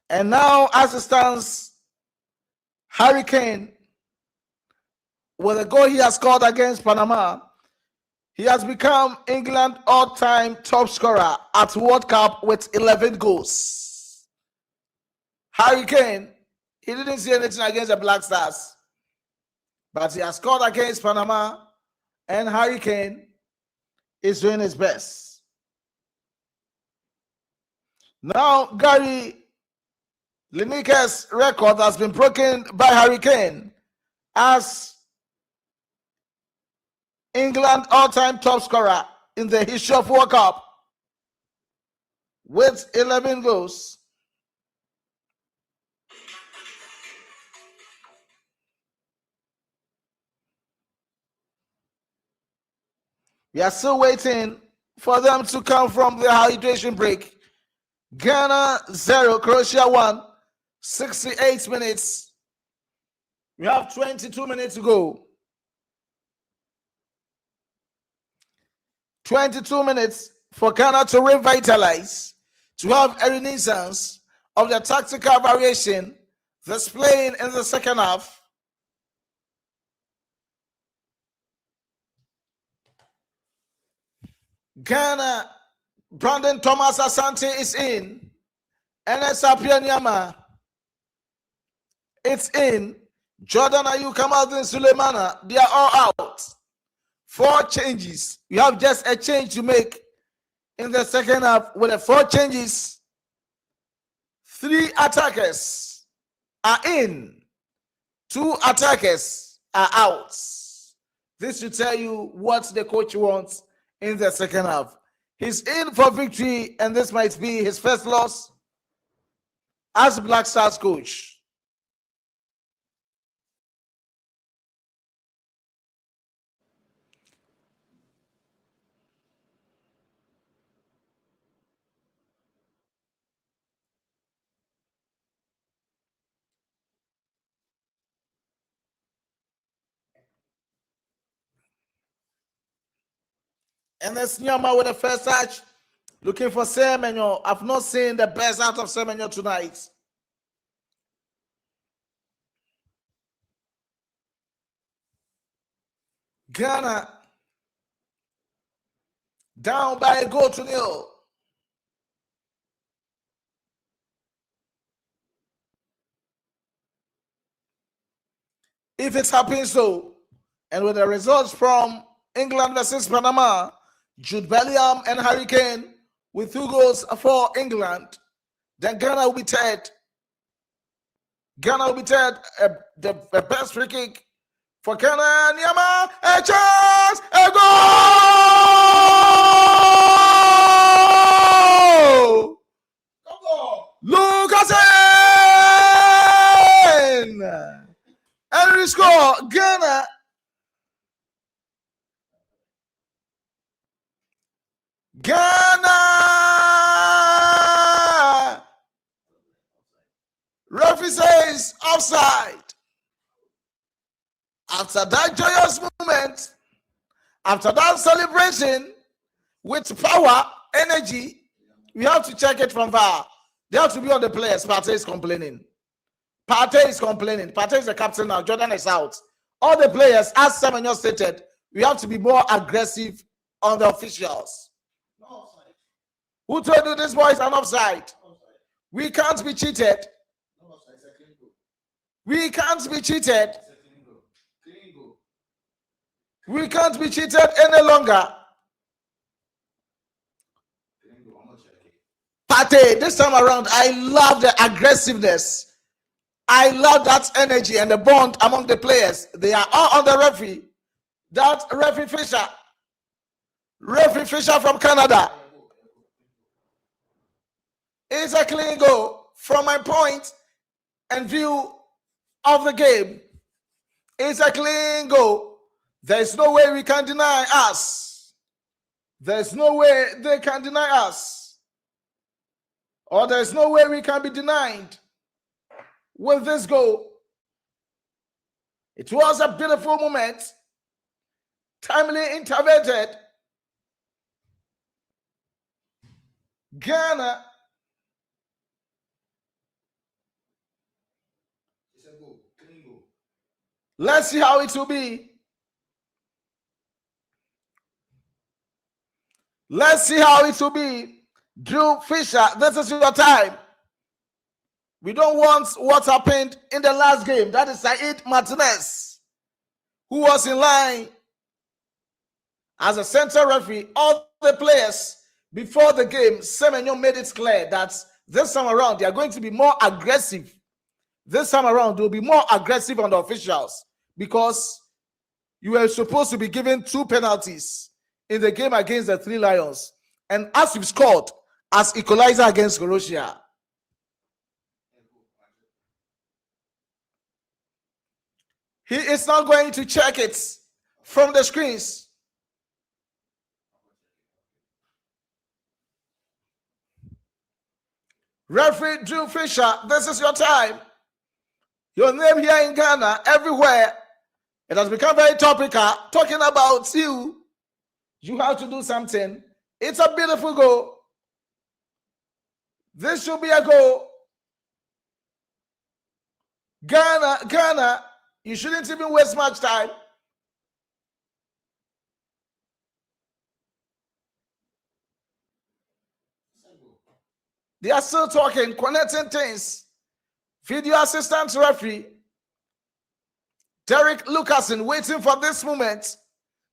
And now, as it stands, Harry Kane, with the goal he has scored against Panama, he has become England all-time top scorer at World Cup with 11 goals. Harry Kane, he didn't see anything against the Black Stars, but he has scored against Panama, and Harry Kane is doing his best. Now, Gary Lineker's record has been broken by Harry Kane as England all-time top scorer in the history of World Cup with 11 goals. We are still waiting for them to come from the hydration break. Ghana 0, Croatia 1, 68 minutes. We have 22 minutes to go. 22 minutes for Ghana to revitalize, to have a renaissance of the tactical variation displaying in the second half. Ghana, Brandon Thomas Asante is in. Enes Apianyama, it's in. Jordan Ayew, Kamaldeen Sulemana, they are all out. 4 changes. You have just a change to make in the second half. With the 4 changes, 3 attackers are in, 2 attackers are out. This should tell you what the coach wants in the second half. He's in for victory, and this might be his first loss as Black Stars coach. And that's Nyama with the first touch. Looking for Semenyo. I've not seen the best out of Semenyo tonight. Ghana down by a goal to 0. If it's happening so, and with the results from England versus Panama, Jude Bellingham and Harry Kane with 2 goals for England, then Ghana will be third. Ghana will be third. The best free kick for Ghana. Niama, a chance, a goal. Lucas and we score. Ghana. Referee says offside. After that joyous moment, after that celebration with power, energy, we have to check it from VAR. They have to be on the players. Partey is complaining. Partey is the captain now. Jordan is out. All the players, as Semenyo stated, we have to be more aggressive on the officials. Who told you this boy is an offside? We can't be cheated. We can't be cheated. We can't be cheated any longer. Partey, this time around, I love the aggressiveness. I love that energy and the bond among the players. They are all on the referee. That referee Fisher from Canada. It's a clean goal. From my point and view of the game, it's a clean goal. There's no way we can deny us. There's no way they can deny us. Or there's no way we can be denied with this goal. It was a beautiful moment. Timely intervened. Ghana. Let's see how it will be. Let's see how it will be. Drew Fisher, this is your time. We don't want what happened in the last game. That is Said Martinez, who was in line as a center referee. All the players before the game, Semenyo made it clear that this time around they are going to be more aggressive. This time around, they'll be more aggressive on the officials because you were supposed to be given 2 penalties in the game against the Three Lions. And as you've scored as equalizer against Croatia. He is not going to check it from the screens. Referee Drew Fisher, this is your time. Your name here in Ghana, everywhere, it has become very topical, talking about you. You have to do something. It's a beautiful goal. This should be a goal. Ghana, you shouldn't even waste much time. They are still talking, connecting things. Video assistant referee Derek Lucasen waiting for this moment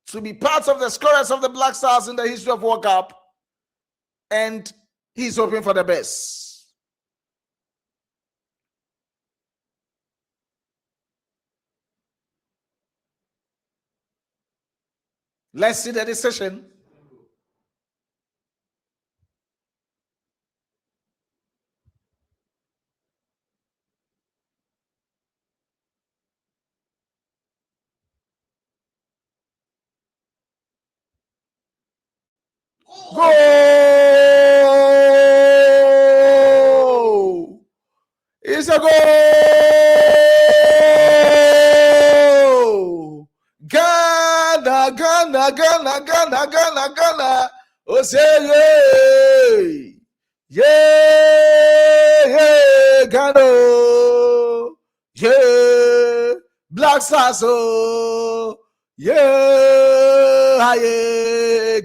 to be part of the scorers of the Black Stars in the history of World Cup, and he's hoping for the best. Let's see the decision. Goal! It's a goal! Ghana! Oh, say yeah, Ghana! Yeah, Black Stars, oh, yeah,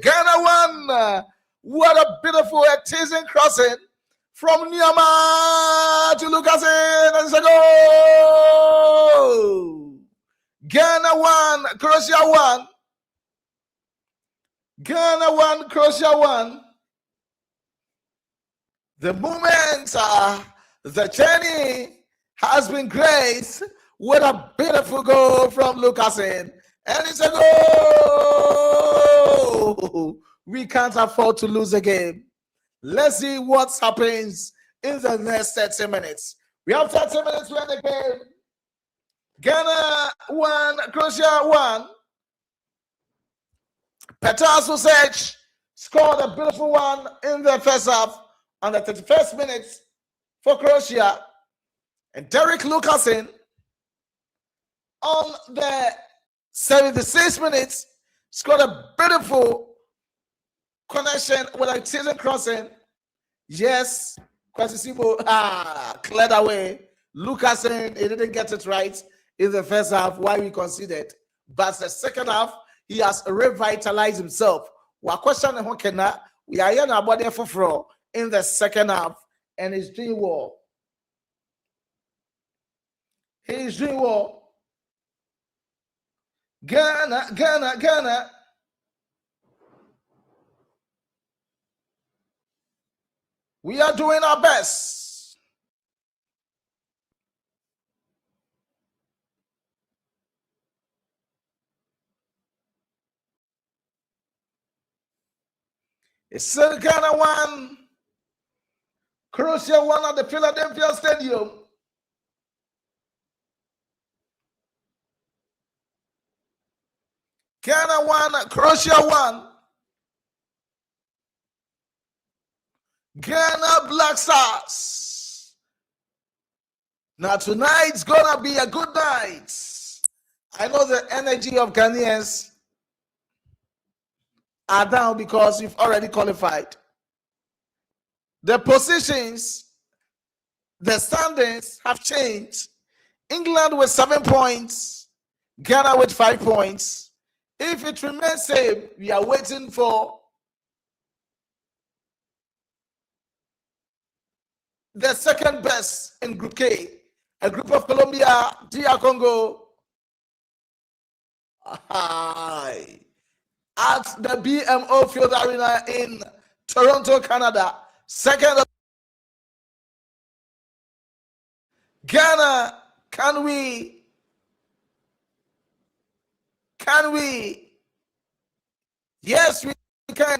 Ghana won. What a beautiful teasing crossing from Niama to Lucasen, and it's a goal. Ghana won, Croatia won. Ghana won, Croatia won. The moment, the journey has been great. with a beautiful goal from Lucasen. And it's a goal. We can't afford to lose a game. Let's see what happens in the next 30 minutes. We have 30 minutes to end the game. Ghana 1, Croatia 1. Petar Susech scored a beautiful one in the first half on the 31st minute for Croatia. And Derek Lucasen on the 76 minutes scored a beautiful connection with a season crossing. Yes, Kwasisibo cleared away. Lucasen, he didn't get it right in the first half, why we conceded. But the second half, he has revitalized himself. We are questioning Hokena. We are here about the for in the second half, and he's doing well. He's doing well. Ghana. We are doing our best. It's still Ghana 1, Croatia 1 at the Philadelphia Stadium. Ghana 1, Croatia 1. Ghana Black Stars. Now tonight's gonna be a good night. I know the energy of Ghanaians are down because you've already qualified. The positions, the standings have changed. England with 7 points, Ghana with 5 points. If it remains same, we are waiting for the second best in Group K, a group of Colombia, DR Congo, at the BMO Field Arena in Toronto, Canada. Second, Ghana, can we? Yes, we can.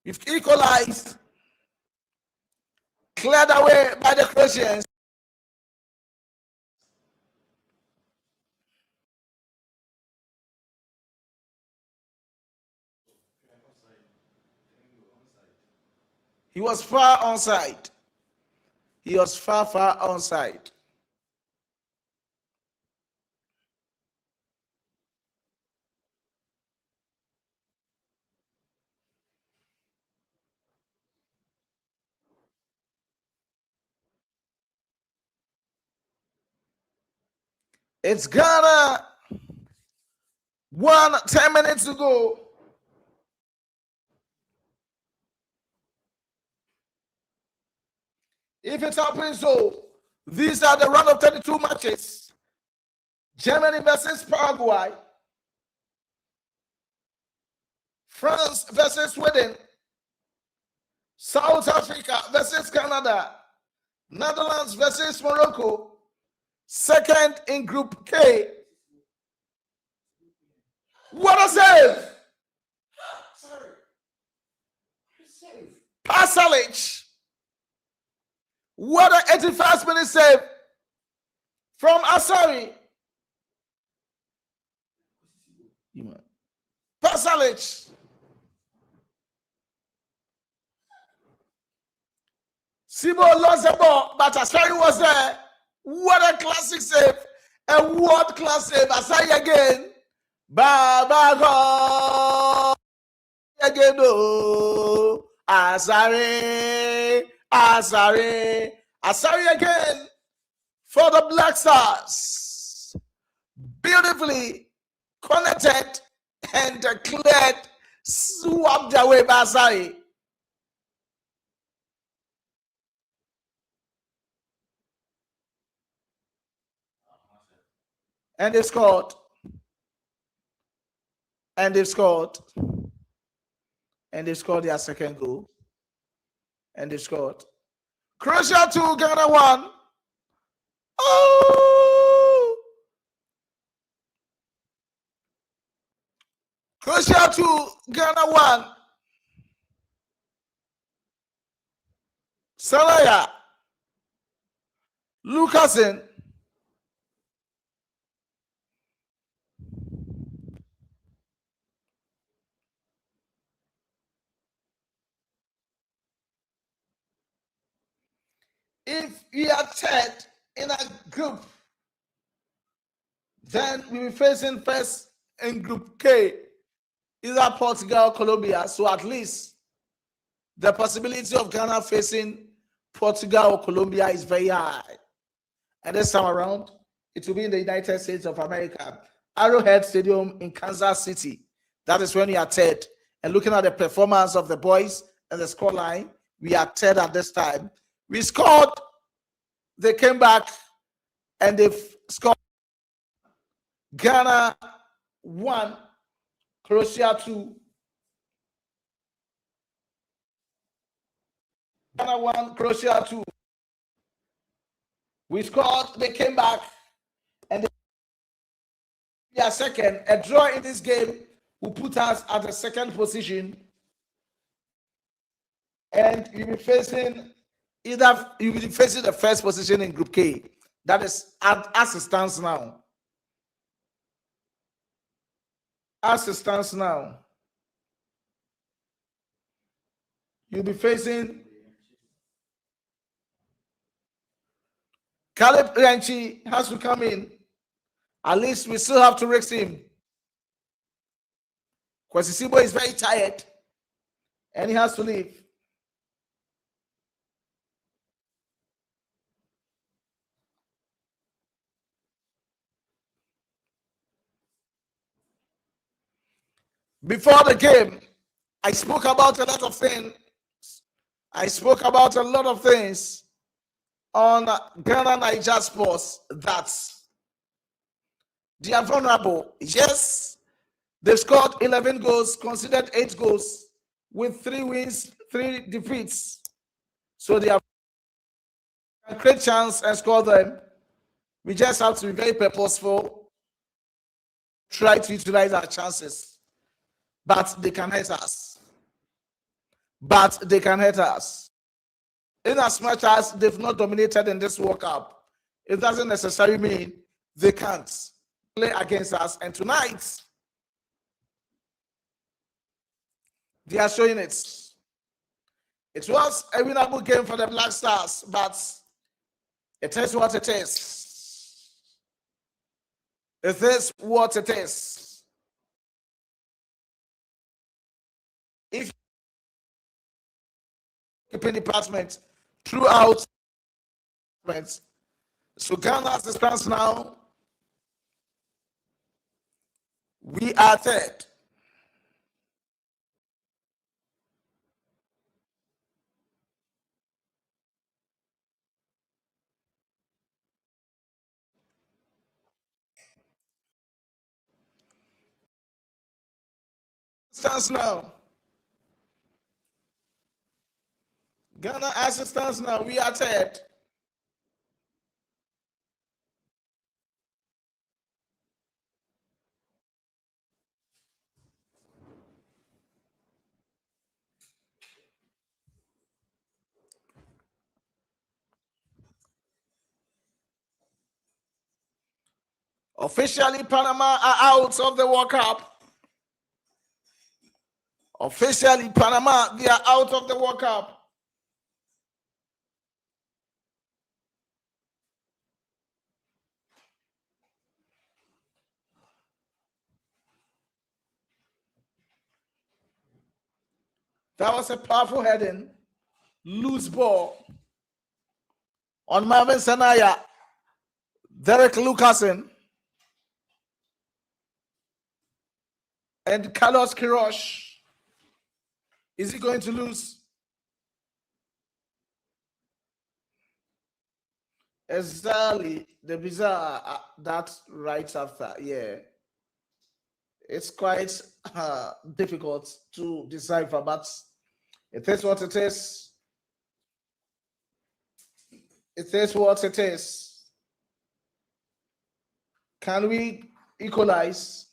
We've equalized, cleared away by the Croatians. He was far onside. He was far onside. It's Ghana 1, 10 minutes to go. If it happens so, these are the round of 32 matches. Germany versus Paraguay. France versus Sweden. South Africa versus Canada. Netherlands versus Morocco. Second in Group K. What a save! Pasalic. What an 81st minute save from Asari. Pasalic. Sibo lost the ball, but Asari was there. What a classic save. A world-class save. Asari again. Baba again. Oh. Asari again for the Black Stars. Beautifully connected and cleared, swapped away by Asari. And they scored. And they scored their second goal. And they scored. Croatia 2, Ghana 1. Oh! Croatia 2, Ghana 1. Salaya, Lucasen, if we are third in a group, then we will be facing first in Group K, either Portugal, Colombia. So at least the possibility of Ghana facing Portugal or Colombia is very high. And this time around, it will be in the United States of America, Arrowhead Stadium in Kansas City. That is when we are third. And looking at the performance of the boys and the scoreline, we are third at this time. We scored, they came back, and they've scored. Ghana 1, Croatia 2. Ghana 1, Croatia 2. We scored, they came back, and they are second. A draw in this game will put us at the second position. And you'll be facing the first position in Group K. That is as it stands now. As it stands now, you'll be facing Caleb Renchi has to come in. At least we still have to risk him. Kwesisibo is very tired and he has to leave. Before the game, I spoke about a lot of things. On Ghana Niger Sports that they are vulnerable. Yes, they've scored 11 goals, conceded 8 goals with 3 wins, 3 defeats. So they have a great chance and score them. We just have to be very purposeful, try to utilize our chances. But they can hurt us. In as much as they've not dominated in this World Cup, it doesn't necessarily mean they can't play against us. And tonight, they are showing it. It was a winnable game for the Black Stars, but it is what it is. It is what it is. If keeping department throughout, so Ghana as it stands now, we are third. Stands now. Ghana as it stands now, we are third. Officially, Panama are out of the World Cup. Officially, Panama, they are out of the World Cup. That was a powerful heading. Loose ball on Marvin Sanaya. Derek Lucasen. And Carlos Queiroz. Is he going to lose? Exactly. The bizarre that right after. Yeah. It's quite difficult to decipher, but it is what it is. It is what it is. Can we equalize?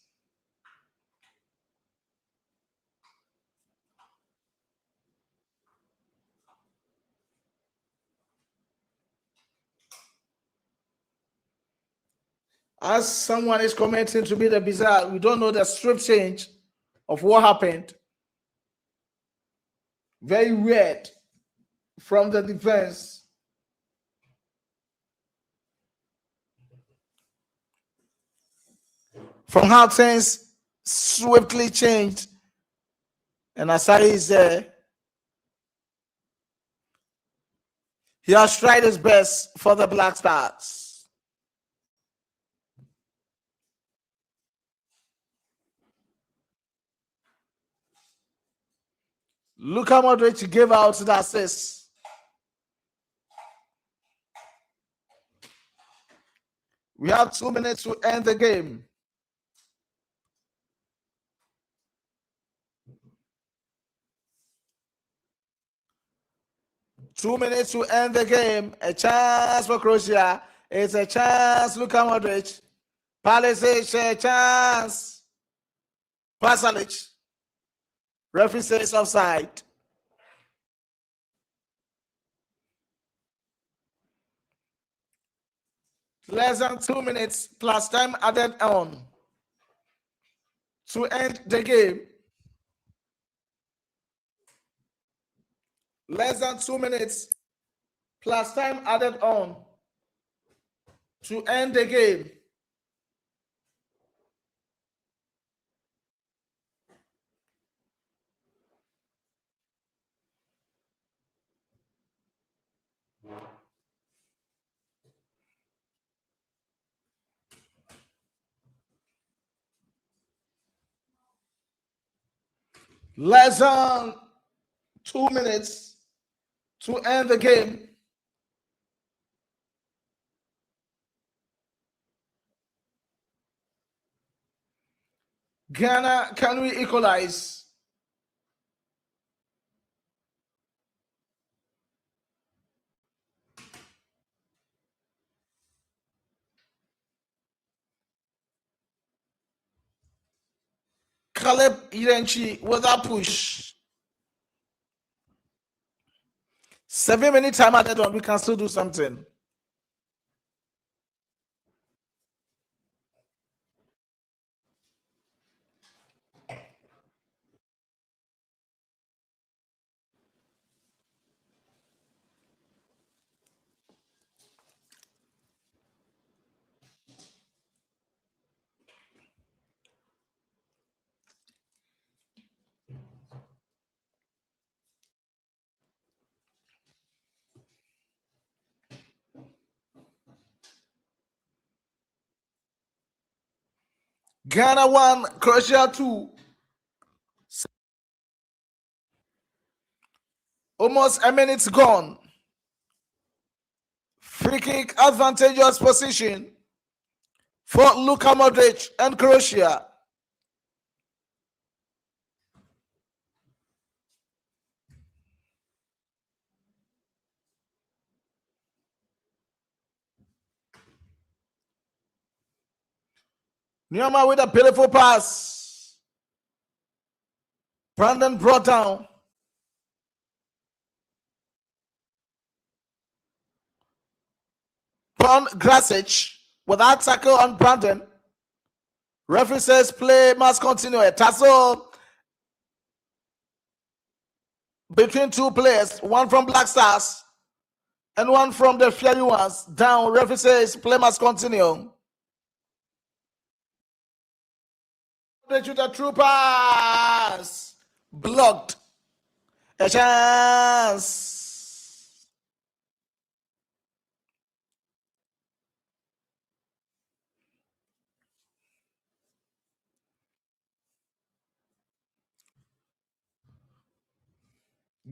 As someone is commenting to be the bizarre, we don't know the swift change of what happened. Very weird from the defense. From how things swiftly changed. And Asari is there. He has tried his best for the Black Stars. Luka Modric gave out the assist. We have 2 minutes to end the game. Two minutes to end the game. A chance for Croatia. It's a chance, Luka Modric. Palace, a chance. Pasalic. Referee says offside. Less than 2 minutes plus time added on to end the game. Less than 2 minutes plus time added on to end the game. Less than 2 minutes to end the game. Ghana, can we equalize? Caleb Irenchi with that push. 7 minutes time added on, we can still do something. Ghana 1, Croatia 2. Almost a minute gone. Free kick, advantageous position for Luka Modric and Croatia. Nyama with a beautiful pass. Brandon brought down. Von Grasic with that tackle on Brandon. Referee says play must continue. A tussle between two players, one from Black Stars and one from the Fiery Ones. Down, referee says play must continue. The true pass blocked. A chance.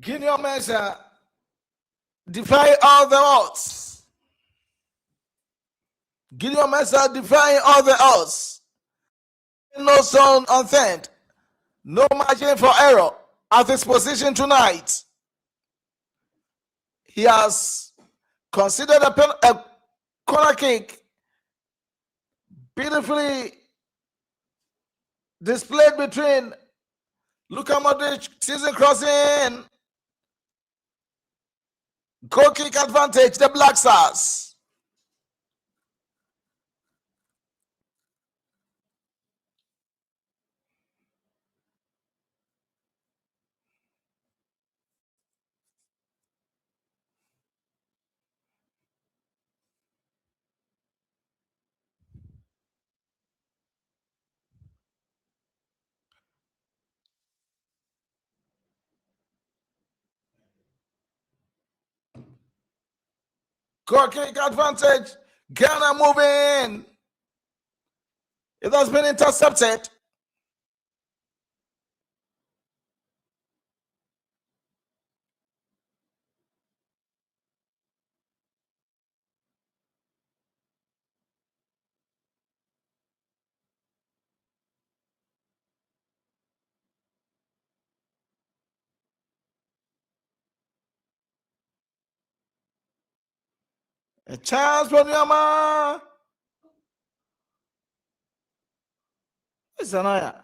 Guinea Mesa defy all the odds. Guinea Mesa defying all the odds. No zone on third. No margin for error at his position tonight. He has considered a corner kick beautifully displayed between Luka Modric, season crossing, goal kick advantage, the Black Stars. Goal kick advantage. Ghana moving. It has been intercepted. A chance for Nyama. It's Anaya.